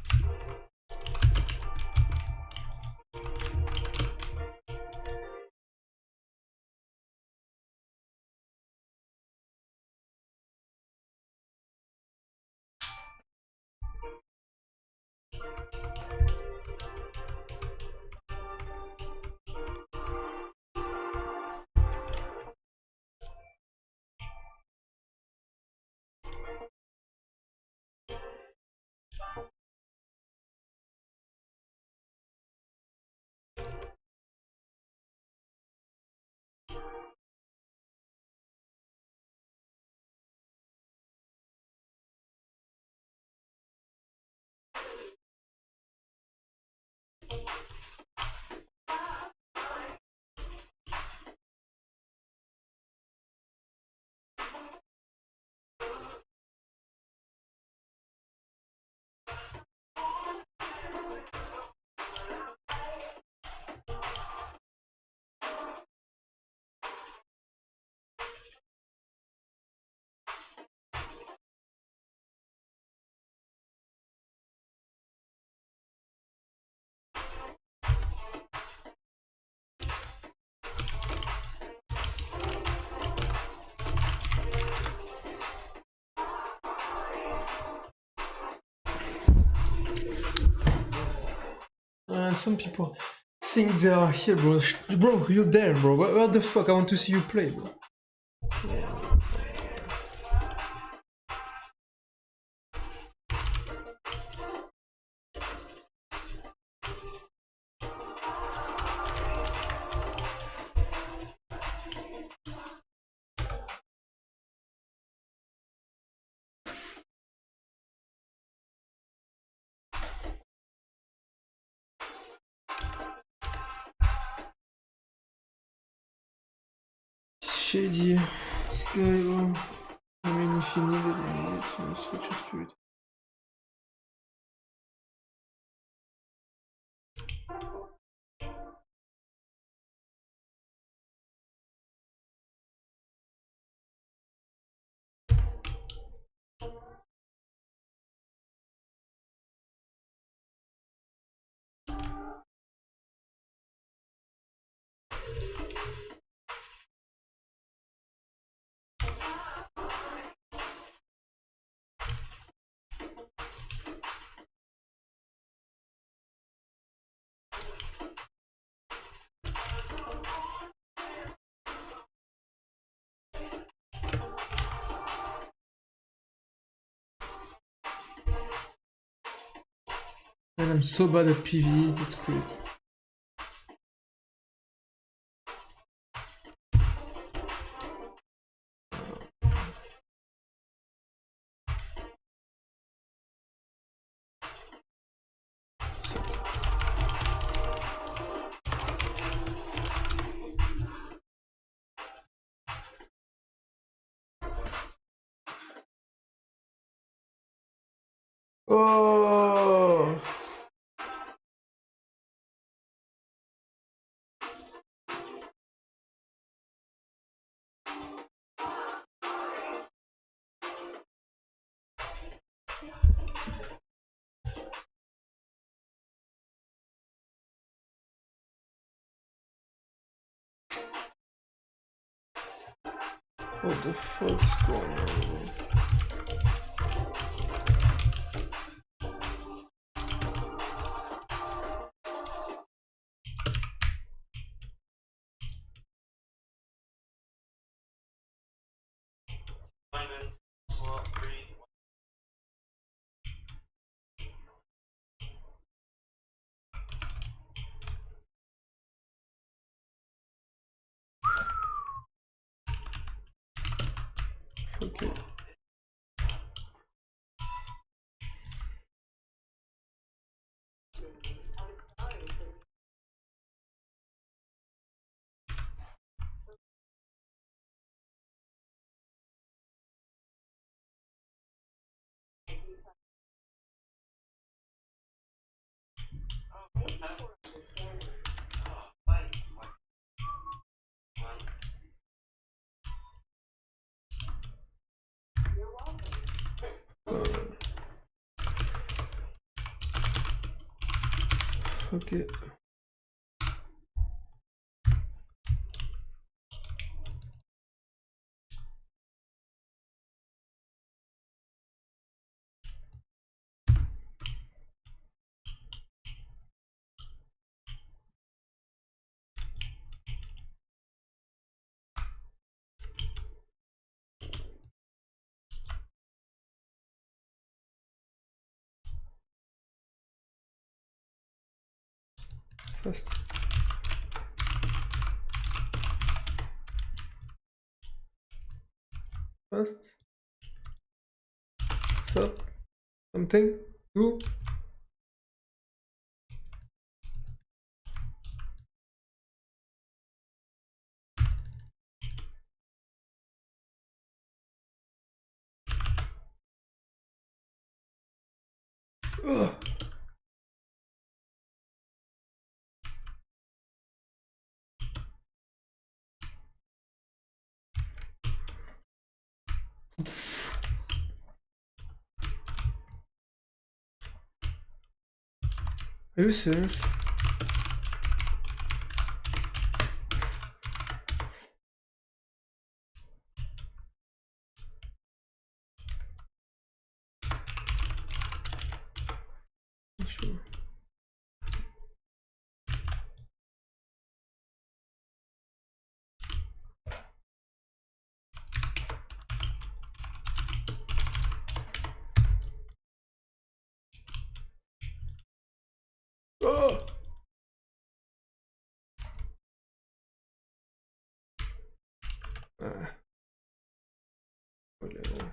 S2: And some people think they are here, bro. Bro, you're there, bro. What the fuck? I want to see you play, bro. Shady. This guy, bro. I mean, if you need it, you need it. So switch your spirit. And I'm so bad at PvE, it's crazy. Oh! What the fuck is going on? Okay. Okay. Fast. Fast. Stop. Something. Do. Ugh. Are you serious? Sure. Oh! Ah. Whatever.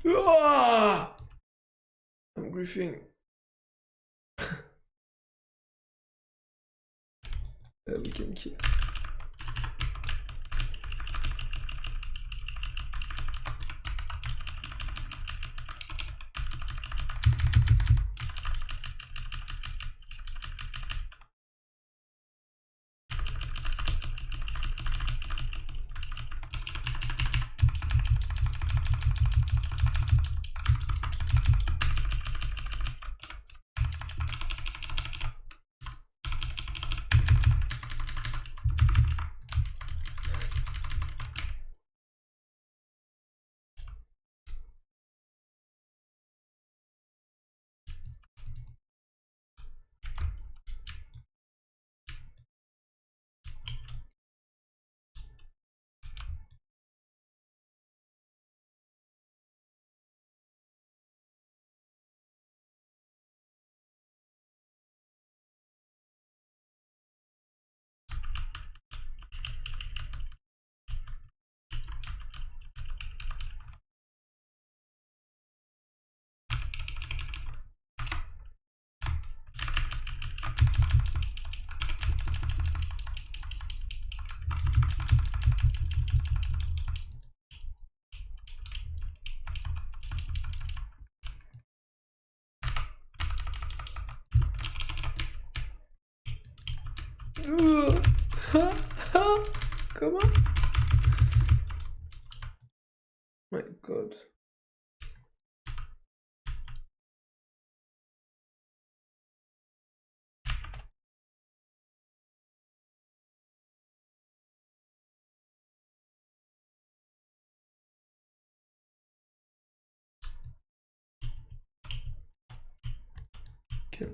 S2: Ah! I'm griefing. We can kill. Come on. My God. Okay.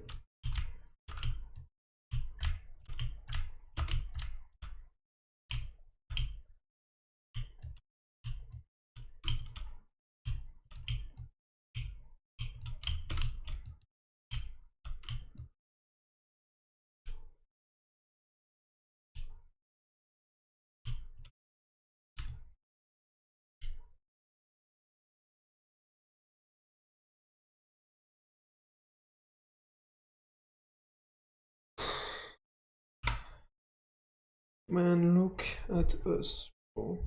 S2: Man, look at us, bro.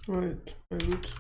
S2: Right, my loot.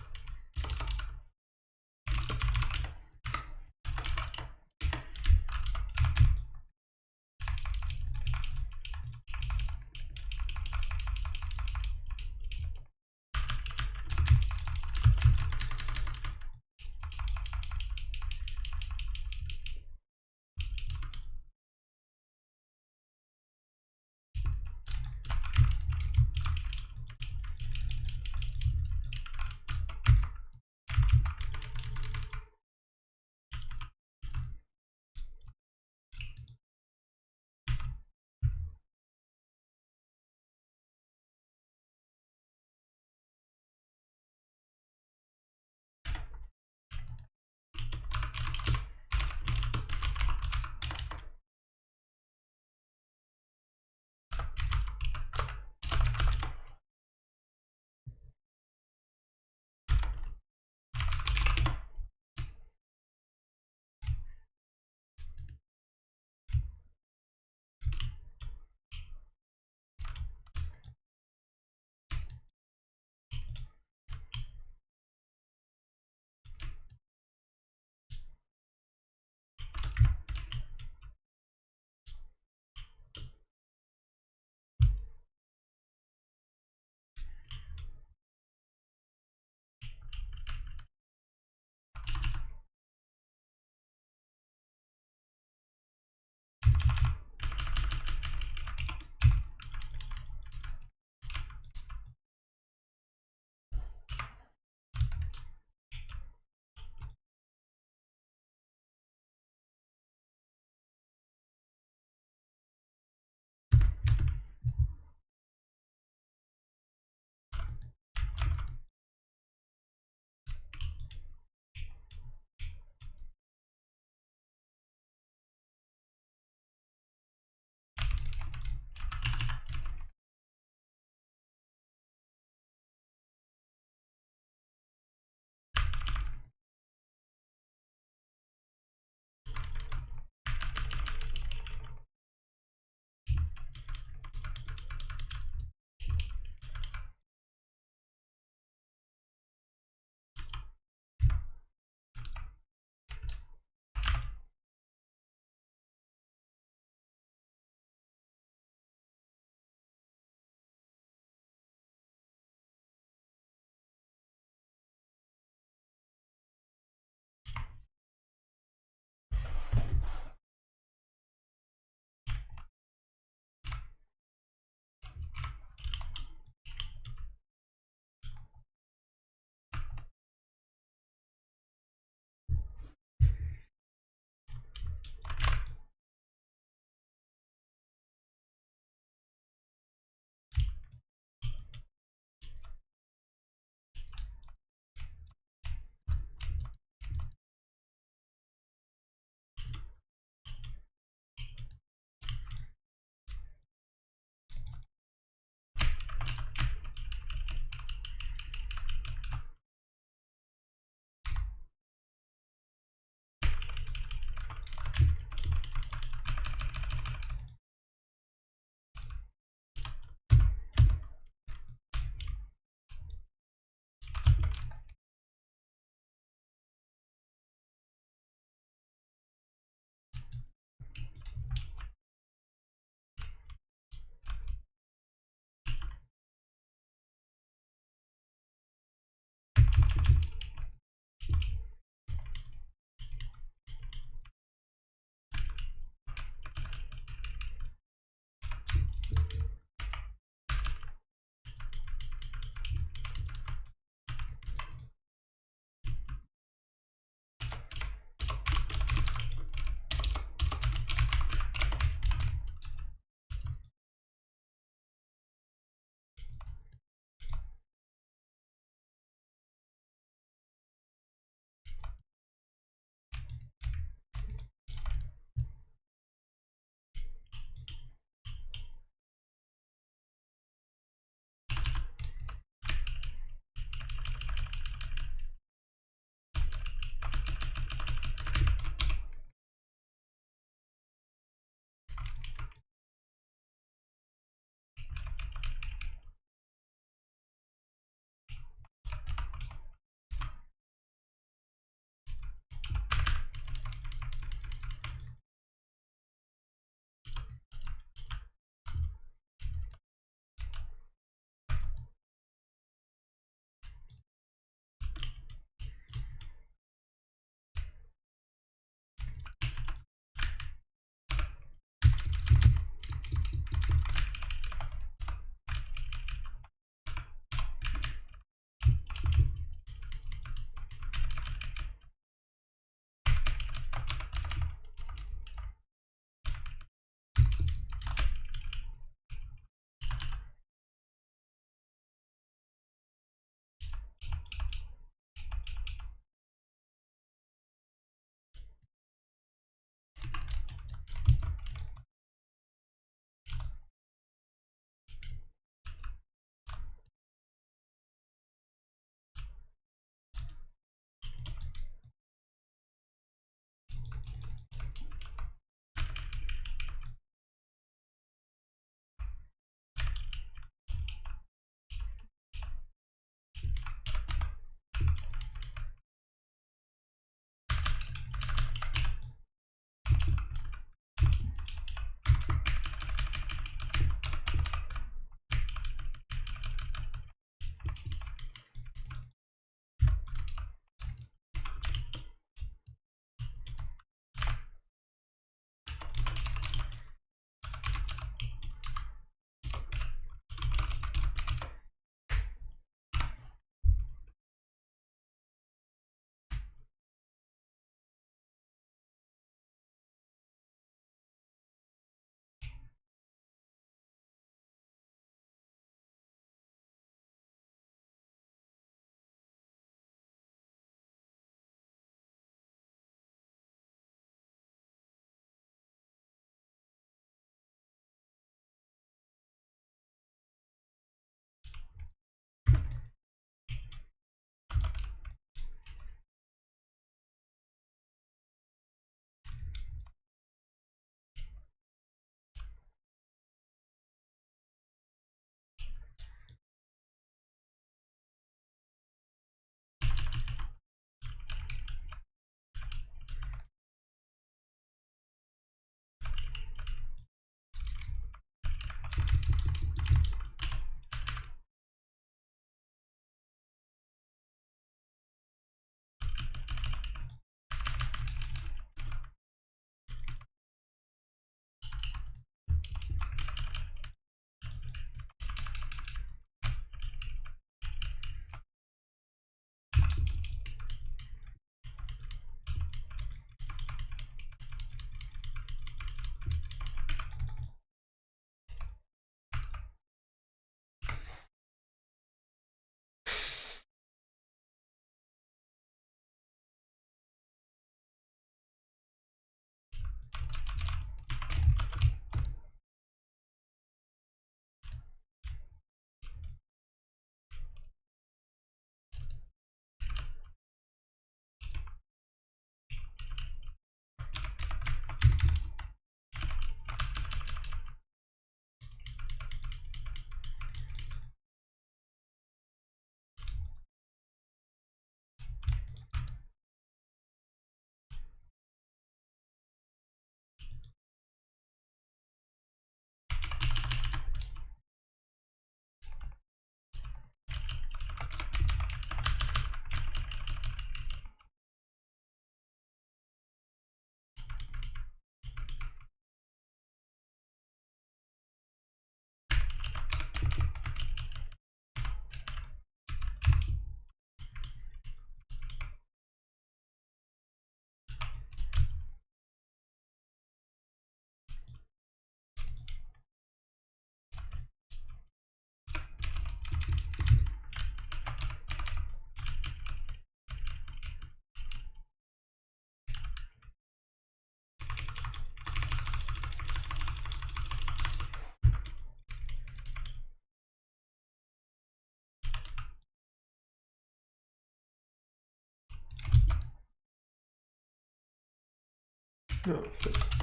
S2: No, fuck.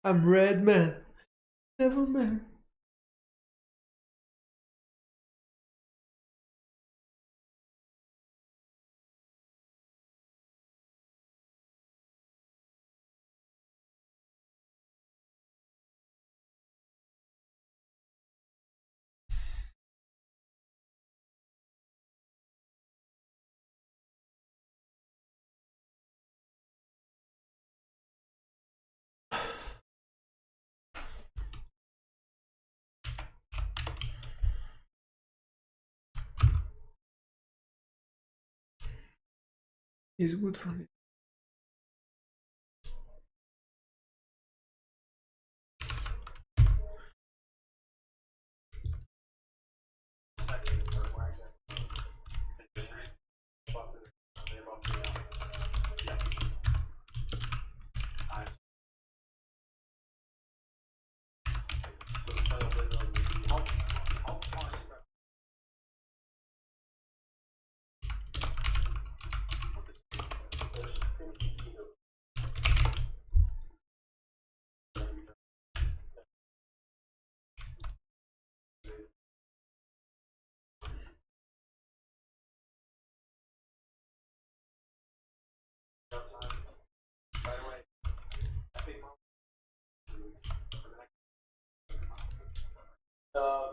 S2: I'm red man. Never man. He's good for me. No.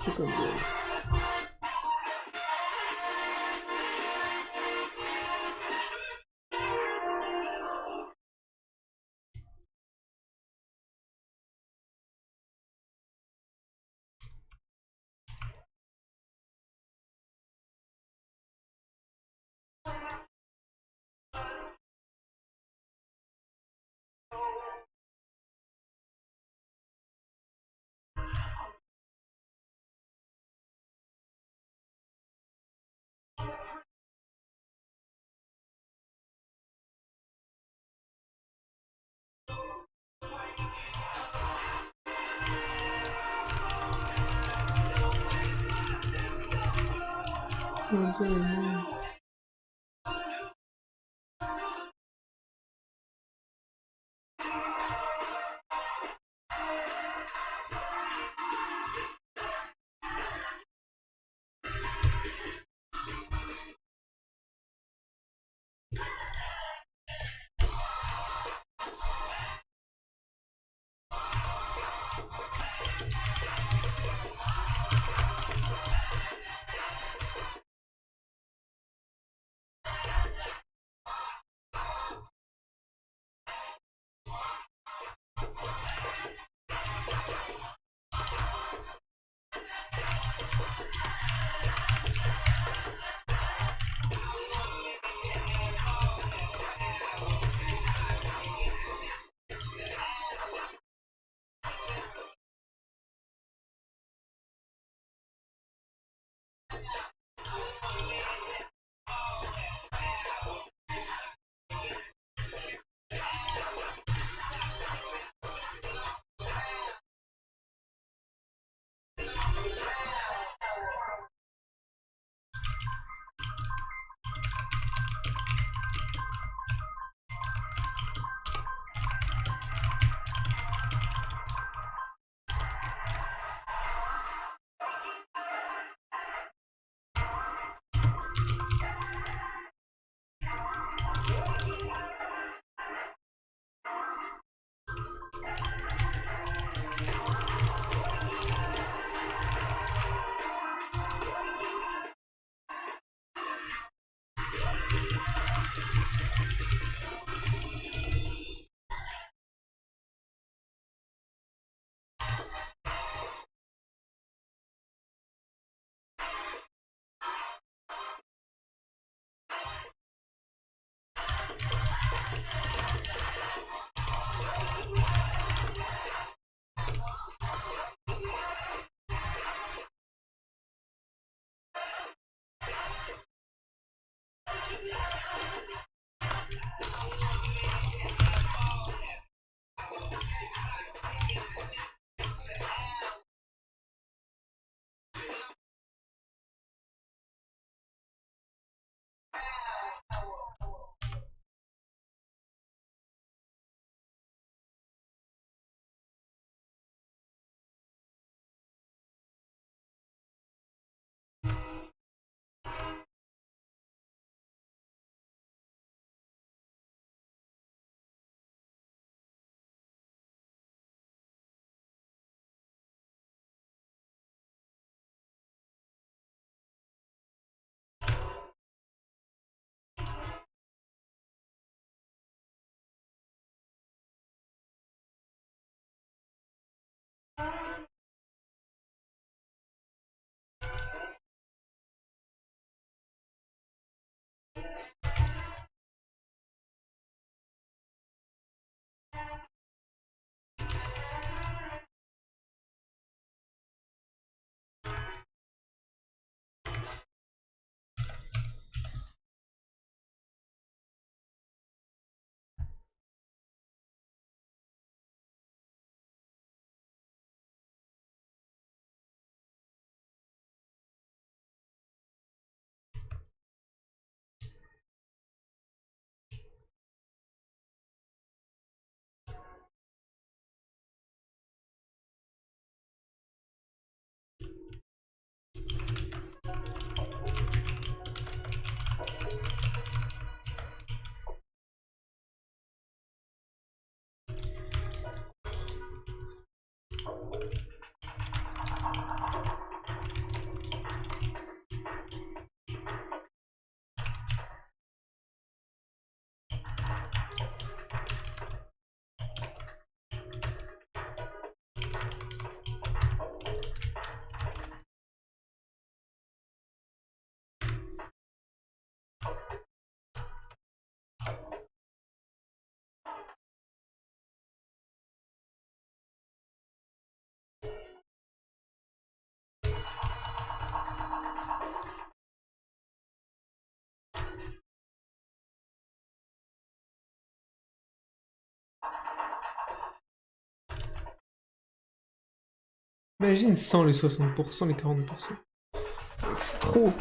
S2: Сука, блядь. Oh, damn. Imagine sans les 60%, les 40%. Mec, c'est trop.